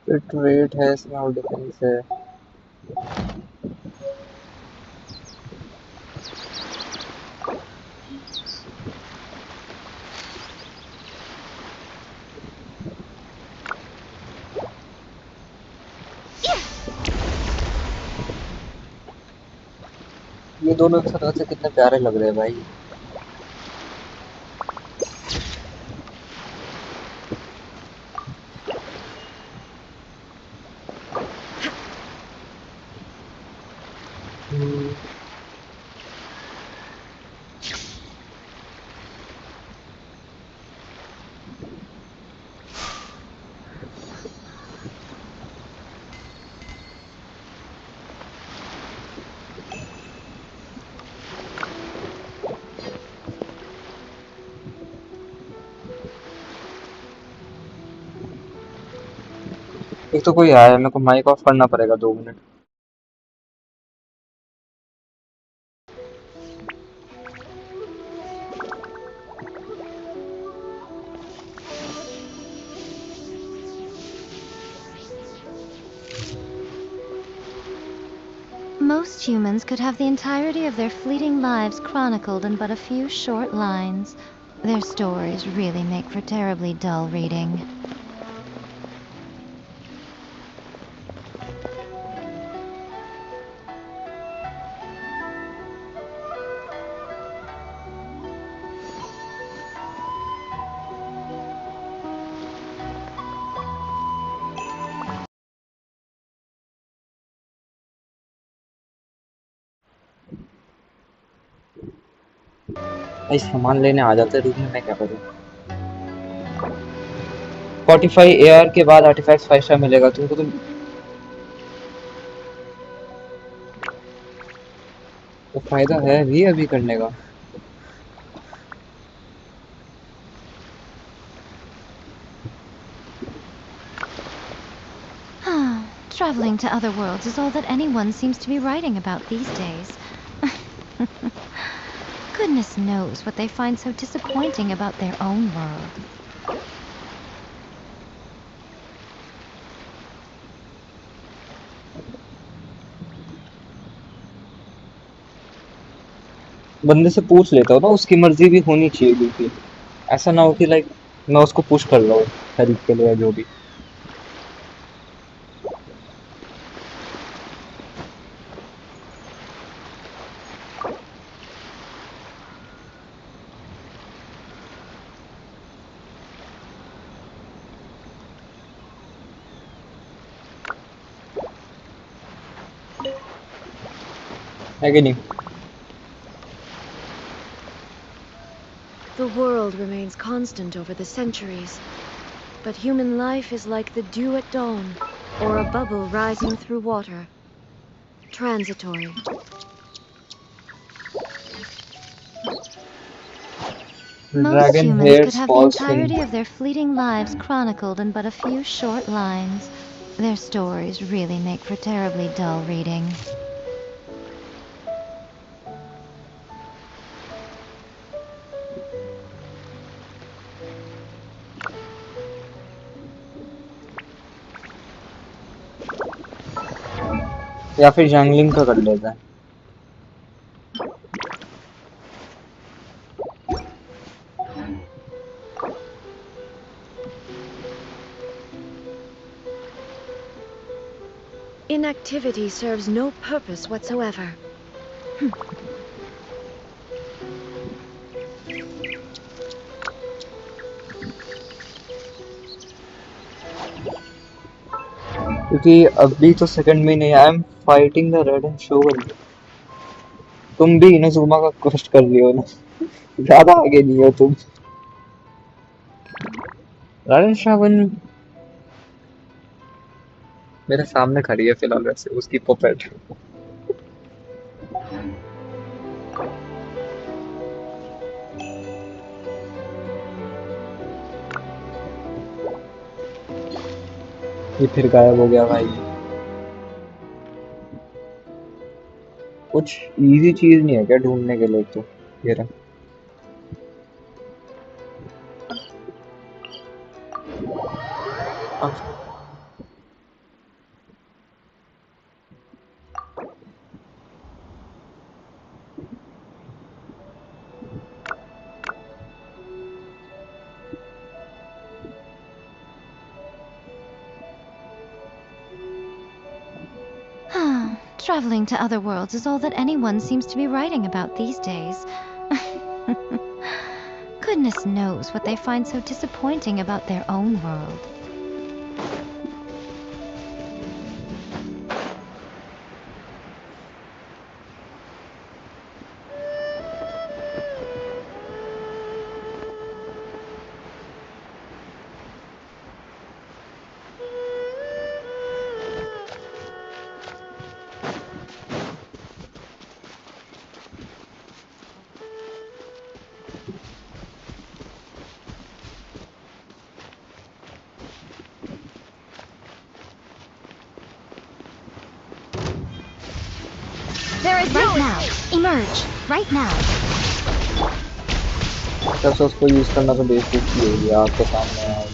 It rate has no defense है। ये दोनों एक साथ से कितने प्यारे लग रहे हैं भाई। एक तो कोई आया है, मेरे को माइक ऑफ करना पड़ेगा 2 minute. Most humans could have the entirety of their fleeting lives chronicled in but a few short lines. Their stories really make for terribly dull reading. भाई सामान लेने आ जाते रूम में, मैं क्या करूँ। 45 AR के बाद आर्टिफैक्ट्स 5 स्टार मिलेगा तुमको। तो फायदा है भी अभी करने का। Traveling to other worlds is all that anyone seems to be writing about these days. Goodness knows what they find so disappointing about their own world. बंदे से पूछ लेता हूँ ना, उसकी मर्जी भी होनी चाहिए, क्योंकि ऐसा ना हो कि लाइक मैं उसको पुश कर रहा हूँ खरीद के लिए जो भी। है कि नहीं? The world remains constant over the centuries, but human life is like the dew at dawn, or a bubble rising through water. Transitory. Most Dragon humans hair could have the falls in. entirety of their fleeting lives chronicled in but a few short lines. Their stories really make for terribly dull reading. या फिर jungling का कर लेता है। Inactivity serves no purpose whatsoever. क्योंकि अभी तो second में नहीं, I am fighting the Raiden shogun. तुम भी इनाजुमा का क्वेस्ट कर रही हो ना, ज्यादा आगे नहीं हो तुम। रेड एंड शोगन मेरे सामने खड़ी है फिलहाल, वैसे उसकी पपेट। ये फिर गायब हो गया भाई। कुछ इजी चीज नहीं है क्या ढूंढने के लिए? तो ये रहा। Traveling to other worlds is all that anyone seems to be writing about these days. Goodness knows what they find so disappointing about their own world. Right now. Emerge. Right now. जब उसको use करना तो बेवकूफी होगी, आपके सामने आए।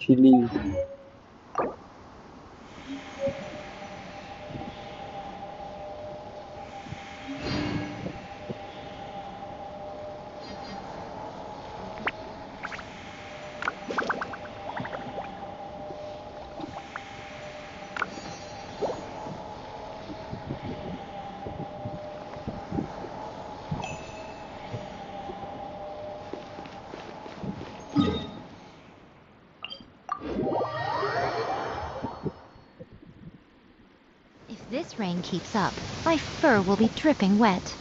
Chilly This rain keeps up, my fur will be dripping wet.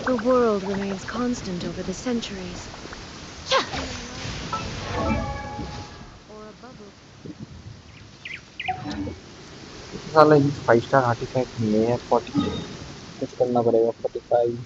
The world remains constant over the centuries. साला ये 5 स्टार आर्टिफैक्ट नहीं है। 40 कुछ करना पड़ेगा। 45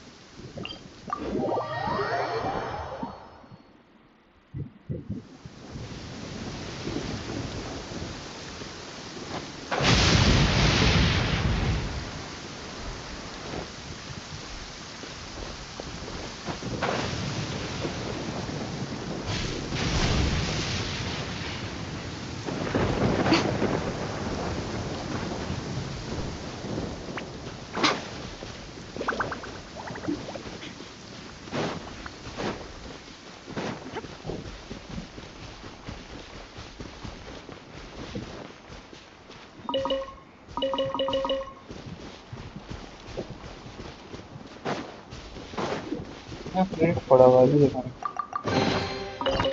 पड़ा हुआ है देखो।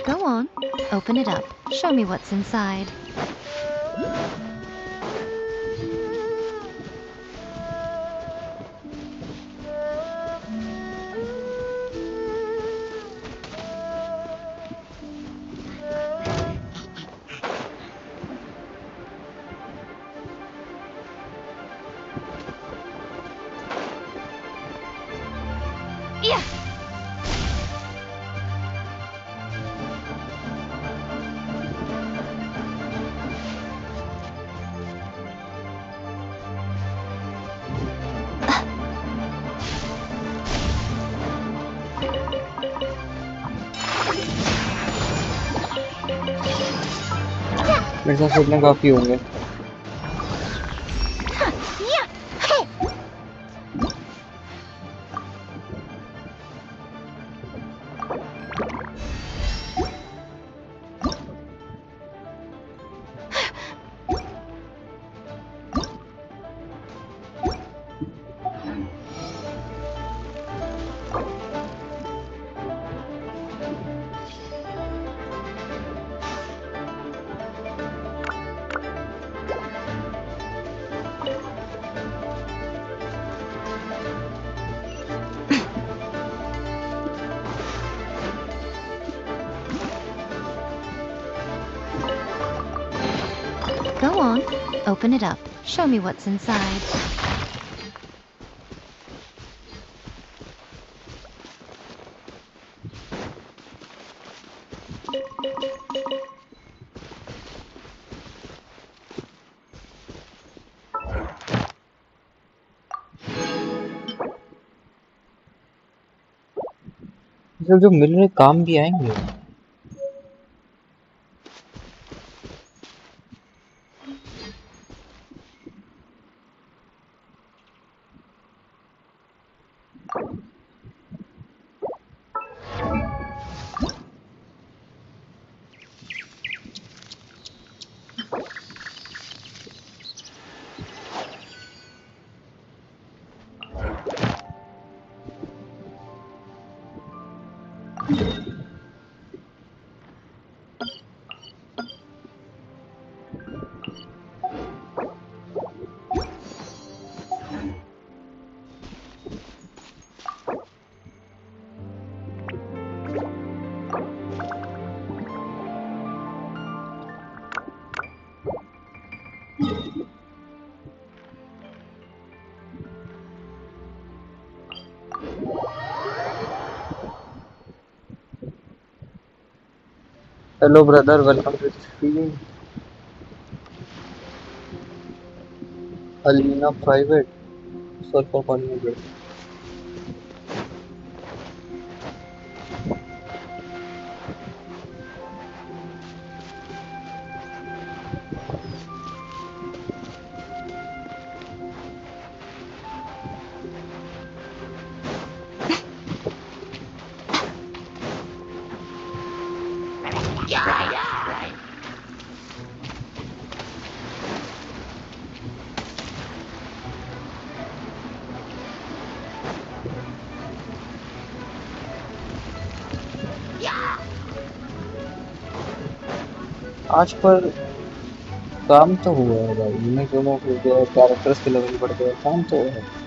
Go on, open it up. Show me what's inside. मेरे साथ इतने काफी होंगे। Go on, open it up. Show me what's inside. जो मिल रहे काम भी आएंगे। Hello brother, welcome to the stream. Alina private. Sorry for calling you brother. आज पर काम तो हुआ है भाई, यूनिक दोनों हो गया, कैरेक्टर्स के लेवल बढ़ गए, काम तो हुआ है।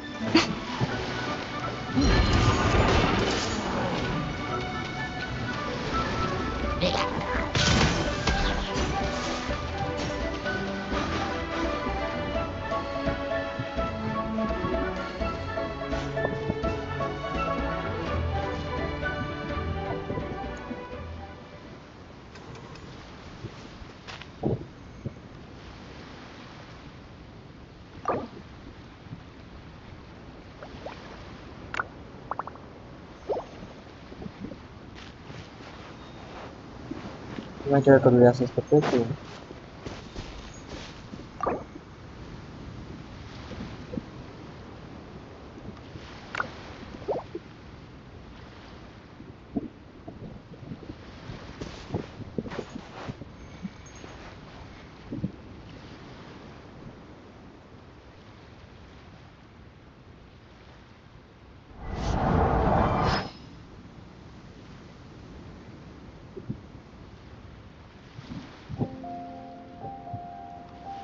मैं क्या करूँ यार, सच करते तो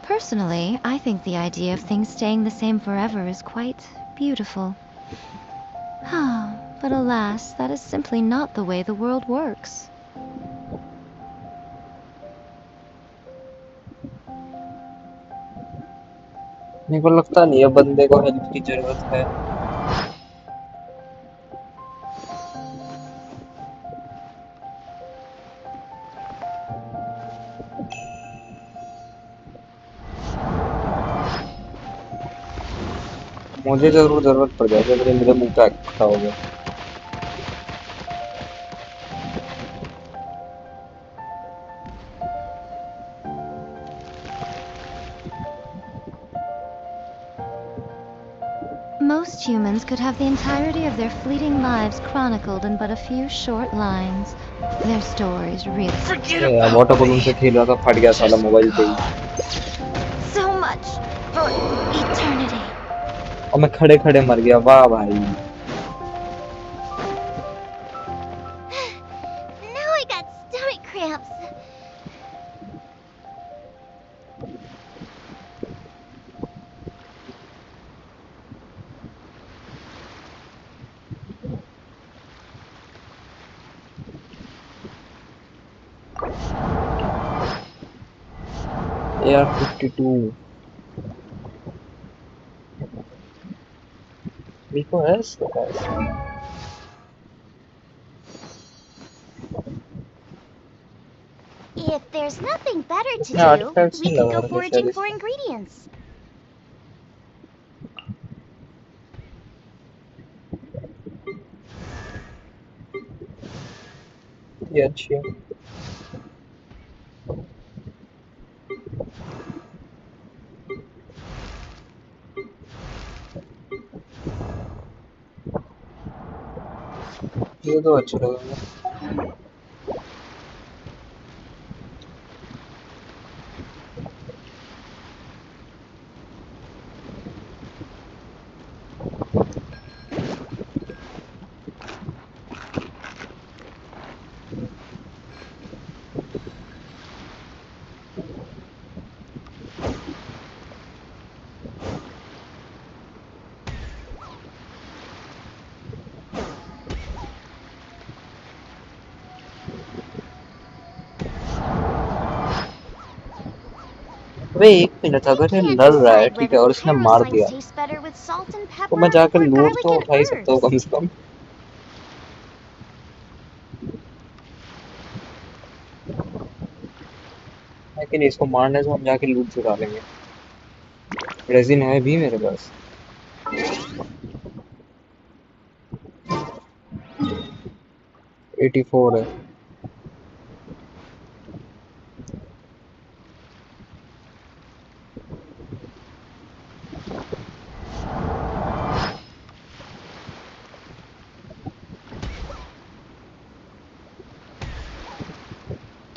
Personally, I think the idea of things staying the same forever is quite beautiful. But alas, that is simply not the way the world works. मेरे को लगता नहीं है बंदे को हेल्प की जरूरत है। मुझे जरूर जरूरत पड़ जाएगी अगर ये मेरे मुंह पे खड़ा हो गया। Most humans could have the entirety of their fleeting lives chronicled in but a few short lines. Their stories really... water balloon से खेल रहा था, फट गया साला मोबाइल पे ही। So much for eternity. और मैं खड़े खड़े मर गया, वाह भाई। Now I got stomach cramps. AR-52 Miko है इसके पास। If there's nothing better to Yeah, do, artifacts we नहीं can लगा go रखे foraging शायद for इसमें। ingredients. ये अच्छी है। ये तो अच्छा लगा। वे एक मिनट अगर ये लड़ रहा है ठीक है और इसने मार दिया तो मैं जाकर लूट तो उठा ही सकता हूँ कम से कम। लेकिन इसको मारने से हम जाके लूट चुका लेंगे। रेजिन है भी मेरे पास। $84 है।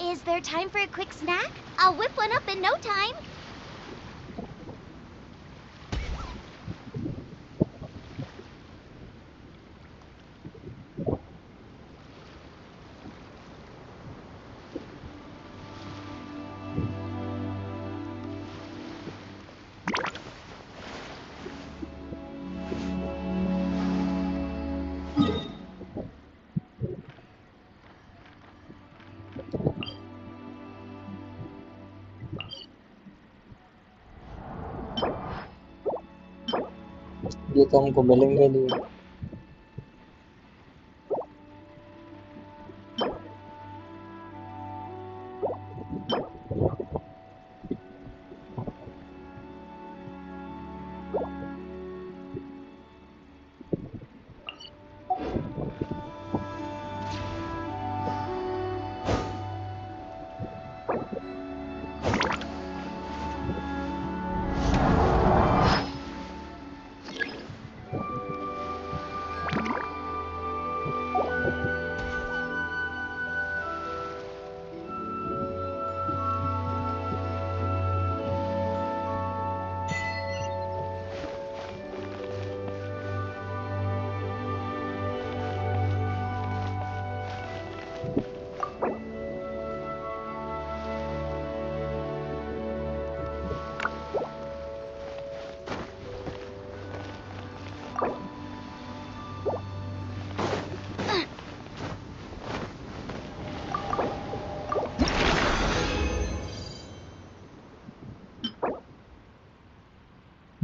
Is there time for a quick snack? I'll whip one up in no time. ये तो हमको मिलेंगे नहीं।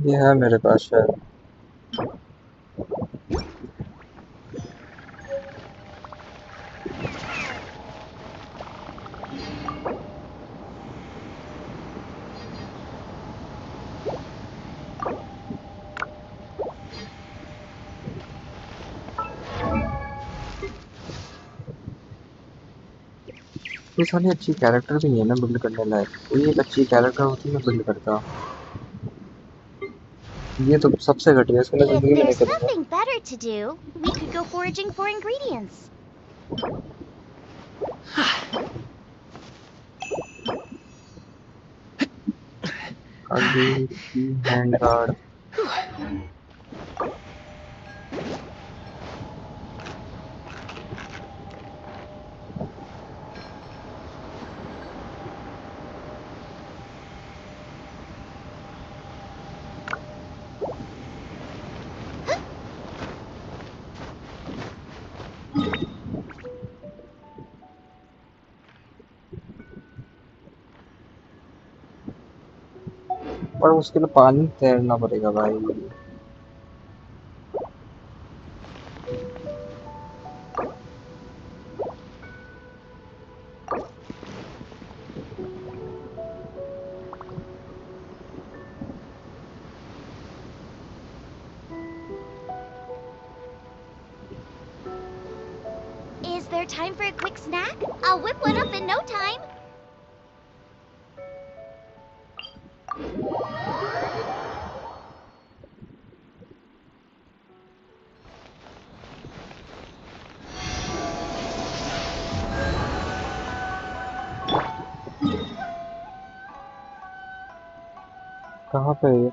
ये है मेरे पास शायद। कोई सारी अच्छी कैरेक्टर भी नहीं है ना बिल्ड करने लायक। कोई एक अच्छी कैरेक्टर होती मैं बिल्ड करता। ये तो सबसे घटिया, इसको मैं If जिंदगी में नहीं there's करूंगा। nothing better to do, we could go foraging for ingredients. आगे की हैंड गार्ड। पर उसके लिए पानी तैरना पड़ेगा भाई। Is there time for a quick snack? I'll whip one up in no time. कहाँ पे है ये?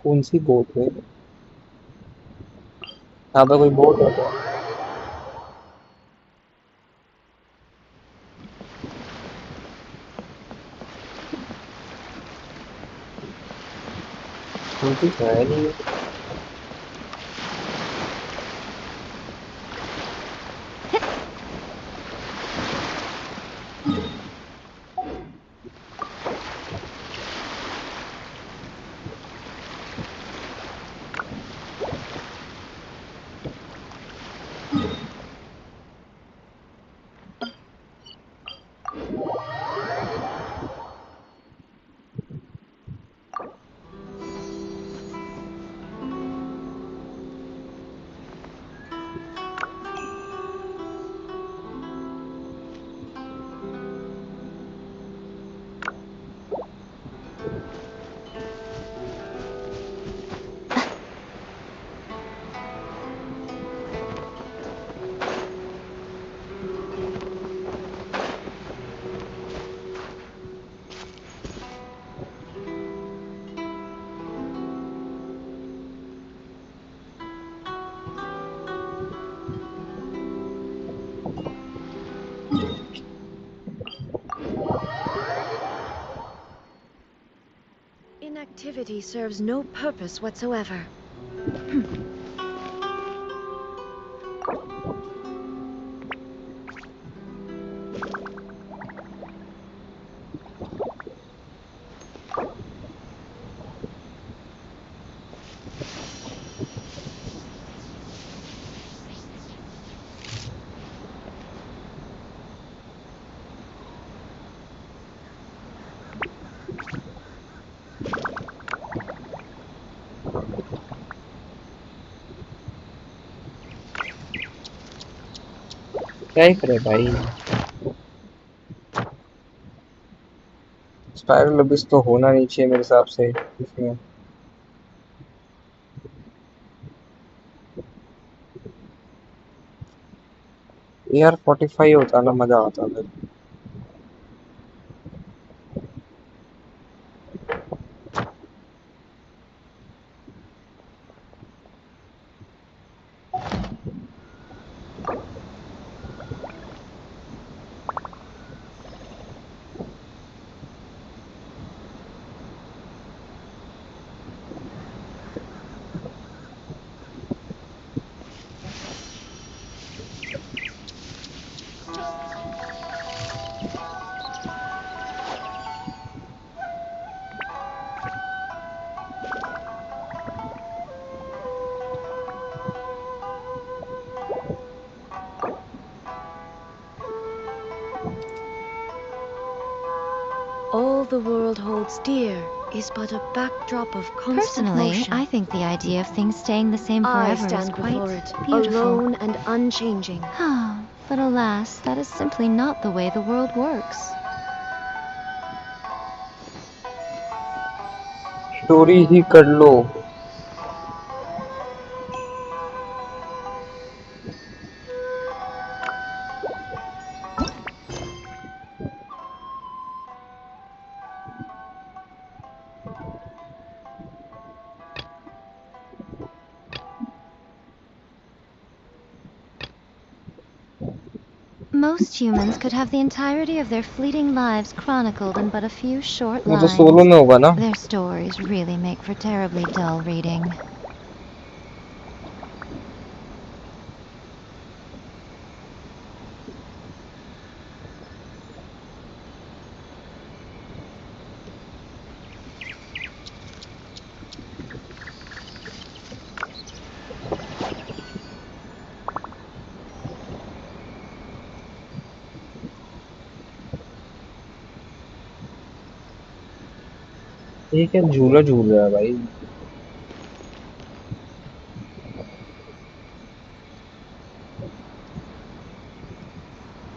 कौन सी बोट है? यहाँ पे कोई बोट है क्या? कुछ है नहीं। Inactivity serves no purpose whatsoever. क्या ही करे भाई। स्पाइरल अबिस तो होना नहीं चाहिए मेरे हिसाब से इसमें। यार 45 होता ना मजा आता फिर। All the world holds dear is but a backdrop of constant Personally, motion. I think the idea of things staying the same I forever is stand quite before it, beautiful. alone and unchanging. But alas, that is simply not the way the world works. Story ही कर लो। Most humans could have the entirety of their fleeting lives chronicled in but a few short वो तो solo में होगा ना। lines. Their stories really make for terribly dull reading. ये क्या झूला झूल रहा है भाई।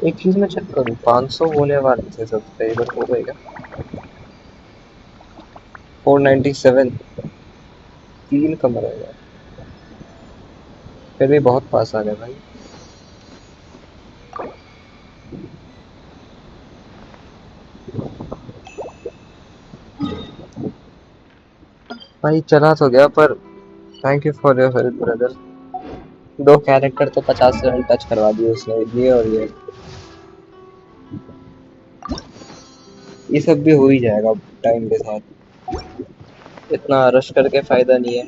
एक चीज मैं चेक करूँ, 500 होने वाले थे सब्सक्राइबर, हो गए क्या? 497, 3 कम रहेगा। फिर भी बहुत पास आ गया भाई। भाई चला तो गया, पर thank you for your help brother. 2 character तो 50 से टच करवा दिए उसने, ये और ये सब भी हो ही जाएगा टाइम के साथ, इतना रश करके फायदा नहीं है।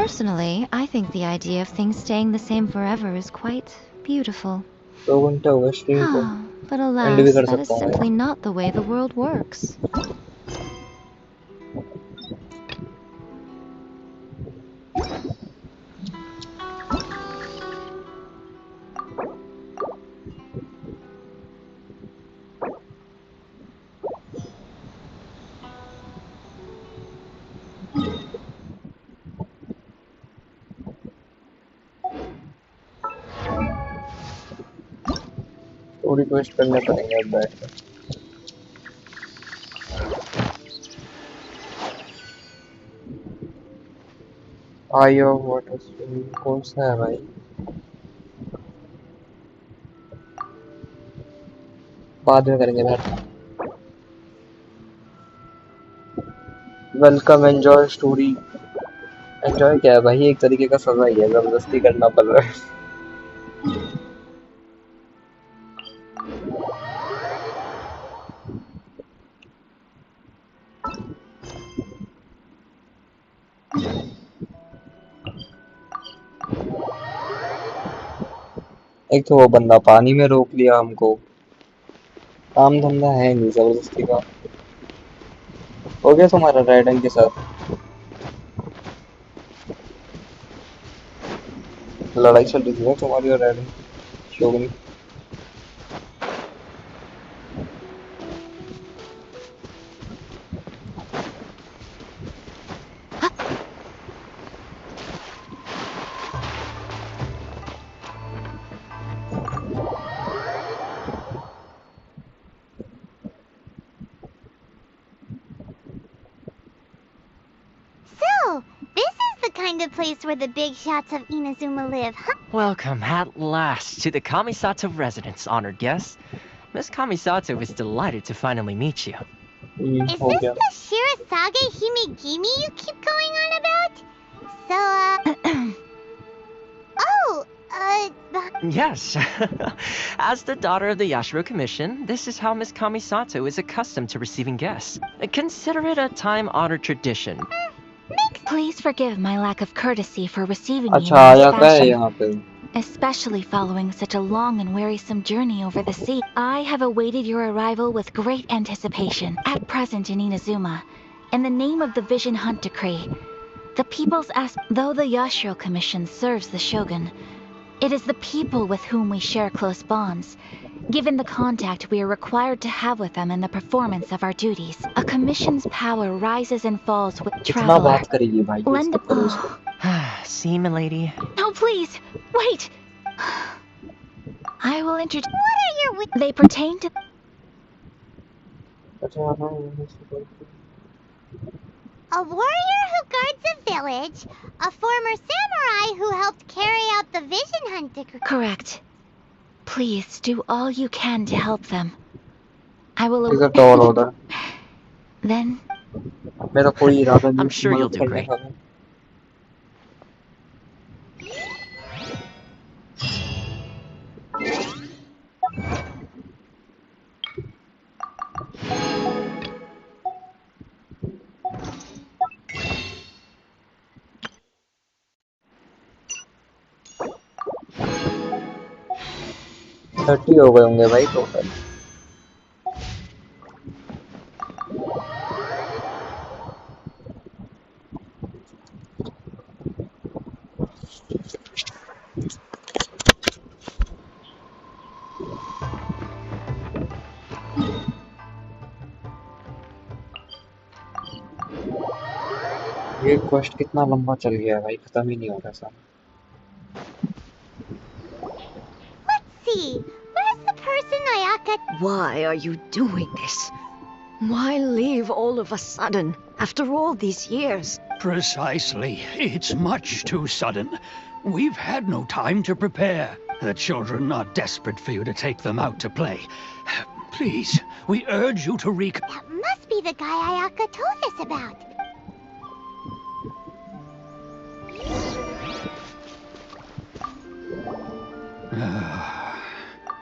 Personally, I think the idea of things staying the same forever is quite beautiful. 2 घंटे हो गए स्ट्रीम को, But एंड भी alas, कर that is सकता हूँ। simply not the way the world works. तो रिक्वेस्ट करने पड़ेंगे अब बैठ कर। आयो वाटर स्विमिंग कौन सा है भाई? बाद में करेंगे बैठ। Welcome, enjoy story. एंजॉय क्या है भाई, एक तरीके का सजा ही है, जबरदस्ती करना पड़ रहा है। एक तो वो बंदा पानी में रोक लिया हमको, काम धंधा है नहीं, जबरदस्ती का। हो गया तुम्हारा राइडन के साथ लड़ाई चल रही थी ना तुम्हारी और ridden शोगनी? kind of place where the big shots of Inazuma live, huh? Welcome at last to the Kamisato residence, honored guest. Miss Kamisato is delighted to finally meet you. Is this the Shirasage Himegimi you keep going on about? So, Yes. As the daughter of the Yashiro Commission, this is how Miss Kamisato is accustomed to receiving guests. Consider it a time-honored tradition. Please forgive my lack of courtesy for receiving you in अच्छा आ this जाता है fashion, यहाँ पे. especially following such a long and wearisome journey over the sea. I have awaited your arrival with great anticipation. At present in Inazuma, in the name of the Vision Hunt Decree, the people's though the Yashiro Commission serves the Shogun, it is the people with whom we share close bonds, given the contact we are required to have with them in the performance of our duties. A commission's power rises and falls with कितना traveler. बात करेगी भाई ये Lend सब करो इसको. See, milady. No, please, wait. I will introduce. What are your They pertain to. A warrior who guards a village, a former samurai who helped carry out the Vision Hunt Decree. Correct. Please do all you can to help them. I will. He's a tall order. Then. मेरा कोई इरादा नहीं I'm sure you'll मदद do करने great. का. Thirty हो गए होंगे भाई टोटल. ये क्वेस्ट कितना लंबा चल गया है भाई, खत्म ही नहीं हो रहा सा. See, where's the person Ayaka? Why are you doing this? Why leave all of a sudden, after all these years? Precisely. It's much too sudden. We've had no time to prepare. The children are desperate for you to take them out to play. Please, we urge you to That must be the guy Ayaka told us about.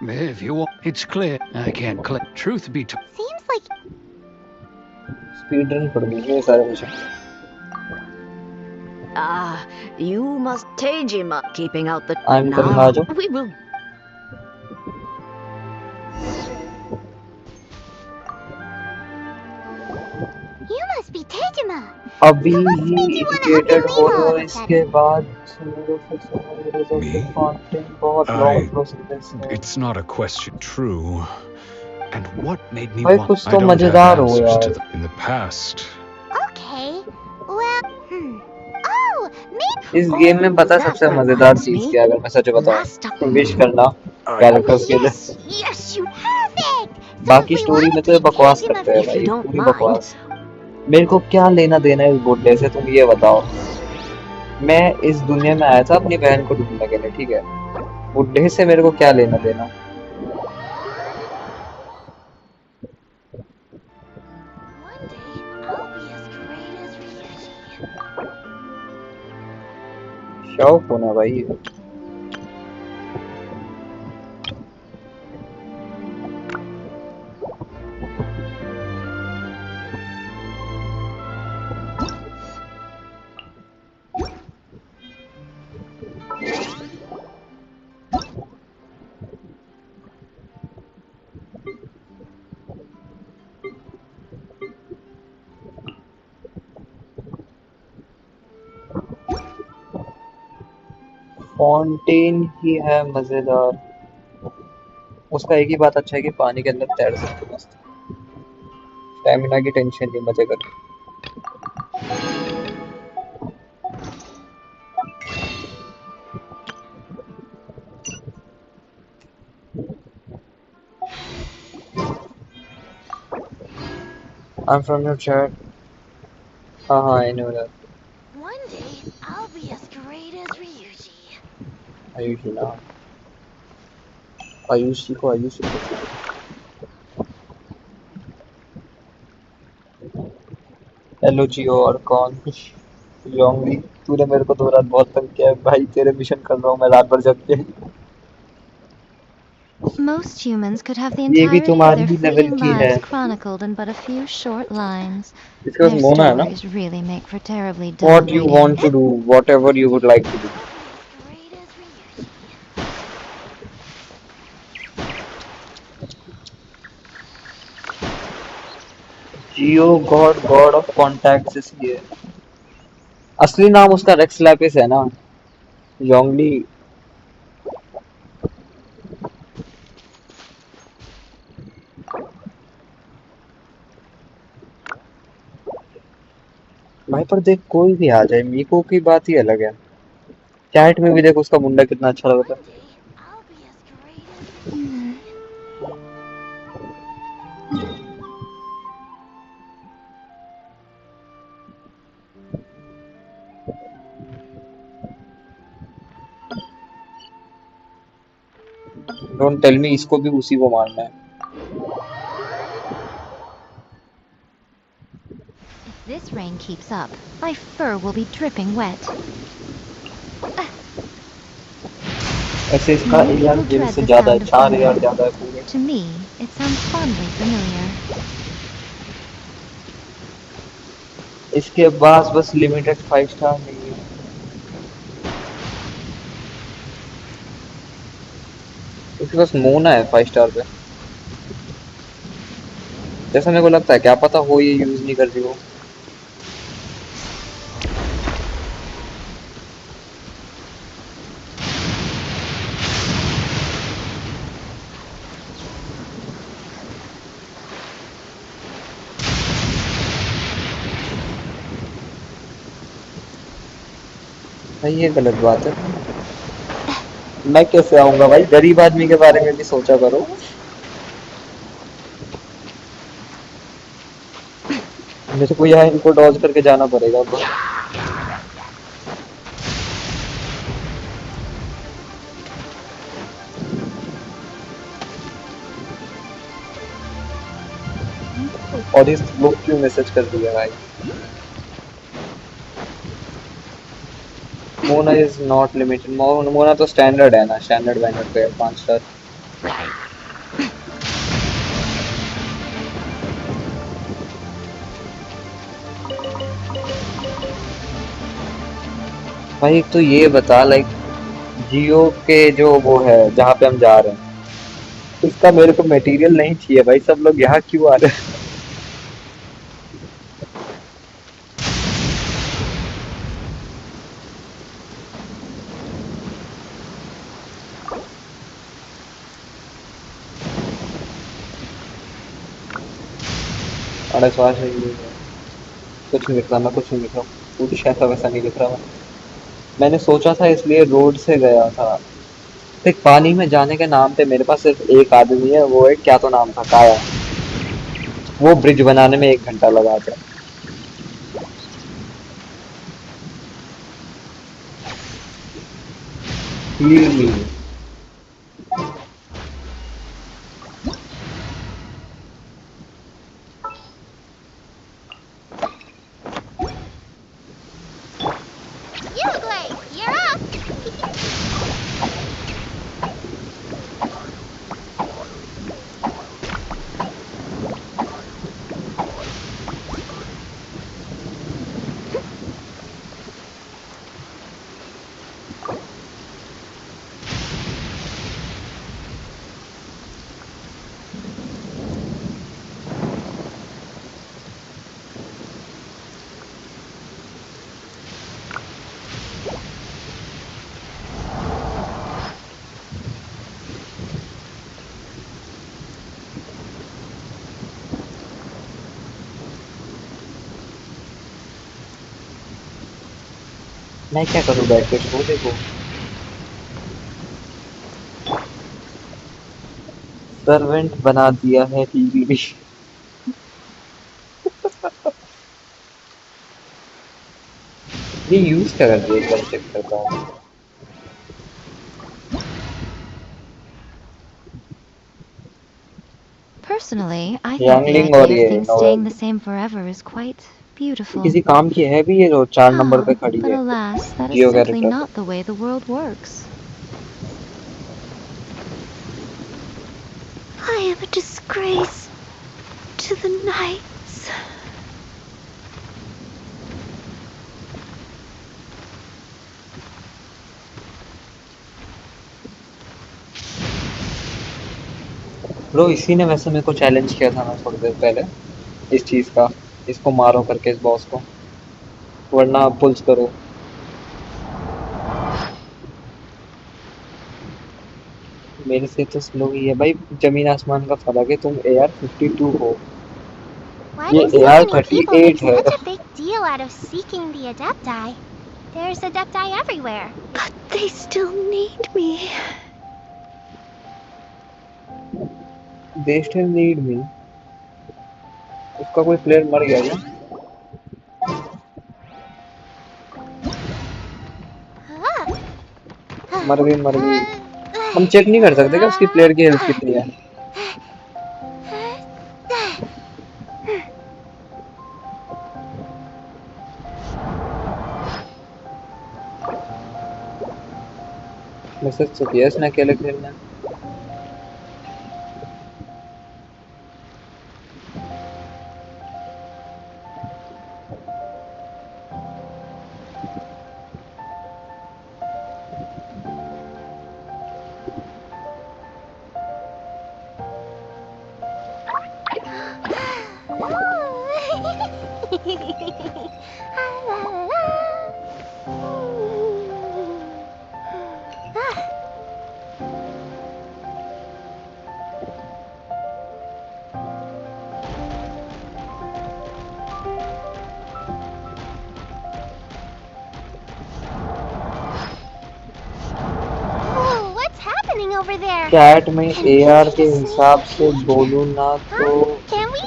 If you want, it's clear. I can't click. Truth be told. Seems like speed run कर दूंगे ये सारे mission. Ah, you must Tejima keeping out the. I'm coming, Hajo. We will. you must be Tejima. अभी ही indicated हो तो इसके बाद बहुत long process है. It's not a question. True. And what made me भाई want? कुछ I तो don't have मजेदार हो answers यार. to them. In the past, Okay. Well, Oh, maybe. इस गेम में पता है सबसे मजेदार चीज क्या है अगर मैं सच बताऊं? विश करना कैरेक्टर्स के लिए. Yes, you have it. बाकी स्टोरी में तो ये बकवास करते हैं भाई, पूरी बकवास. मेरे को क्या लेना देना है इस बुड्ढे से, तुम ये बताओ. मैं इस दुनिया में आया था अपनी बहन को ढूंढने के लिए, ठीक है? बुड्ढे से मेरे को क्या लेना देना? शौक होना भाई. फाउंटेन ही है मजेदार. उसका एक ही बात अच्छा है कि पानी के अंदर तैर सकते मस्त. स्टैमिना की टेंशन नहीं, मजे कर. I'm from your chat. I know that. One day I'll be Ayushi ना, आयुषी को हेलो जियो और कौन योंगली, तूने मेरे को 2 रात बहुत तंग किया है भाई, तेरे मिशन कर रहा हूँ मैं रात भर जग के। Most humans could have the ये भी entirety of तुम्हारी their ही लेवल fleeting की है। lives chronicled in but a few short lines. इसके पास Their मोना है ना। stories really make for terribly dull What you reading. want to do, whatever you would like to do. Jio God of contacts इसलिए। असली नाम उसका racks Lapis है ना, योंगली। भाई पर देख कोई भी आ जाए, मीको की बात ही अलग है। चैट में भी देखो उसका मुंडा कितना अच्छा लगता है। डोंट टेल मी इसको भी उसी को मारना है। If this rain keeps up, my fur will be dripping wet. ऐसे इसका Many AR people game dread से the ज्यादा है, sound of 4 AR thunder. ज्यादा है पूरे। To me, it sounds fondly familiar. इसके पास बस लिमिटेड 5 स्टार नहीं है। इसके पास मोना है 5 स्टार पे, जैसा मेरे को लगता है, क्या पता हो ये यूज नहीं कर रही हो। भाई ये गलत बात है, मैं कैसे आऊंगा भाई, गरीब आदमी के बारे में भी सोचा करो। मेरे को यहाँ इनको डॉज करके जाना पड़ेगा अब। और इस लोग क्यों मैसेज कर दिया भाई। Mona is not limited, Mona तो स्टैंडर्ड है ना, स्टैंडर्ड बैंडर्ड पे 5 स्टार। भाई एक तो ये बता, लाइक जियो के जो वो है जहाँ पे हम जा रहे हैं, इसका मेरे को मटेरियल नहीं चाहिए भाई, सब लोग यहाँ क्यों आ रहे हैं। अरे स्वाद है ये, कुछ नहीं लिख रहा मैं, कुछ नहीं लिख रहा हूँ, कुछ ऐसा वैसा नहीं लिख रहा मैं। मैंने सोचा था इसलिए रोड से गया था। देख पानी में जाने के नाम पे मेरे पास सिर्फ एक आदमी है, वो है क्या तो नाम था, काया। वो ब्रिज बनाने में 1 घंटा लगा था। Heal me. You're up! मैं क्या करूँ बैठ के, शो देखो। सर्वेंट बना दिया है टीवी। ये यूज क्या कर दिया, एक बार चेक करता हूँ। Personally, I think the Yangling और idea of ये things staying the same forever is quite beautiful. किसी काम की है भी ये जो 4 नंबर पे खड़ी But है alas, that is Jio simply character. not the way the world works. I am a disgrace to the knights. Bro इसी ने वैसे मेरे को चैलेंज किया था ना थोड़ी देर पहले इस चीज का, इसको मारो करके इस बॉस को, वरना पुल्स करो। मेरे से तो स्लो ही है भाई, जमीन आसमान का फर्क है। तुम AR-52 हो, Why ये do so many people AR-38 make है। such a big deal out of seeking the Adepti? There's Adepti everywhere. But they still need me. They still need me। उसका कोई प्लेयर मर गया क्या? मर गई। हम चेक नहीं कर सकते क्या उसकी प्लेयर की हेल्थ कितनी है? मैसेज तो किया इसने अकेले खेलना है। Over there. चैट में AR के हिसाब से बोलूं ना तो Can we?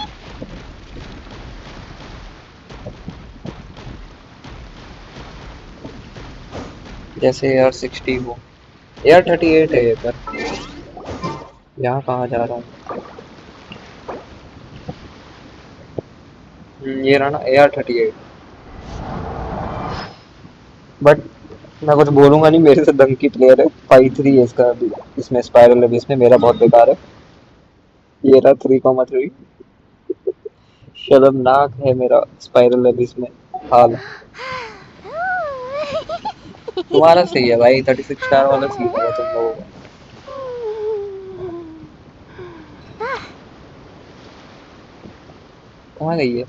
जैसे AR-60 हो, AR-38 है ये पर। यहाँ कहाँ जा रहा हूँ? ये रहा ना AR-38। बट मैं कुछ बोलूंगा नहीं, मेरे से दम की प्लेयर है। 5-3 है इसका अभी, इसमें स्पाइरल है, इसमें मेरा बहुत बेकार है। ये रहा 3,3। शर्मनाक है मेरा स्पाइरल है इसमें हाल। तुम्हारा सही है भाई, 36 स्टार वाला सीन होगा तुम लोगों का। कहाँ गई है?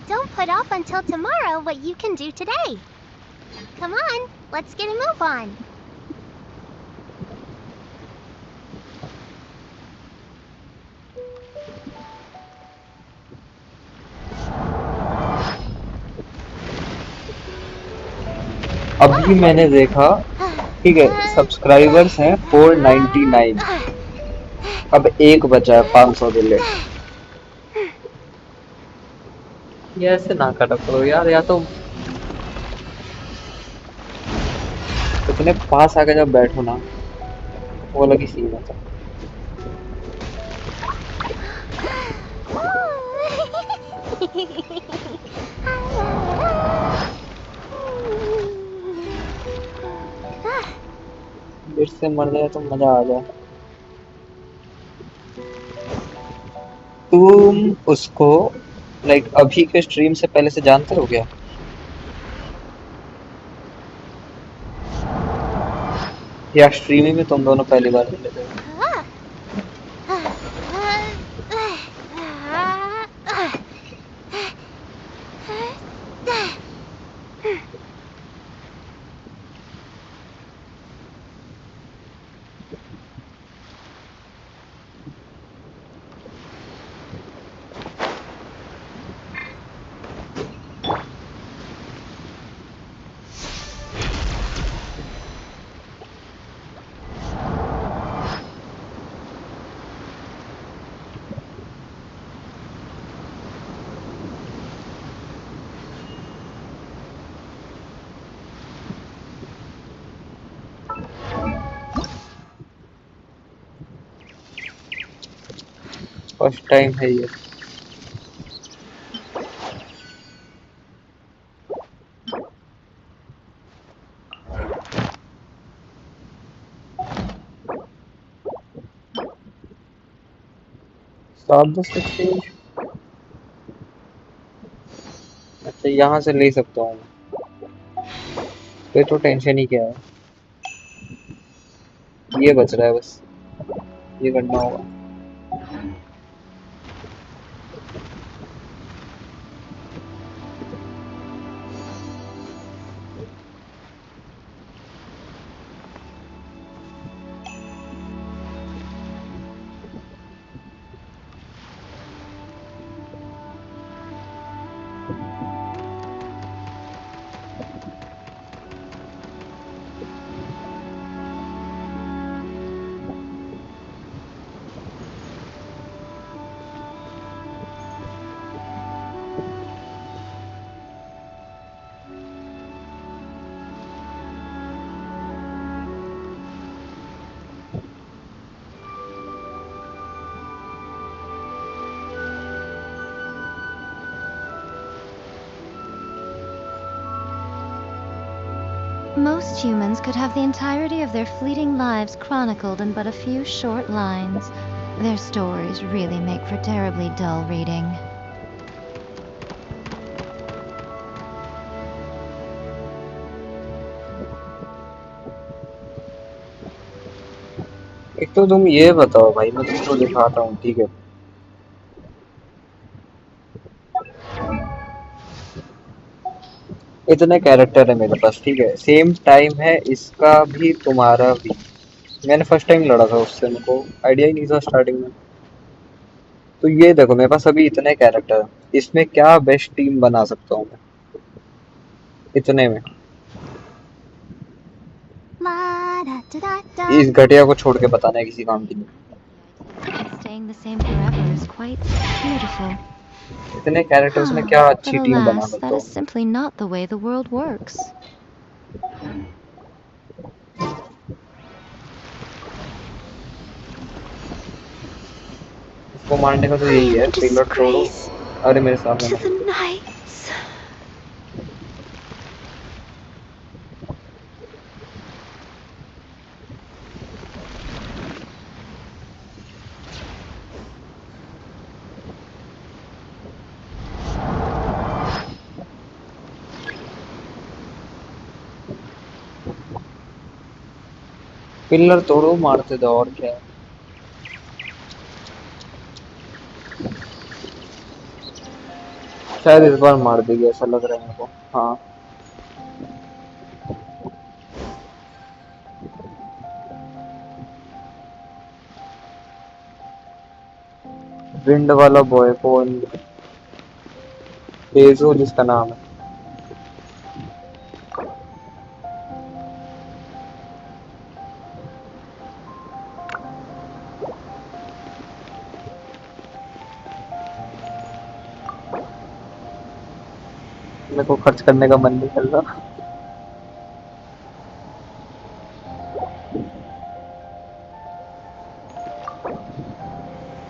Don't put off until tomorrow what you can do today. Come on, let's get a move on. अभी मैंने देखा, ठीक है, सब्सक्राइबर्स हैं 499। अब एक बचा है 500 के लिए। ये ऐसे ना करो करो यार, या तो इतने पास आके जब बैठो ना, वो लगी सीन है। फिर से मर जाए तो मजा आ जाए। तुम उसको लाइक अभी के स्ट्रीम से पहले से जानते हो क्या? या स्ट्रीमिंग में तुम दोनों पहली बार मिले थे? फर्स्ट टाइम है ये। स्टारडस्ट एक्सचेंज, अच्छा यहाँ से ले सकता हूँ, फिर तो टेंशन ही क्या है। ये बच रहा है बस, ये करना होगा। Most humans could have the entirety of their fleeting lives chronicled in but a few short lines. Their stories really make for terribly dull reading. एक तो तुम ये बताओ भाई, मैं तुमको दिखाता हूँ, ठीक है? इतने कैरेक्टर है मेरे पास, ठीक है? सेम टाइम है इसका भी तुम्हारा भी। मैंने फर्स्ट टाइम लड़ा था उससे, मेरे को आइडिया ही नहीं था स्टार्टिंग में। तो ये देखो मेरे पास अभी इतने कैरेक्टर है, इसमें क्या बेस्ट टीम बना सकता हूँ मैं इतने में? इस घटिया को छोड़ के बताना है किसी काम की नहीं। Staying the same forever is quite beautiful. इतने कैरेक्टर्स में क्या अच्छी But टीम बना alas, सकता that हूँ? is simply not the way the world works. इसको मारने का तो यही है, पिलर तोड़ो। अरे मेरे सामने To मत। the knights. पिलर तोड़ो, मारते दो, और क्या है? शायद इस बार मार देगी, ऐसा लग रहा है मेरे को। हाँ, विंड वाला बॉय कौन? तेजो जिसका नाम है। मेरे को खर्च करने का मन नहीं कर रहा।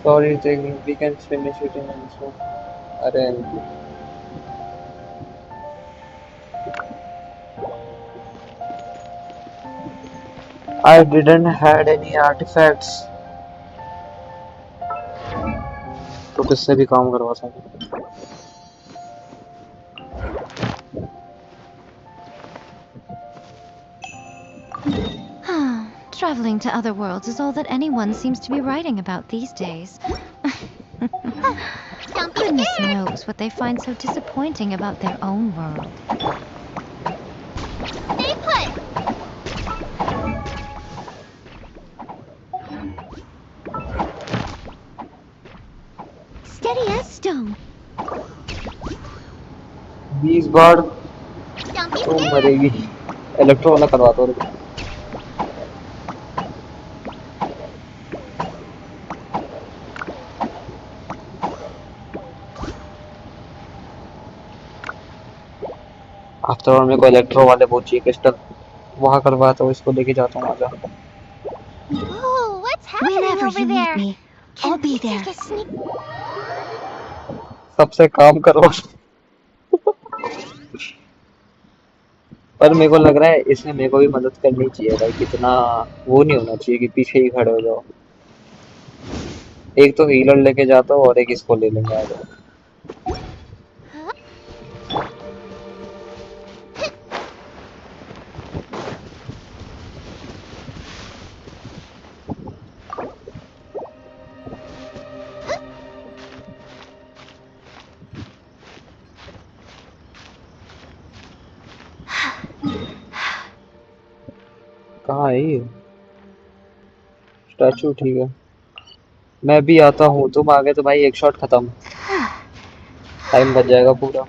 Sorry, taking we can finish it in also. अरे I didn't had any artifacts. तो किससे भी काम करवा सकते। Traveling to other worlds is all that anyone seems to be writing about these days. Goodness knows what they find so disappointing about their own world. Stay put! Steady as stone. 20 बार तो मरेगी। Electro वाला करवा दो। After all मेरे को electro वाले बहुत चाहिए, crystal वहाँ करवाता हूँ, इसको लेके जाता हूँ आजा। Whoa, what's happening Whenever over you there? need me, I'll be there. सबसे काम करो। पर मेरे को लग रहा है इसमें मेरे को भी मदद करनी चाहिए भाई, कितना वो नहीं होना चाहिए कि पीछे ही खड़े हो जाओ। एक तो हीलर लेके जाता हूँ और एक इसको ले लेंगे आ जाओ। कहाँ है ये स्टैचू? ठीक है, मैं भी आता हूँ, तुम आ गए तो भाई एक शॉट खत्म, टाइम बच जाएगा पूरा।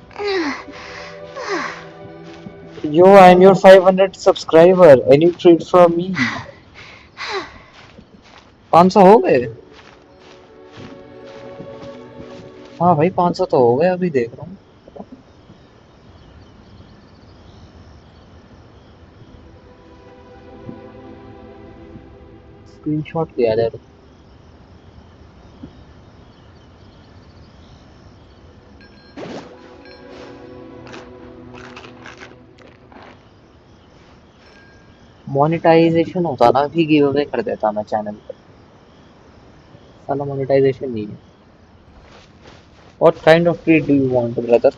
Yo, I'm your 500 subscriber. Any treat from me? 500 हो गए? हाँ भाई 500 तो हो गए, अभी देख रहा हूँ। स्क्रीनशॉट लिया जाए। मोनेटाइजेशन होता ना भी गिव अवे कर देता मैं चैनल पर। साला मोनेटाइजेशन नहीं है। What kind of treat do you want, brother?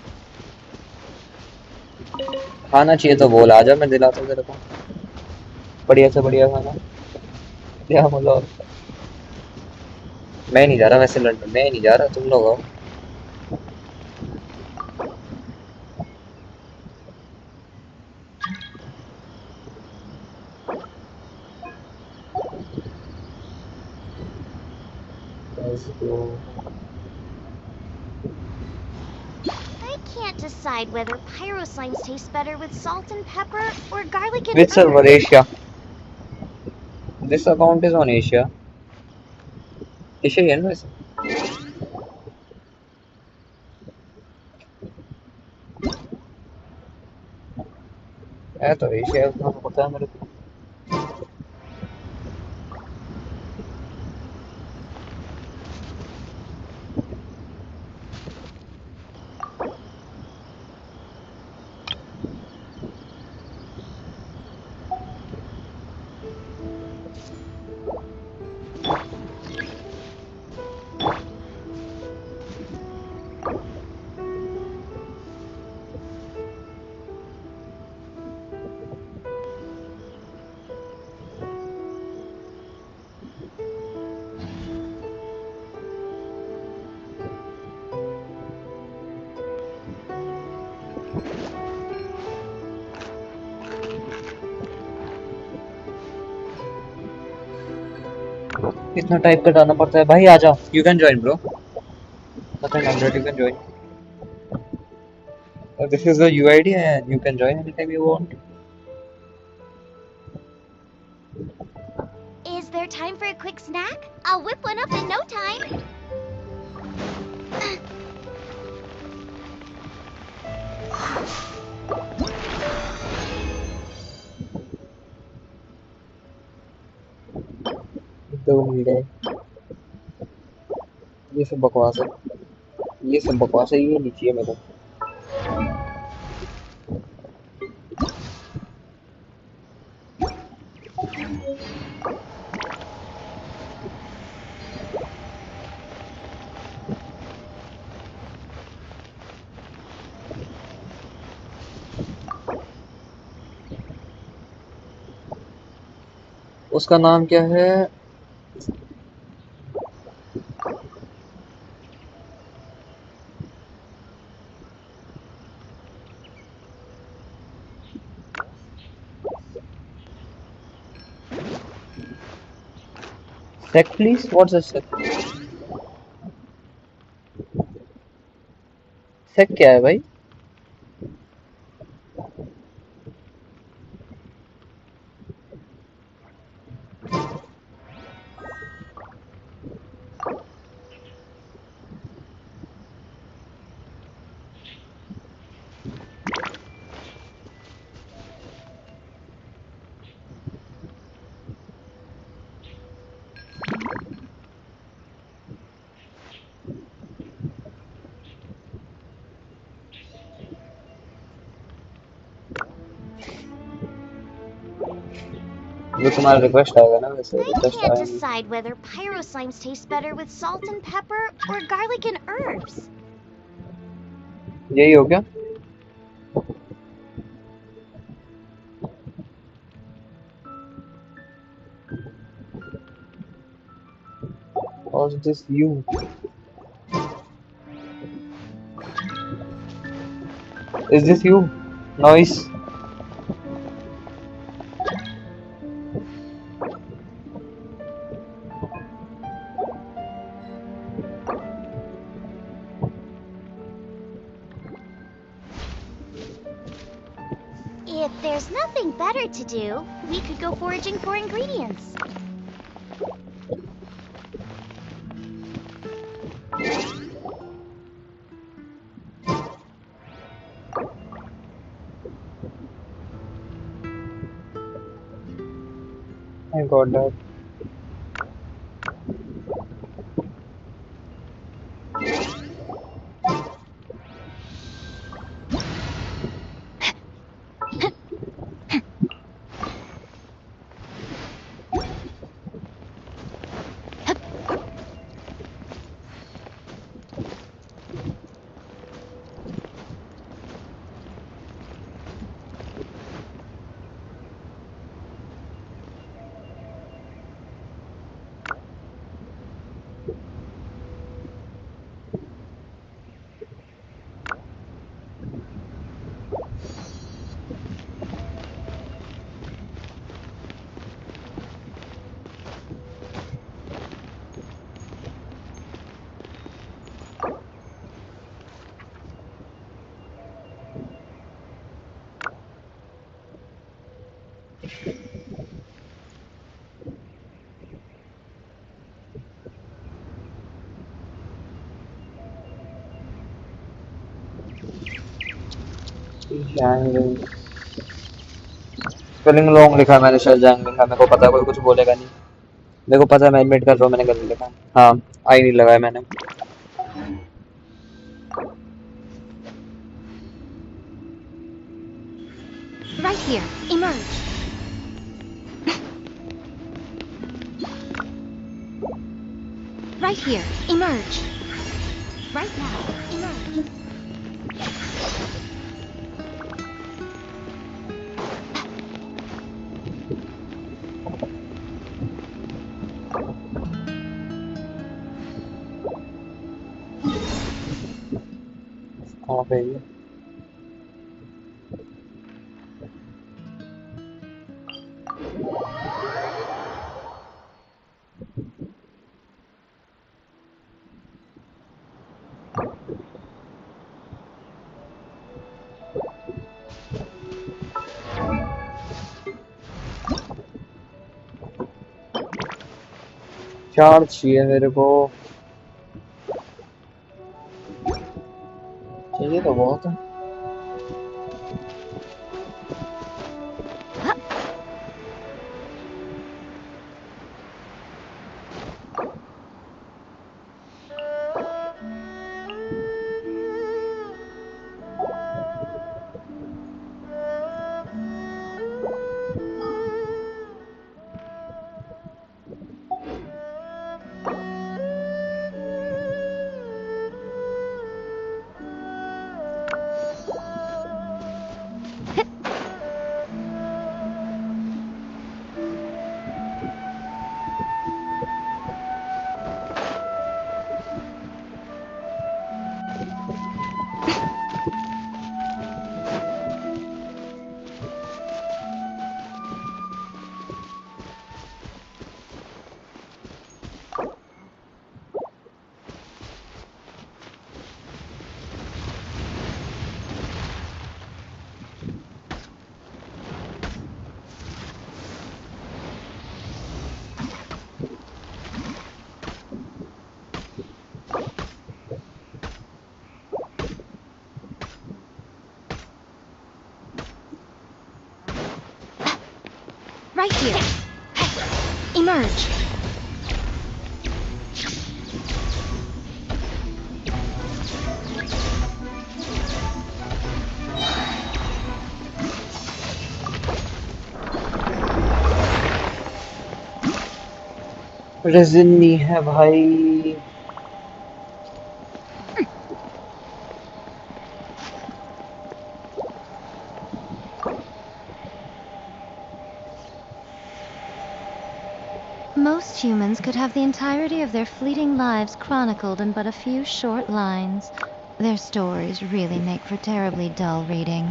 खाना चाहिए तो बोल, आजा, मैं दिलाता हूँ तेरे को बढ़िया से बढ़िया खाना। क्या बोलो? मैं नहीं जा रहा वैसे लंदन, मैं नहीं जा रहा, तुम लोग आओ। Let's go. I can't decide whether pyro slimes taste better with salt and pepper or garlic and Which server? herbs. Asia. This account is on Asia. Asia है ना वैसे? है तो एशिया, उतना तो पता है मेरे को। इतना टाइप करना पड़ता है भाई। आ जाओ, you can join bro. nothing 100, you can join. This is the UID and you can join anytime you want. Is there time for a quick snack? I'll whip one up in no time. दो minute है। ये सब बकवास है, ये सब बकवास है, ये नहीं चाहिए मेरे को। उसका नाम क्या है? Sec please, what's a sec? Sec क्या है भाई? वो तुम्हारा रिक्वेस्ट आएगा ना वैसे I रिक्वेस्ट can't आया नहीं। decide whether pyro slimes taste better with salt and pepper or garlic and herbs. यही हो क्या? Or is this you? Is this you? Noise. If there's nothing better to do, we could go foraging for ingredients. I got that. Jingling spelling long लिखा मैंने शायद jingling का मेरे को पता है कोई कुछ बोलेगा नहीं मेरे को पता है मैं एडमिट कर रहा हूँ मैंने गलत लिखा हाँ आई नहीं लगाया मैंने Right here. Emerge. Right here. Emerge. Right now. Emerge. कहाँ पे है ये चार चाहिए मेरे को चाहिए तो बहुत है Right here. Emerge. रेजिन नहीं है भाई। Most humans could have the entirety of their fleeting lives chronicled in but a few short lines. Their stories really make for terribly dull reading.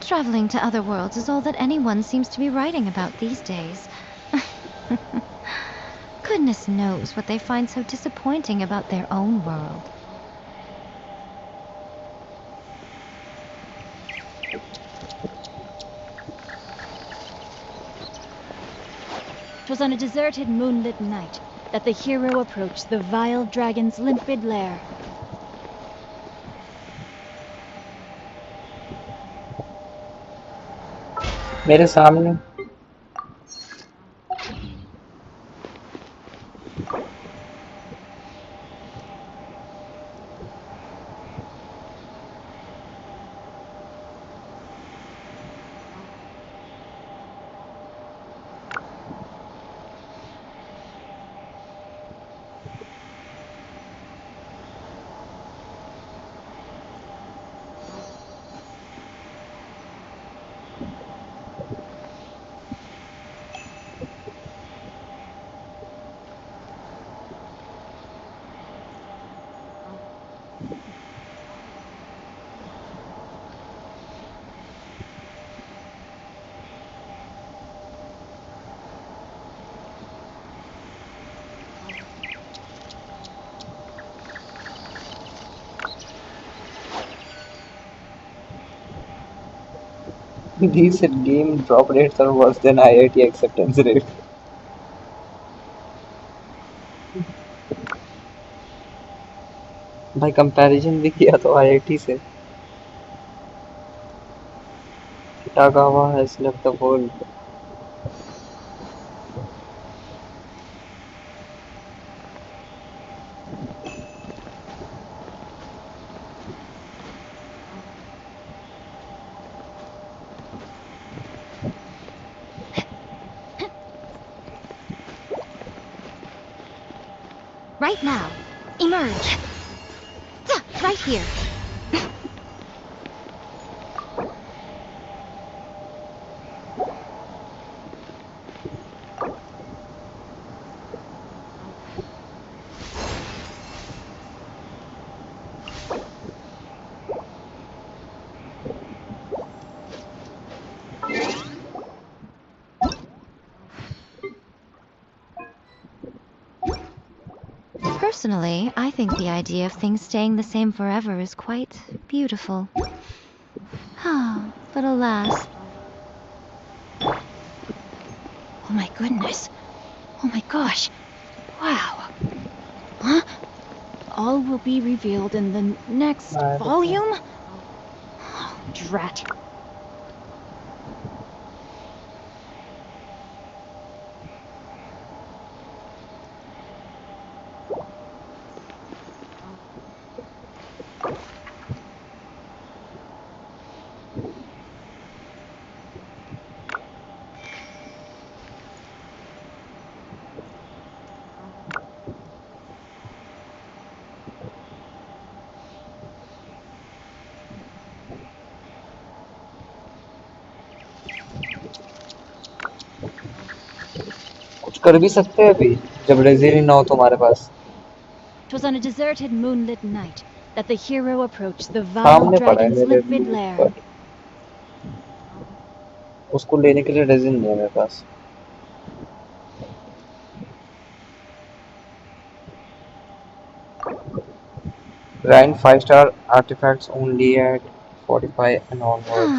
Traveling to other worlds is all that anyone seems to be writing about these days. Goodness knows what they find so disappointing about their own world. "'Twas on a deserted moonlit night that the hero approached the vile dragon's limpid lair. मेरे सामने these game drop rates are worse than IIT acceptance rate. भाई comparison भी किया तो IIT से। Kitagawa has left the world. Right now. Emerge. Right here. Personally, I think the idea of things staying the same forever is quite beautiful. But alas... Oh my goodness. Oh my gosh. Wow. Huh? All will be revealed in the next volume? Oh, drat. कुछ कर भी सकते हैं अभी जब resin ना हो तुम्हारे पास। 'Twas on a deserted moonlit night that the hero approached the vile dragon's limpid lair. उसको लेने के लिए रेजिन नहीं है मेरे पास। Grind 5-star artifacts only at 45 and onwards.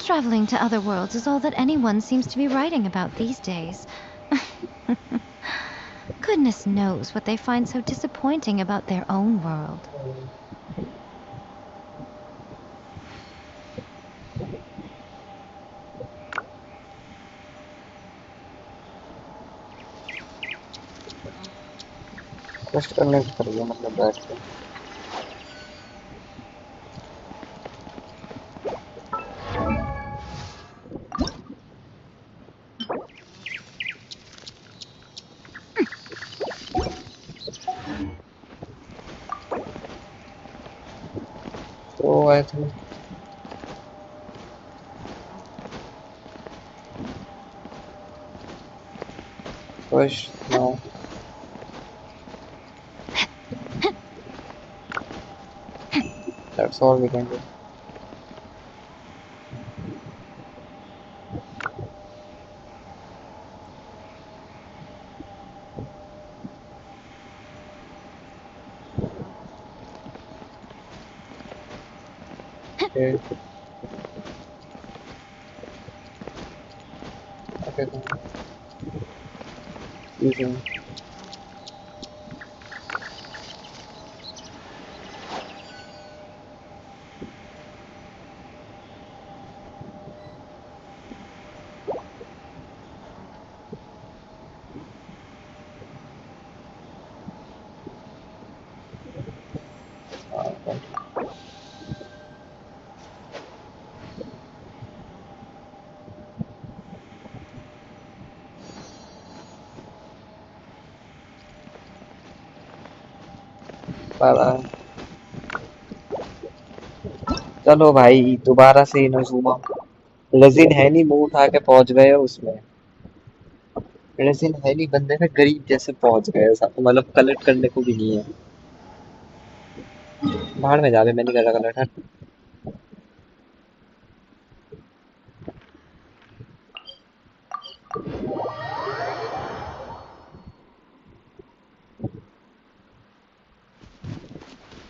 Traveling to other worlds is all that anyone seems to be writing about these days. Goodness knows what they find so disappointing about their own world. Question करने को करिए मतलब बैठ के तो I think push no. That's all we can do. Okay. Okay. Using. चलो भाई दोबारा से इनाज़ुमा लेजिन है नहीं मुंह उठा के पहुंच गए उसमें लेजिन है नहीं बंदे में गरीब जैसे पहुंच गए मतलब कलेक्ट करने को भी नहीं है भाड़ में जावे मैंने करा कलेक्ट हट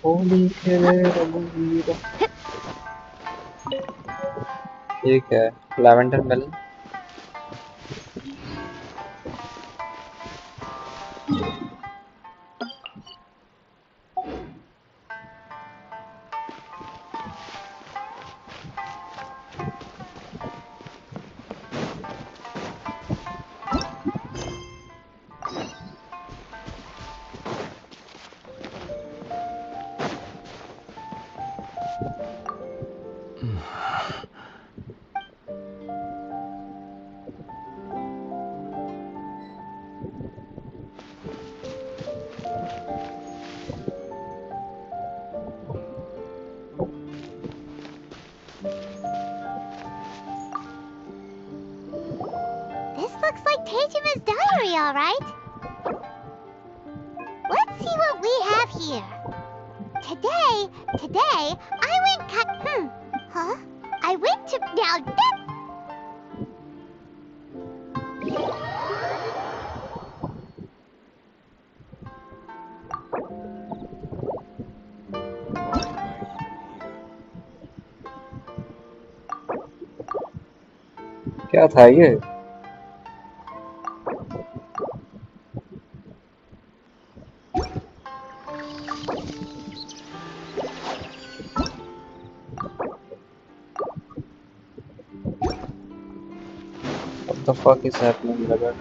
होली खेले रघुवीर ठीक है lavender melon This looks like Teijima's diary, all right. Let's see what we have here. Today, I went huh? I went to, now that... क्या था ये What the fuck is happening brother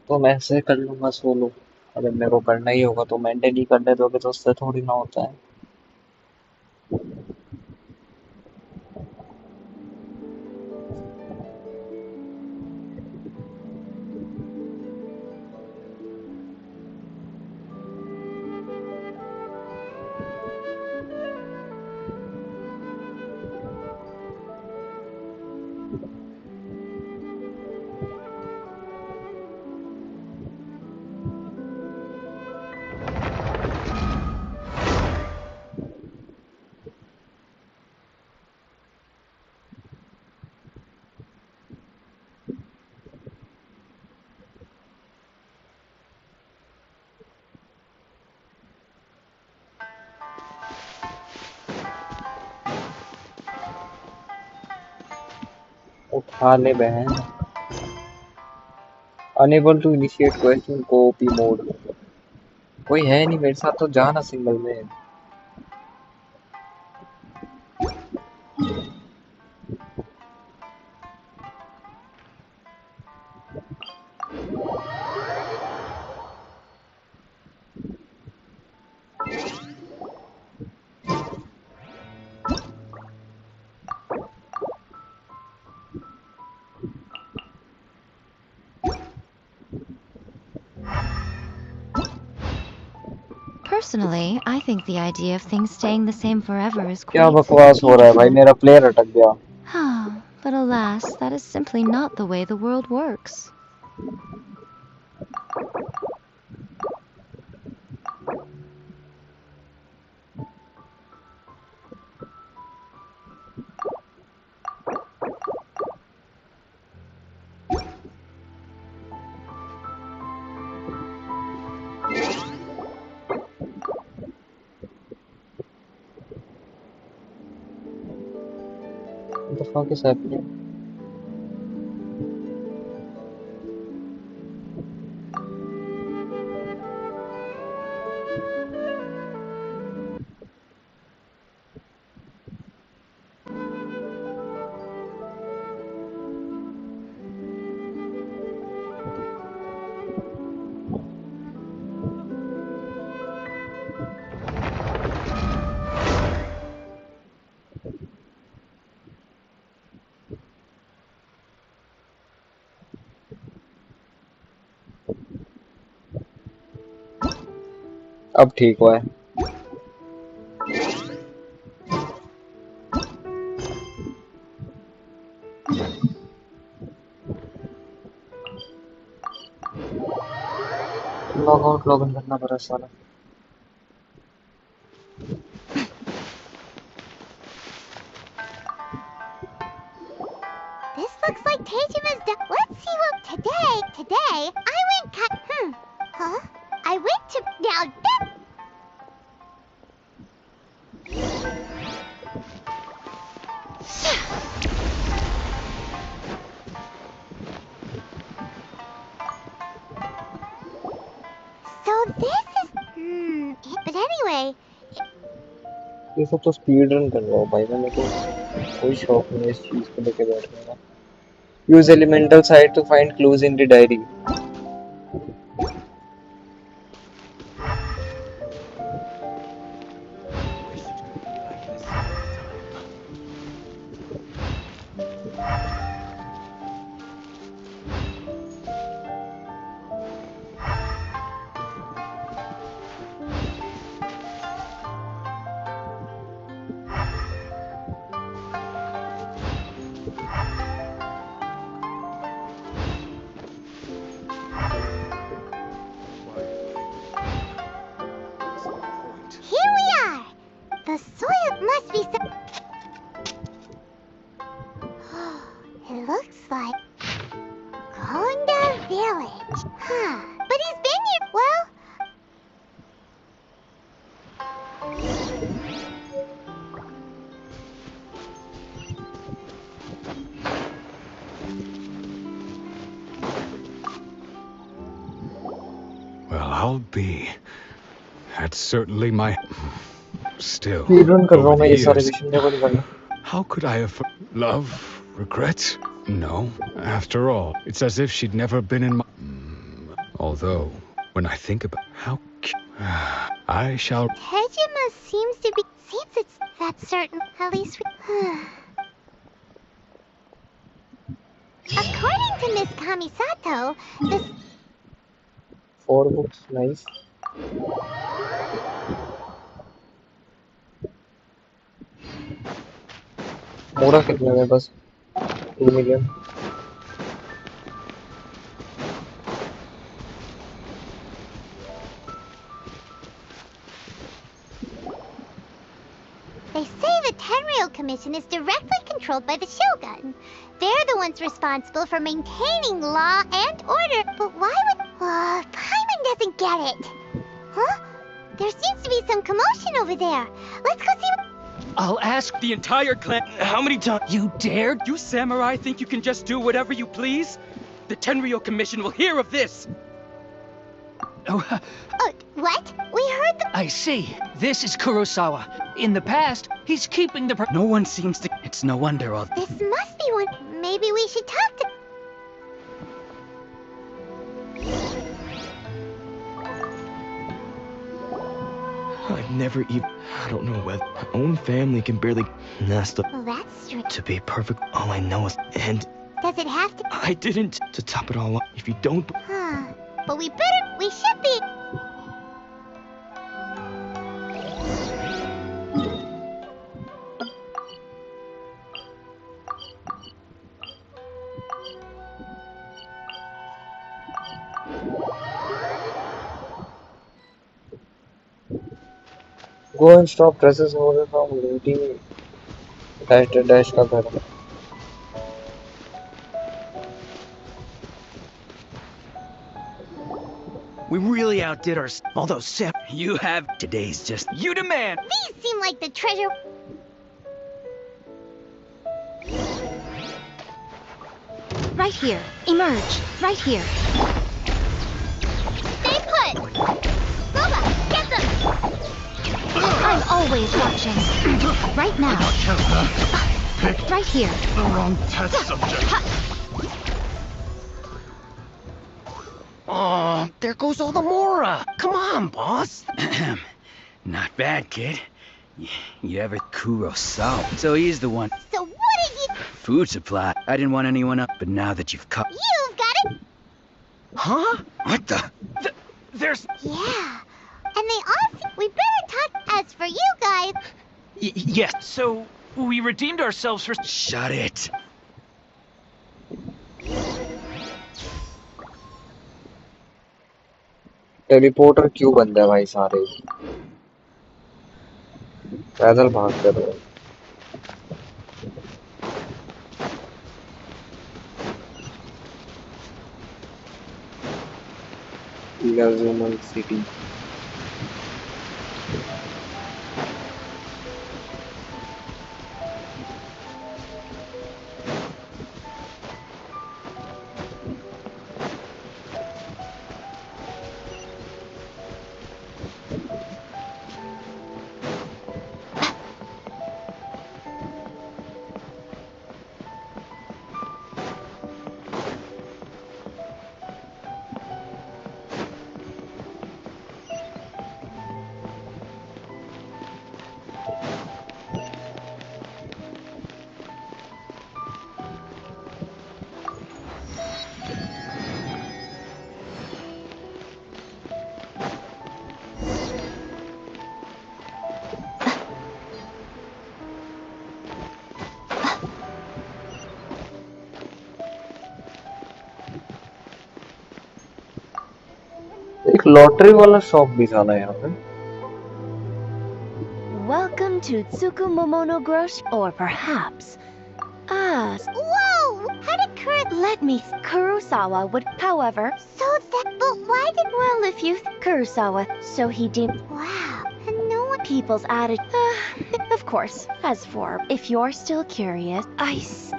तो मैं ऐसे कर लूंगा सोलो अगर मेरे को करना ही होगा तो मेंटेन ही करने दोगे तो उससे थोड़ी ना होता है हाँ ले बहन। Unable to initiate quest in co-op mode. कोई है नहीं मेरे साथ तो जाना सिंगल में। Personally, I think the idea of things staying the same forever is क्या quite बकवास हो रहा है भाई मेरा प्लेयर अटक गया। But alas, that is simply not the way the world works. What the fuck is happening? अब ठीक हुआ है। लॉग आउट लॉग इन करना पड़ा साला। This looks like Teijima's Let's see what today I went Huh? I went to now that So this is but anyway, ये सब तो स्पीड रन कर रहा हूँ भाई मैं, मेरे को कोई शौक नहीं है इस चीज को लेके बैठने का। Use elemental site to find clues in the diary. here we are. The soil must be It looks like Konda Village. But he's been here. Well, Well, I'll be. That's certainly my. Still. Speed run कर रहा हूँ मैं ये सारे years, mission ने बंद करना। How could I have. Love? Regret? No. After all, it's as if she'd never been in my. Although, when I think about how. I shall. Tejima seems it's that certain. At least According to Miss Kamisato, the 4 books, nice. मोड़ा कितने में बस 2 million. They say the Tenryou Commission is directly controlled by the Shogun. They're the ones responsible for maintaining law and order. But why would... Paimon doesn't get it. Huh? There seems to be some commotion over there. Let's go see what... I'll ask the entire clan. How many times? You dared? You samurai think you can just do whatever you please? The Tenryou Commission will hear of this! Oh, what? We heard the— I see. This is Kurosawa. In the past, he's keeping the No one seems to— It's no wonder all— This must be one. Maybe we should talk to— I've never even... I don't know whether... My own family can barely... Nest up. Well, that's strange. To be perfect, all I know is... And... Does it have to— I didn't... To top it all off, if you don't... Huh. But we better— We should be— Go and stop dresses away from looting dash का घर. We really outdid our... Although, Sam, you have... Today's just... You demand! These seem like the treasure— Right here. Emerge. Right here. Stay put! Boba, get them! I'm always watching. Right now. Right here. The wrong test subject. Oh, there goes all the Mora! Come on, boss! Not bad, kid. You ever Kurosawa? So he's the one. So what did you— Food supply. I didn't want anyone up, but now that you've cut... You've got it! Huh? What the... There's... Yeah. And they all— We better talk— As for you guys— yes, so... We redeemed ourselves for... Shut it. Teleporter क्यों बंद है भाई सारे? पैदल भाग कर रहे. Inazuma City. एक लॉटरी वाला शॉप भी था ना यहाँ पे. Welcome to Tsukumomono Grocery, or perhaps... Whoa! How did Let me... Kurosawa would... However... So that... But why did... Well, if you... Kurosawa... So he did... Wow. And no one... People's attitude... Of course. As for... If you're still curious...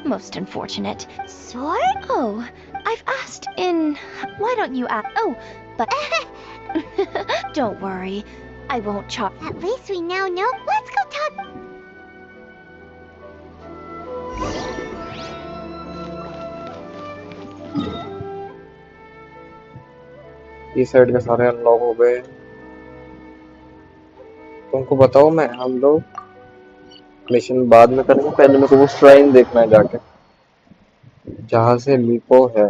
Most unfortunate. Sword? Oh... I've asked in... Why don't you ask... Oh... But... Don't worry. I won't chop... At least we now know. Let's go talk... ये side के सारे unlock हो गए. तुमको बताओ मैं हम लोग मिशन बाद में करेंगे. पहले मेरे को वो श्राइन देखना है जाके जहाँ से मीको है.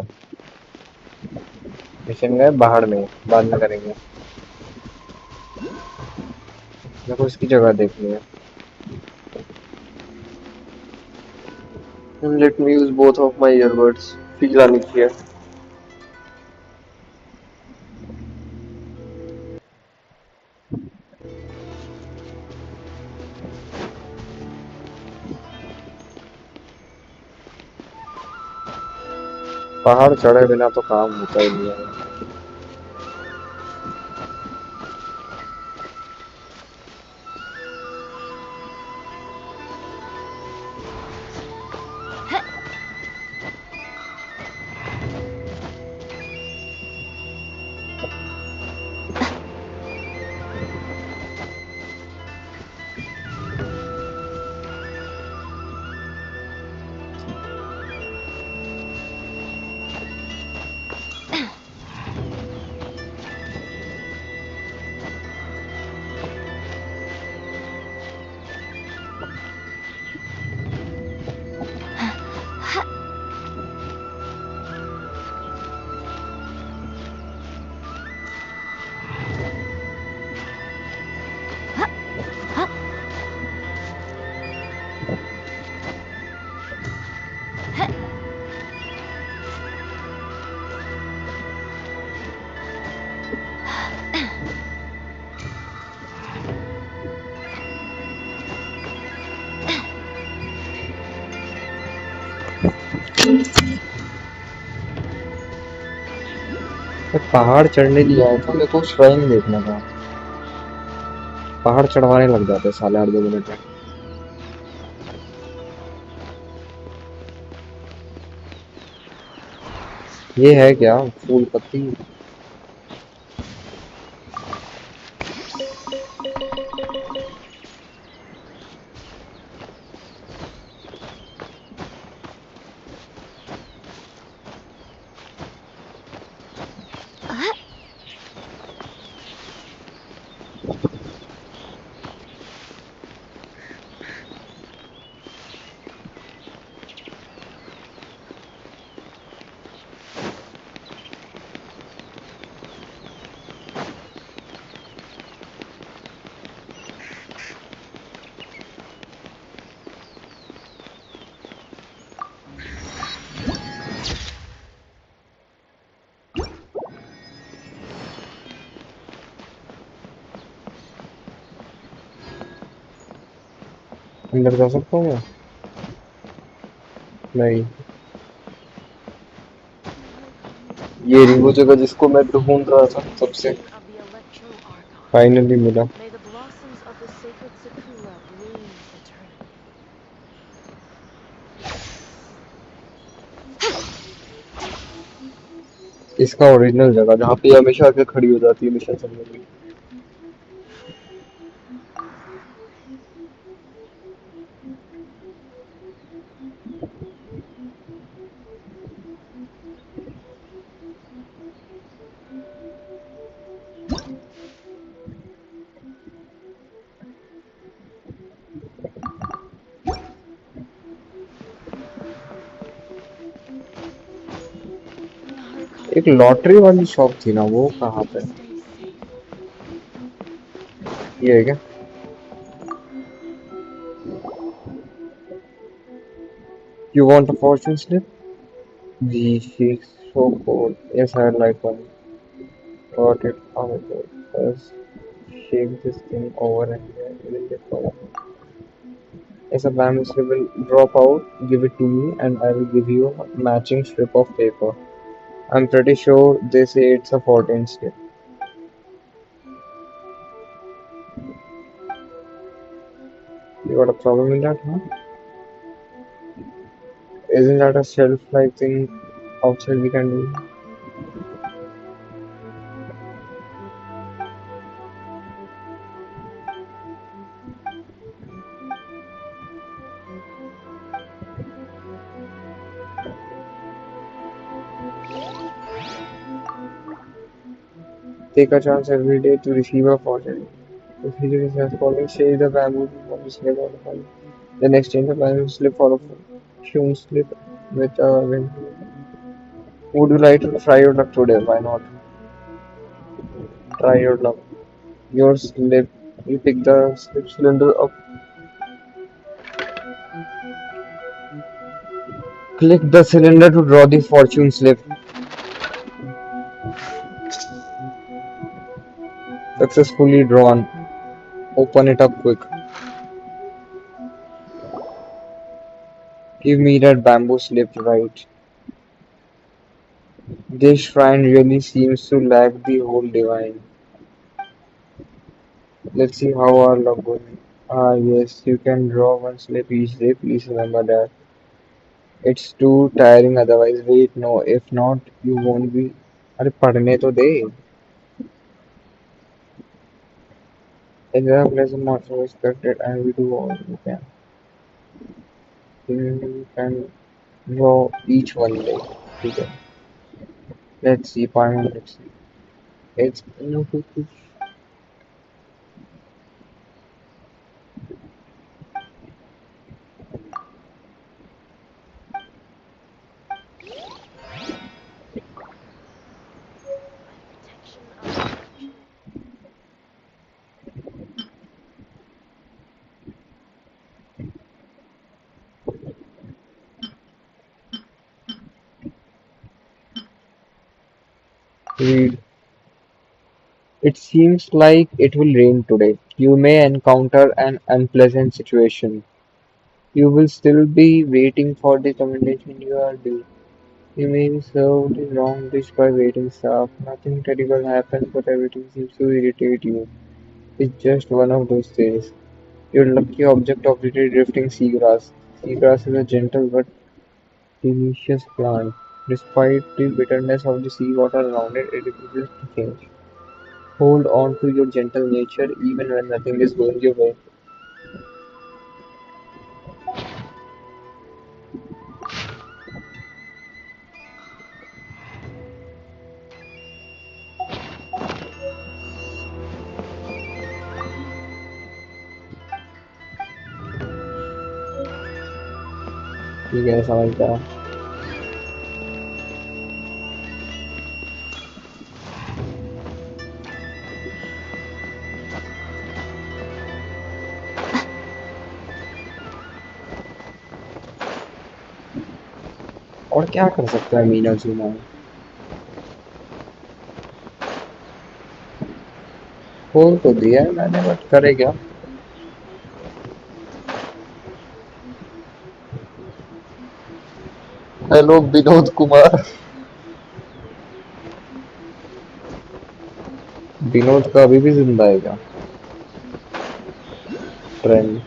मिशन गए बाहर में, बाद में करेंगे. मेरे को इसकी जगह देखनी है. Let me use both of my earbuds. Feel आनी चाहिए. पहाड़ चढ़े बिना तो काम होता ही नहीं है. मैं पहाड़ चढ़ने नहीं आया था, मेरे को श्राइन देखना था। पहाड़ चढ़वाने लग जाते साले हर 2 मिनट में। ये है क्या फूल पत्ती? अंदर जा सकता हूँ मैं? नहीं। ये रही वो जगह जिसको मैं ढूंढ रहा था सबसे। फाइनली मिला। May the blossoms of the sacred sakura bloom eternally. इसका ओरिजिनल जगह जहाँ पे ये हमेशा आके खड़ी हो जाती है मिशन चलने में। एक लॉटरी वाली शॉप थी ना, वो कहाँ पे? ये है क्या? You want a fortune slip? The she's so cold. Yes, I like one. Got it. Oh my god. First, shake this thing over and then will get over. As a bamboo slip will drop out, give it to me and I will give you a matching strip of paper. I'm pretty sure they say it's a fortune slip. You got a problem in that, huh? Isn't that a shelf-like thing outside we can do? Take a chance every day to receive a fortune. The feature is as follows: shake the bamboo from the slip on the fire. Then exchange the bamboo slip for a fortune slip with a ring. Would you like to try your luck today? Why not? Try your luck. Your slip. You pick the slip cylinder up. Click the cylinder to draw the fortune slip. Successfully drawn. Open it up quick. Give me that bamboo slip right. This shrine really seems to lack the whole divine. Let's see how our luck goes. Ah yes, you can draw one slip each day. Please remember that. It's too tiring otherwise. Wait, no. If not, you won't be. अरे पढ़ने तो दे. If you have lesson marks are respected and we do all we can. You can draw each one day. Okay. Let's see. Paimon, let's see. It's no cookies. Read. It seems like it will rain today. You may encounter an unpleasant situation. You will still be waiting for the commendation you are due. You may be served the wrong dish by waiting staff. Nothing terrible happens, but everything seems to irritate you. It's just one of those days. Your lucky object of the day, drifting seagrass. Seagrass is a gentle but delicious plant. Despite the bitterness of the seawater around it, it refuses to change. Hold on to your gentle nature even when nothing is going your way. ठीक है समझ गया और क्या कर सकता है मीना जूना खोल तो दिया है मैंने बट करे क्या हेलो विनोद कुमार विनोद का अभी भी जिंदा है क्या ट्रेंड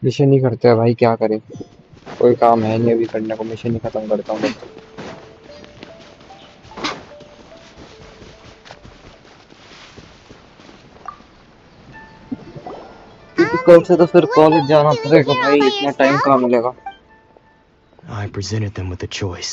मिशन ही करते हैं भाई क्या करें कोई काम है नहीं अभी करने को मिशन ही खत्म करता हूँ क्योंकि कल से तो फिर कॉलेज जाना पड़ेगा भाई इतना टाइम कहाँ मिलेगा I presented them with a choice.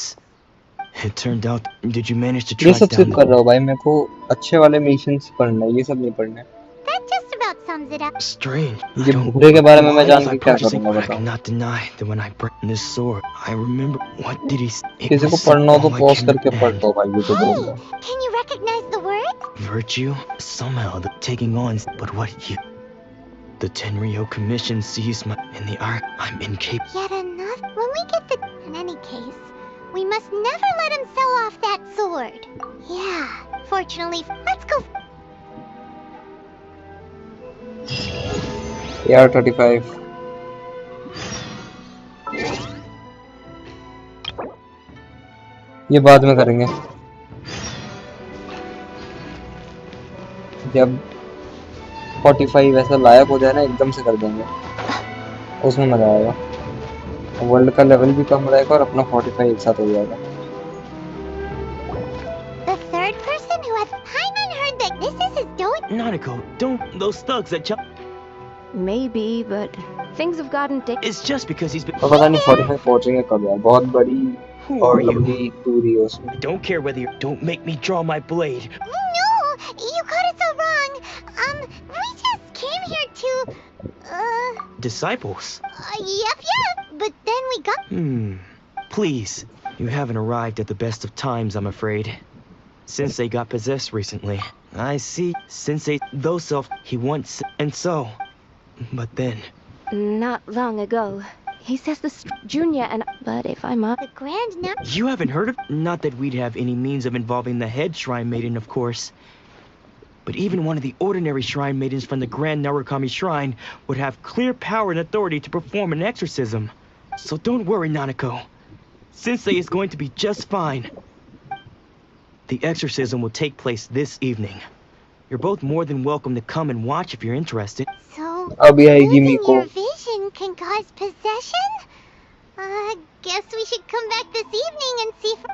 It turned out, did you manage to ये track सब down सिर्फ कर रहा हूँ भाई मेरे को अच्छे वाले मिशंस पढ़ना है ये सब नहीं पढ़ना That just about sums it up. Strange. ये बुरे के बारे में मैं जान Was के I क्या purchasing? करूँगा I बताओ cannot deny that when I brought this sword, I remember what did he say? It किसी को was पढ़ना हो तो all I पॉज can करके पढ़ and दो भाई यूट्यूब पे Can you recognize the word? virtue somehow the taking on. But what you? The Tenryo Commission sees my in the art. I'm incapable. Yet another. When we get the. In any case, we must never let him sell off that sword. Yeah. Fortunately, let's go. AR-35 ये बाद में करेंगे जब 45 ऐसा लायक हो जाए ना एकदम से कर देंगे उसमें मजा आएगा वर्ल्ड का लेवल भी कम रहेगा और अपना 45 एक साथ हो जाएगा The third person who has. Paimon heard that this is his doing. Nanako, don't those thugs that jump. Maybe, but things have gotten It's just because he's been. तो पता नहीं 45 पहुंचेंगे कब यार बहुत बड़ी Who और are you? लंबी दूरी है उसमें I don't care whether you don't make me draw my blade. No, you got it so wrong. We just came here to. Disciples. Yep. But then we got. Please, you haven't arrived at the best of times, I'm afraid. Sensei got possessed recently. I see. Sensei, though self, he wants, and so. But then. Not long ago. He says the Junior and. But if I'm up. The Grand now. You haven't heard of? Not that we'd have any means of involving the head shrine maiden, of course. But even one of the ordinary shrine maidens from the Grand Narukami Shrine would have clear power and authority to perform an exorcism. So don't worry, Nanako. Sensei is going to be just fine. The exorcism will take place this evening. You're both more than welcome to come and watch if you're interested. So. अभी आएगी losing मीको your vision can cause possession? Guess we should come back this evening and see if.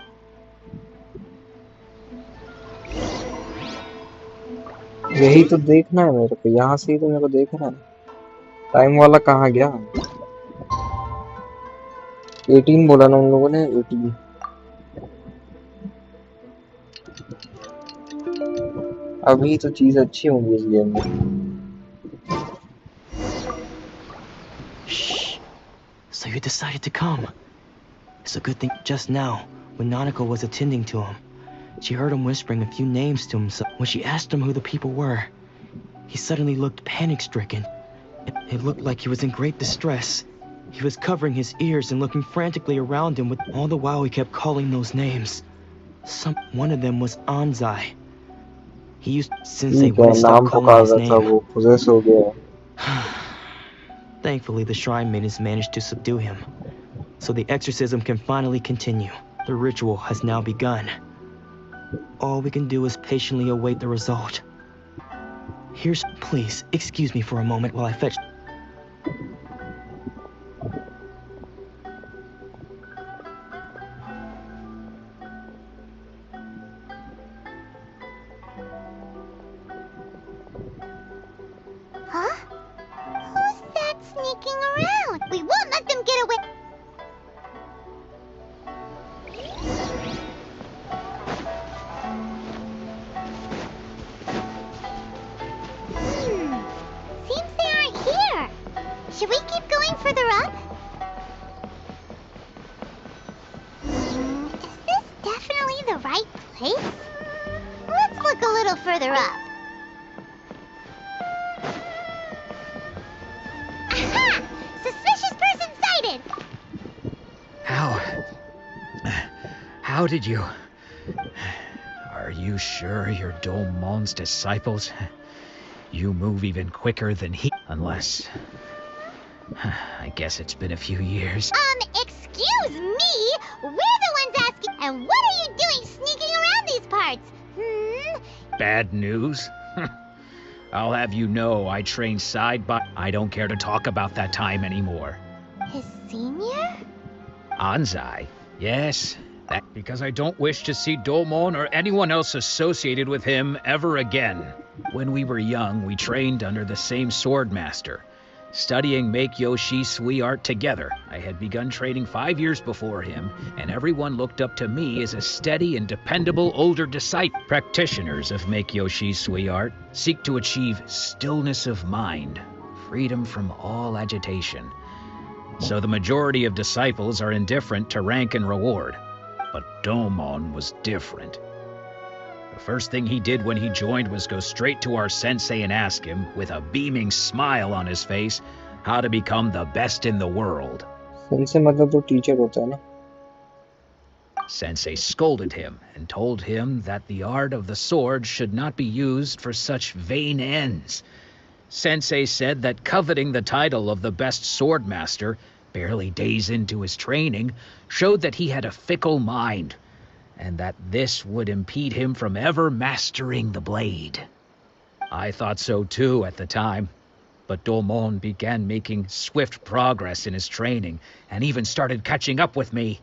यही तो देखना है मेरे को यहाँ से ही तो मेरे को देखना है टाइम वाला कहाँ गया 18 बोला ना उन लोगों ने 18 अभी तो चीज अच्छी होंगी इस गेम में। Shh. So you decided to come. It's a good thing. Just now, when Nanako was attending to him, she heard him whispering a few names to himself. When she asked him who the people were, he suddenly looked panic-stricken. It looked like he was in great distress. He was covering his ears and looking frantically around him, with all the while he kept calling those names. One of them was Anzai. He used Sensei wouldn't stop calling his name. Thankfully, the shrine maidens managed to subdue him, so the exorcism can finally continue. The ritual has now begun. All we can do is patiently await the result. Please, excuse me for a moment while I fetch... Huh? Who's that sneaking around? We won't let them get away. Seems they aren't here. Should we keep going further up? Is this definitely the right place? Let's look a little further up. Aha! Suspicious person sighted! How did you... Are you sure you're Domon's disciples? You move even quicker than he... Unless... I guess it's been a few years. Excuse me? We're the ones asking. And what are you doing sneaking around these parts? Bad news? I'll have you know I trained side by... I don't care to talk about that time anymore. His senior? Anzai? Yes. Because I don't wish to see Domon or anyone else associated with him ever again. When we were young, we trained under the same sword master, studying Make-Yoshi Sui art together. I had begun training 5 years before him, and everyone looked up to me as a steady and dependable older disciple. Practitioners of Make-Yoshi Sui art seek to achieve stillness of mind, freedom from all agitation. So the majority of disciples are indifferent to rank and reward. But Domon was different. The first thing he did when he joined was go straight to our sensei and ask him, with a beaming smile on his face, how to become the best in the world. Sensei मतलब तो teacher होता है ना? Sensei scolded him and told him that the art of the sword should not be used for such vain ends. Sensei said that coveting the title of the best sword master, barely days into his training, showed that he had a fickle mind, and that this would impede him from ever mastering the blade. I thought so too at the time, but Domon began making swift progress in his training, and even started catching up with me.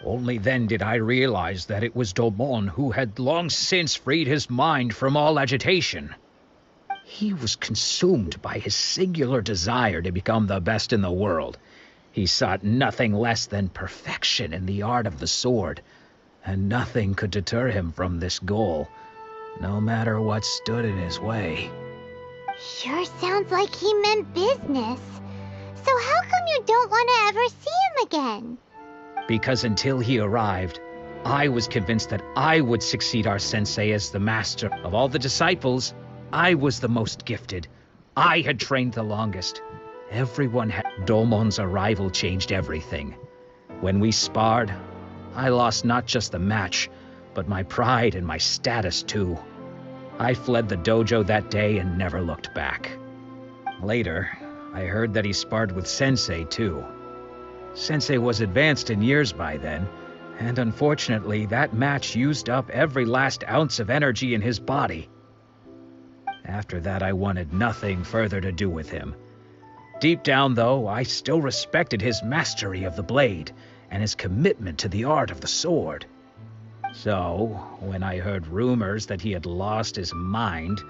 Only then did I realize that it was Domon who had long since freed his mind from all agitation. He was consumed by his singular desire to become the best in the world. He sought nothing less than perfection in the art of the sword, and nothing could deter him from this goal, no matter what stood in his way. Sure sounds like he meant business. So how come you don't want to ever see him again? Because until he arrived, I was convinced that I would succeed our sensei as the master. Of all the disciples, I was the most gifted. I had trained the longest. Everyone had... Domon's arrival changed everything. When we sparred, I lost not just the match, but my pride and my status too. I fled the dojo that day and never looked back. Later, I heard that he sparred with Sensei too. Sensei was advanced in years by then, and unfortunately that match used up every last ounce of energy in his body. After that, I wanted nothing further to do with him. Deep down, though, I still respected his mastery of the blade and his commitment to the art of the sword. So, when I heard rumors that he had lost his mind,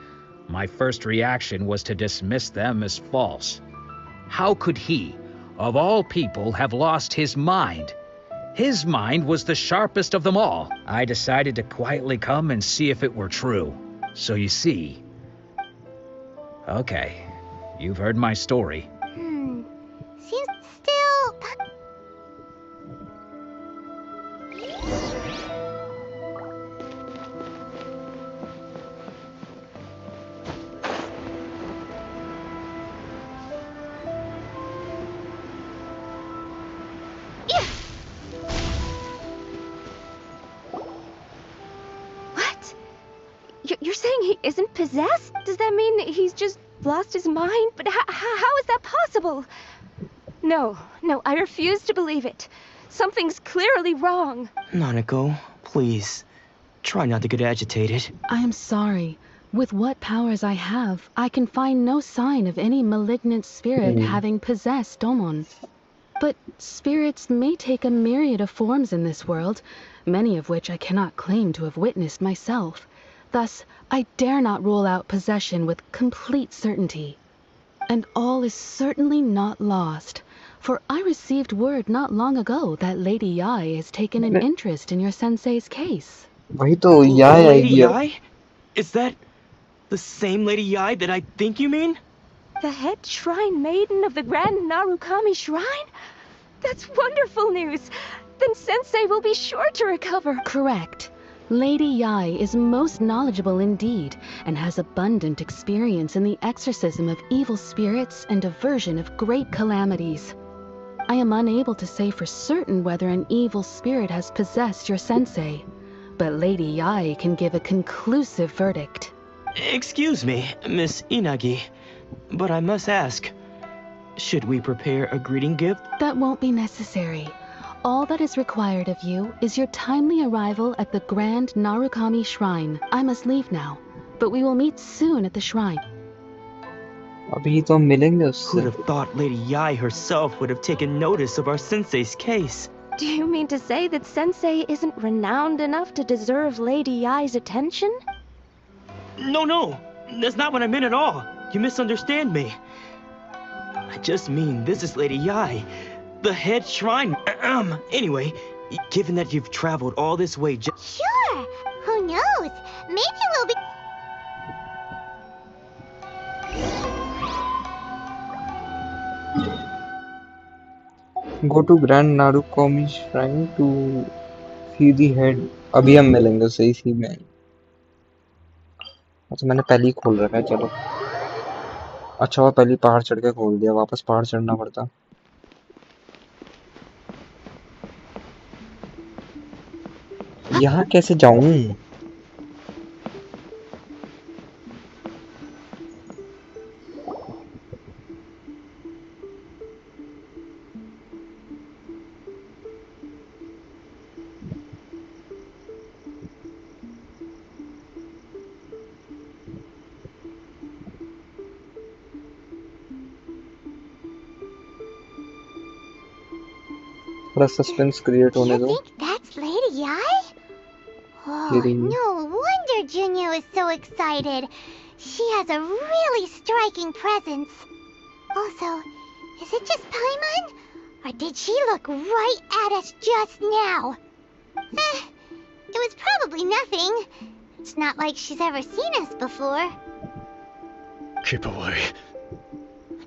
my first reaction was to dismiss them as false. How could he, of all people, have lost his mind? His mind was the sharpest of them all. I decided to quietly come and see if it were true. So you see... Okay, you've heard my story. Seems still... What? You're saying he isn't possessed? Does that mean he's just lost his mind? But how is that possible? No, I refuse to believe it. Something's clearly wrong. Nanako, please, try not to get agitated. I am sorry. With what powers I have, I can find no sign of any malignant spirit having possessed Domon. But spirits may take a myriad of forms in this world, many of which I cannot claim to have witnessed myself. Thus, I dare not rule out possession with complete certainty. And all is certainly not lost, for I received word not long ago that Lady Yae has taken an interest in your sensei's case. वही तो याए Lady आएगी अब. Yae? Is that the same Lady Yae that I think you mean? The head shrine maiden of the Grand Narukami Shrine? That's wonderful news! Then Sensei will be sure to recover. Correct. Lady Yae is most knowledgeable indeed, and has abundant experience in the exorcism of evil spirits and aversion of great calamities. I am unable to say for certain whether an evil spirit has possessed your sensei, but Lady Yae can give a conclusive verdict. Excuse me, Miss Inagi, but I must ask, should we prepare a greeting gift? That won't be necessary. All that is required of you is your timely arrival at the Grand Narukami Shrine. I must leave now, but we will meet soon at the shrine. अभी तो मिलेंगे उससे. Who'd have thought Lady Yae herself would have taken notice of our sensei's case? Do you mean to say that Sensei isn't renowned enough to deserve Lady Yae's attention? No, that's not what I meant at all. You misunderstand me. I just mean this is Lady Yae, the head shrine. Anyway, given that you've traveled all this way Sure! Who knows? Maybe we'll be... Go to Grand Narukami Shrine to see the head. अभी हम मिलेंगे उससे इसी में. अच्छा मैंने पहले ही खोल रखा है. चलो. अच्छा वो पहले पहाड़ चढ़ के खोल दिया. वापस पहाड़ चढ़ना पड़ता. यहाँ कैसे जाऊँ? थोड़ा सस्पेंस क्रिएट होने दो. That's Lady Yae? Oh, no wonder Junyo is so excited. She has a really striking presence. Also, is it just Paimon? Or did she look right at us just now? It was probably nothing. It's not like she's ever seen us before. Keep away.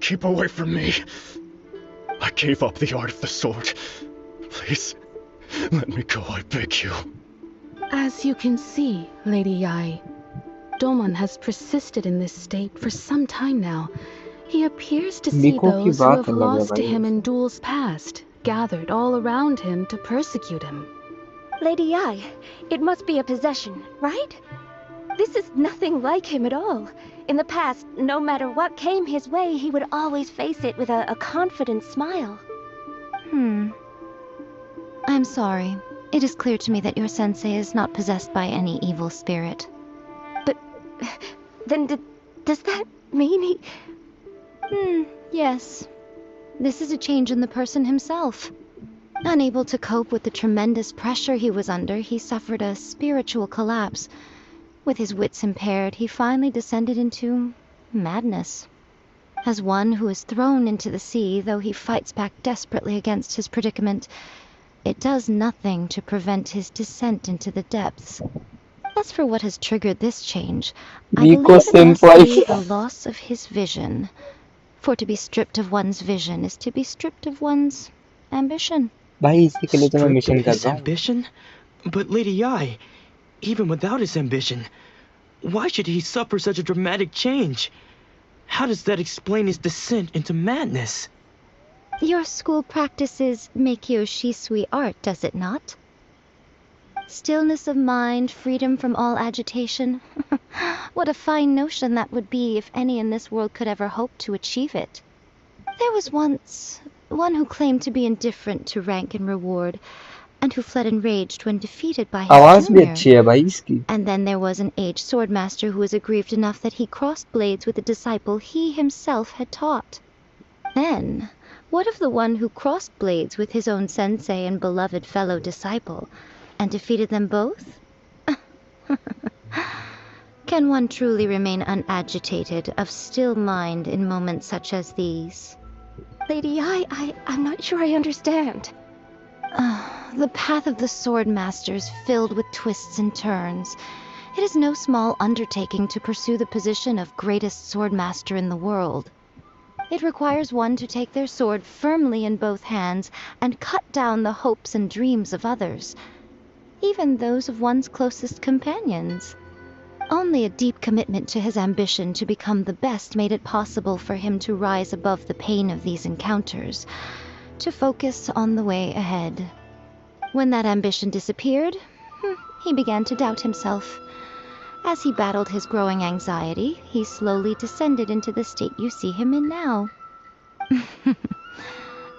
Keep away from me. I gave up the art of the sword. Please, let me go, I beg you. As you can see, Lady Yae, Domon has persisted in this state for some time now. He appears to see those who have lost to him in duels past, gathered all around him to persecute him. Lady Yae, it must be a possession, right? This is nothing like him at all. In the past, no matter what came his way, he would always face it with a confident smile. I'm sorry. It is clear to me that your sensei is not possessed by any evil spirit. But then does that mean he... Yes. This is a change in the person himself. Unable to cope with the tremendous pressure he was under, he suffered a spiritual collapse. With his wits impaired, he finally descended into madness. As one who is thrown into the sea, though he fights back desperately against his predicament, it does nothing to prevent his descent into the depths. As for what has triggered this change, I Miko believe it must senpai. be the loss of his vision. For to be stripped of one's vision is to be stripped of one's ambition. भाई इसी के लिए तो मैं Stripped mission of कर his रहा हूँ. ambition? But Lady Yae, even without his ambition, why should he suffer such a dramatic change? How does that explain his descent into madness? Your school practices Meikyo Shisui art, does it not? Stillness of mind, freedom from all agitation. What a fine notion that would be if any in this world could ever hope to achieve it. There was once one who claimed to be indifferent to rank and reward, and who fled enraged when defeated by आवाज his भी junior. अच्छी है भाई इसकी. And then there was an aged swordmaster who was aggrieved enough that he crossed blades with a disciple he himself had taught. Then, what of the one who crossed blades with his own sensei and beloved fellow disciple, and defeated them both? Can one truly remain unagitated, of still mind in moments such as these? Lady Yae, I'm not sure I understand. The path of the swordmaster is filled with twists and turns. It is no small undertaking to pursue the position of greatest swordmaster in the world. It requires one to take their sword firmly in both hands and cut down the hopes and dreams of others, even those of one's closest companions. Only a deep commitment to his ambition to become the best made it possible for him to rise above the pain of these encounters, to focus on the way ahead. When that ambition disappeared, he began to doubt himself. As he battled his growing anxiety, he slowly descended into the state you see him in now.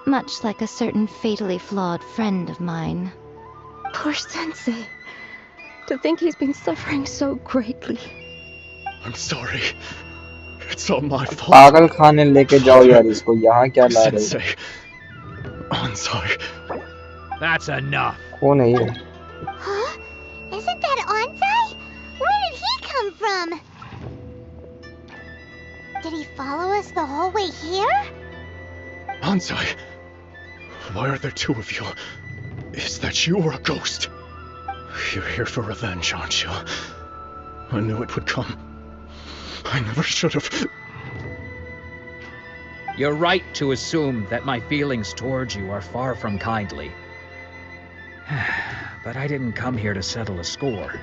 Much like a certain fatally flawed friend of mine. Poor Sensei. To think he's been suffering so greatly. I'm sorry. It's all my fault. पागल खाने लेके जाओ यार इसको. यहाँ क्या ला रहे हो? Sensei. I'm sorry. That's enough. कौन है ये? Huh? Isn't that Onsai? Where did he come from? Did he follow us the whole way here? Ansai. Why are there two of you? Is that you or a ghost? You're here for revenge, aren't you? I knew it would come. I never should have. You're right to assume that my feelings towards you are far from kindly. But I didn't come here to settle a score.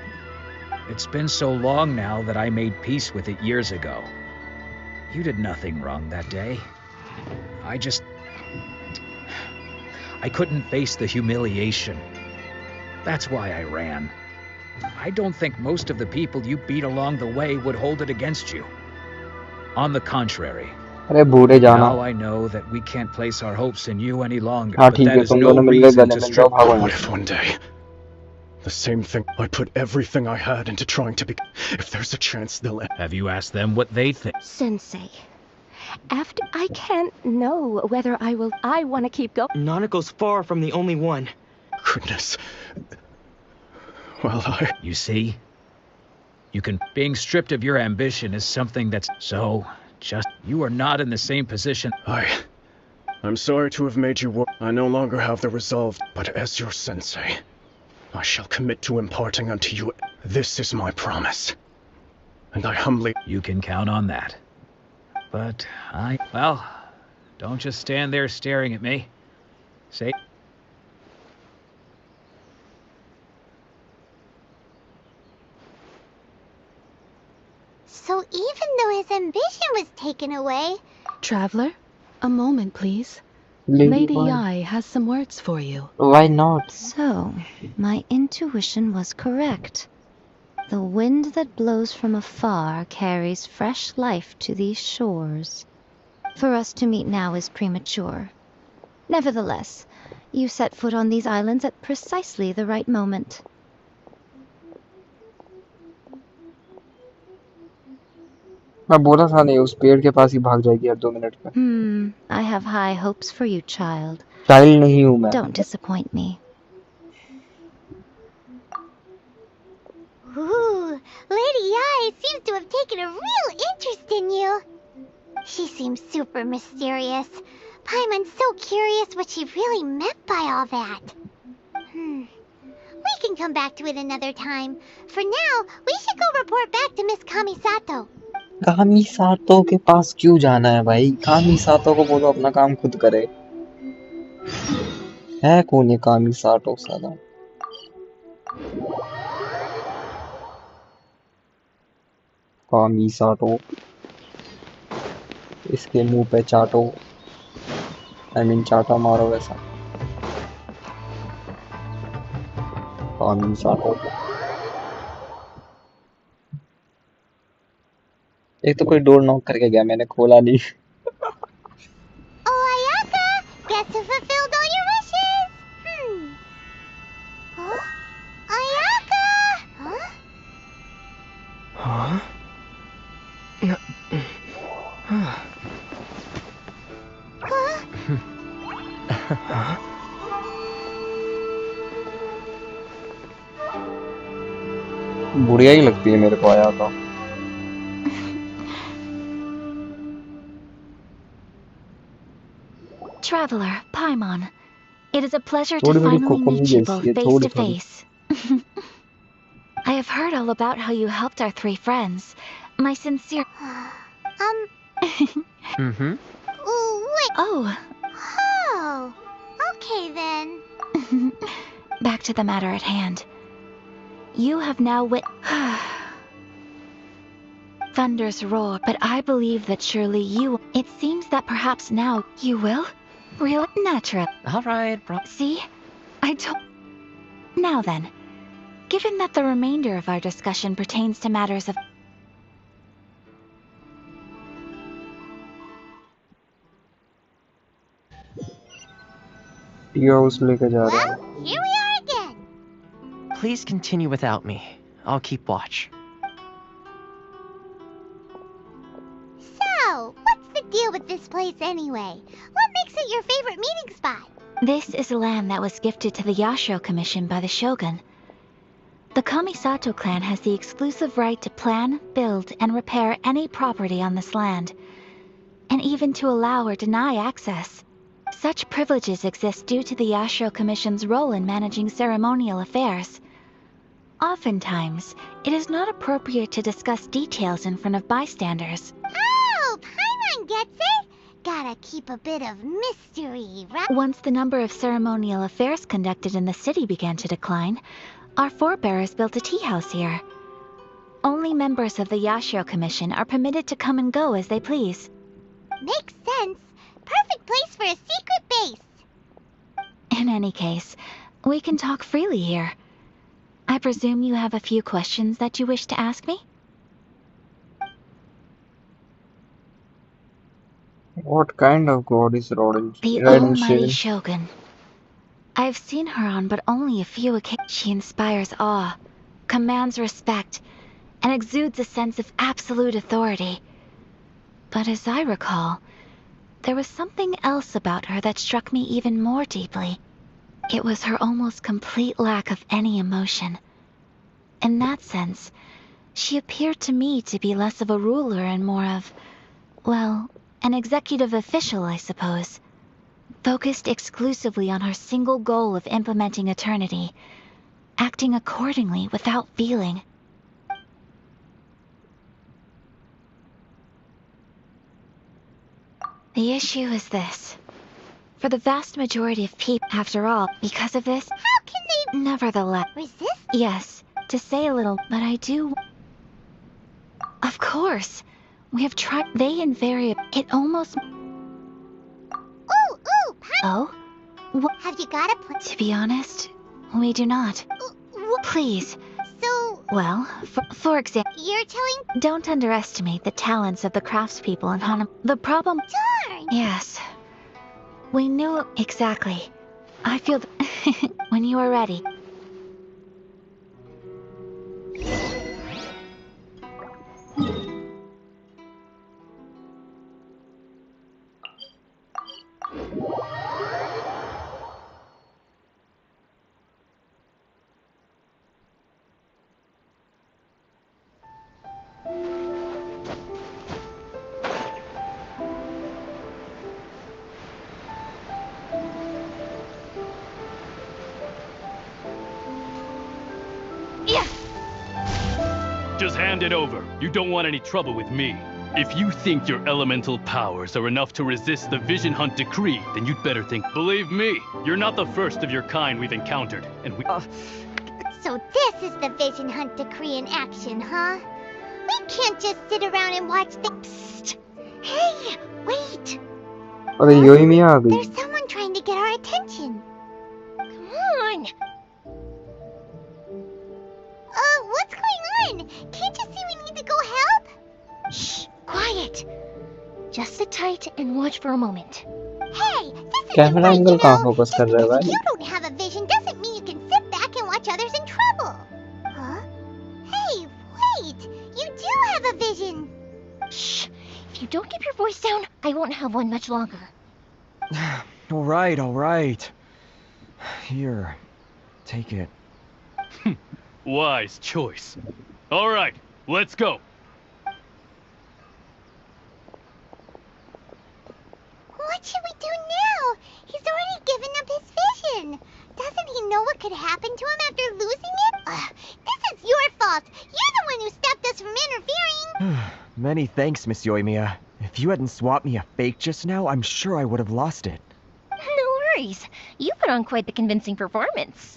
It's been so long now that I made peace with it years ago. You did nothing wrong that day. I couldn't face the humiliation. That's why I ran. I don't think most of the people you beat along the way would hold it against you. On the contrary. अरे बूढ़े जाना. Now I know that we can't place our hopes in you any longer. हाँ But ठीक that है is तुम no दोनों मिल गए reason गले to मिल जाओ strip. भागो What यहाँ if one day, the same thing, I put everything I had into trying to be... If there's a chance they'll... Have you asked them what they think? Sensei. After I can't know whether I want to keep going. Nanako's far from the only one. Goodness. Well, You see? Being stripped of your ambition is something that's so... You are not in the same position. I'm sorry to have made you work. I no longer have the resolve, but as your sensei, I shall commit to imparting unto you. This is my promise. And I humbly... You can count on that. But well, don't just stand there staring at me. Say... So even though his ambition was taken away... Traveler, a moment please. Lady Lady Yae. Yae has some words for you. Why not? So, my intuition was correct. The wind that blows from afar carries fresh life to these shores. For us to meet now is premature. Nevertheless, you set foot on these islands at precisely the right moment. मैं बोला था नहीं उस पेड़ के पास ही भाग जाएगी यार 2 मिनट में. I have high hopes for you, child. Child नहीं हूँ मैं. Don't disappoint me. Ooh, Lady Yae seems to have taken a real interest in you. She seems super mysterious. Paimon's so curious what she really meant by all that. We can come back to it another time. For now, we should go report back to Miss Kamisato. कामिसातो के पास क्यों जाना है भाई? कामिसातो को बोलो अपना काम खुद करे। है कौन ये कामिसातो साला? कामिसातो, इसके मुंह पे चाटो। I mean चाटा मारो वैसा। कामिसातो। एक तो कोई डोर नॉक करके गया, मैंने खोला नहीं। Oh, Ayaka! Guess who fulfilled all your wishes? Huh? Ayaka! Huh? Huh? Huh? बुढ़िया ही लगती है मेरे को आयाका। Traveler, Paimon, it is a pleasure to थोड़ी थोड़ी finally कोकोमी meet you जैसी both है, face थोड़ी to थोड़ी। face. I have heard all about how you helped our three friends. My sincere... Mm-hmm. Wait. Oh. Oh. Okay then. Back to the matter at hand. You have now Thunders roar, but I believe that surely you... It seems that perhaps now you will? Really? Natural. Alright, bro. See? I told... Now then, given that the remainder of our discussion pertains to matters of... लेके जा रहा है। Here we are again. Please continue without me. I'll keep watch. So, what's the deal with this place anyway? What makes it your favorite meeting spot? This is land that was gifted to the Yashiro Commission by the Shogun. The Kamisato clan has the exclusive right to plan, build, and repair any property on this land, and even to allow or deny access. Such privileges exist due to the Yashiro Commission's role in managing ceremonial affairs. Oftentimes, it is not appropriate to discuss details in front of bystanders. Oh, Paimon gets it. Gotta keep a bit of mystery, right? Once the number of ceremonial affairs conducted in the city began to decline, our forebears built a tea house here. Only members of the Yashiro Commission are permitted to come and go as they please. Makes sense. Perfect place for a secret base. In any case, we can talk freely here. I presume you have a few questions that you wish to ask me? What kind of god is Rodin? The almighty Shogun. I've seen her on but only a few occasions. She inspires awe, commands respect, and exudes a sense of absolute authority. But as I recall, there was something else about her that struck me even more deeply. It was her almost complete lack of any emotion. In that sense, she appeared to me to be less of a ruler and more of, well, an executive official, I suppose. Focused exclusively on her single goal of implementing eternity, acting accordingly without feeling. The issue is this. For the vast majority of people, after all, because of this... How can they... Nevertheless... Resist? Yes, to say a little, but I do... Of course. We have tried... They invariably... It almost... Ooh, Oh? What? Have you got a plan? To be honest, we do not. Please. So... Well, for example... You're telling... Don't underestimate the talents of the craftspeople in Hanam. The problem... Darn! Yes. We knew... Exactly. I feel... When you are ready. Just hand it over. You don't want any trouble with me. If you think your elemental powers are enough to resist the Vision Hunt decree, then you'd better think. Believe me, you're not the first of your kind we've encountered, and we... So this is the Vision Hunt decree in action, huh? We can't just sit around and watch the... Psst! Hey, wait! अरे योइमी आ गई। There's someone trying to get our attention. Come on! What's going on? Can't you see we need to go help? Shh, quiet. Just sit tight and watch for a moment. Hey, this is camera angle कहाँ focus कर रहा है If भाई? you don't have a vision doesn't mean you can sit back and watch others in trouble. Huh? Hey, wait! You do have a vision! Shh. If you don't keep your voice down, I won't have one much longer. All right. Here, take it. Wise choice. All right, let's go. What should we do now? He's already given up his vision. Doesn't he know what could happen to him after losing it? This is your fault. You're the one who stopped us from interfering. Many thanks, Miss Yoimiya. If you hadn't swapped me a fake just now, I'm sure I would have lost it. No worries. You put on quite the convincing performance.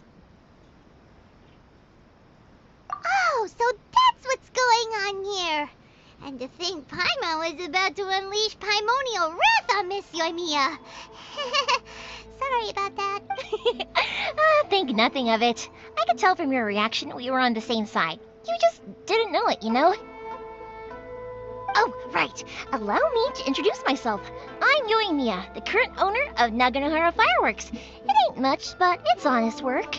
Oh, so that's what's going on here. And to think Paimon was about to unleash Paimonial wrath on Miss Yoimiya. Sorry about that. Think nothing of it. I could tell from your reaction we were on the same side. You just didn't know it, you know? Oh, right. Allow me to introduce myself. I'm Yoimiya, the current owner of Naganohara Fireworks. It ain't much, but it's honest work.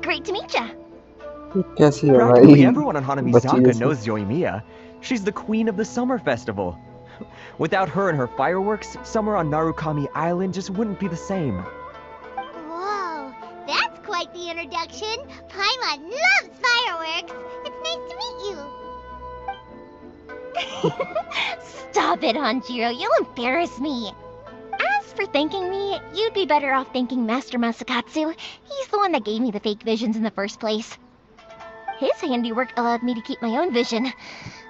Great to meet ya. कैसी है Practically भाई? everyone on बच्ची Hanamizaka जैसी। knows Yoimiya. She's the queen of the summer festival. Without her and her fireworks, summer on Narukami Island just wouldn't be the same. Whoa, that's quite the introduction. Paimon loves fireworks. It's nice to meet you. Stop it, Hanjiro. You'll embarrass me. As for thanking me, you'd be better off thanking Master Masakatsu. He's the one that gave me the fake visions in the first place. His handiwork allowed me to keep my own vision.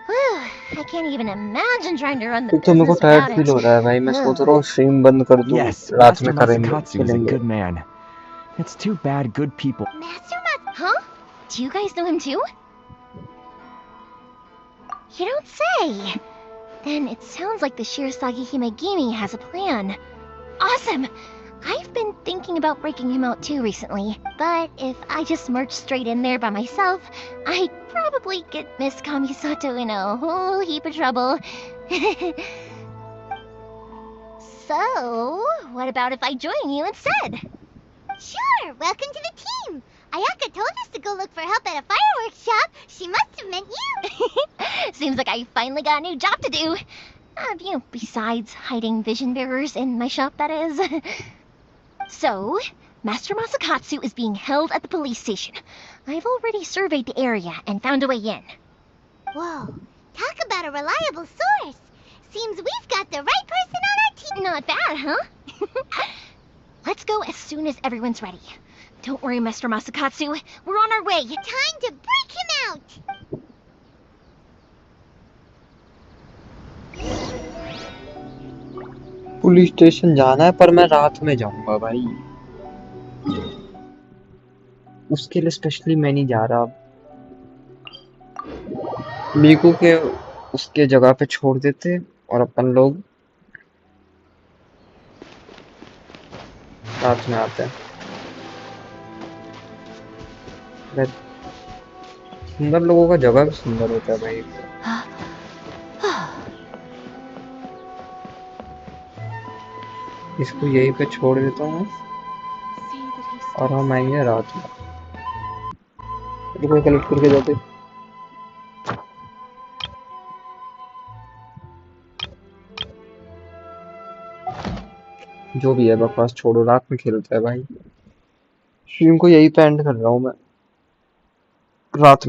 Whew, I can't even imagine trying to run the तो मेरे को business tired without feel हो it. रहा है भाई। मैं सोच रहा हूँ स्ट्रीम बंद कर दूँ, Yes, रात Master में करेंगे, Masakatsu is a खेलेंगे। good man. It's too bad good people. Huh? Do you guys know him too? You don't say. Then it sounds like the Shirasagi Himegimi has a plan. Awesome! I've been thinking about breaking him out too recently, but if I just marched straight in there by myself, I'd probably get Miss Kamisato in a whole heap of trouble. So, what about if I join you instead? Sure, welcome to the team. Ayaka told us to go look for help at a fireworks shop. She must have meant you. Seems like I finally got a new job to do. Besides hiding vision bearers in my shop, that is. So, Master Masakatsu is being held at the police station. I've already surveyed the area and found a way in. Whoa, talk about a reliable source. Seems we've got the right person on our team. Not bad, huh? Let's go as soon as everyone's ready. Don't worry, Master Masakatsu. We're on our way. Time to break him out. Police station जाना है, पर मैं रात में जाऊंगा भाई। उसके लिए स्पेशली मैं नहीं जा रहा। मीको के उसके जगह पे छोड़ देते और अपन लोग रात में आते हैं। सुंदर लोगों का जगह भी सुंदर होता है भाई। इसको यहीं पे छोड़ देता हूँ और हम आएंगे रात में। रुको कलेक्ट करके जाते। जो भी है बकवास छोड़ो, रात में खेलता है भाई। स्ट्रीम को यही पे एंड कर रहा हूँ मैं, रात में।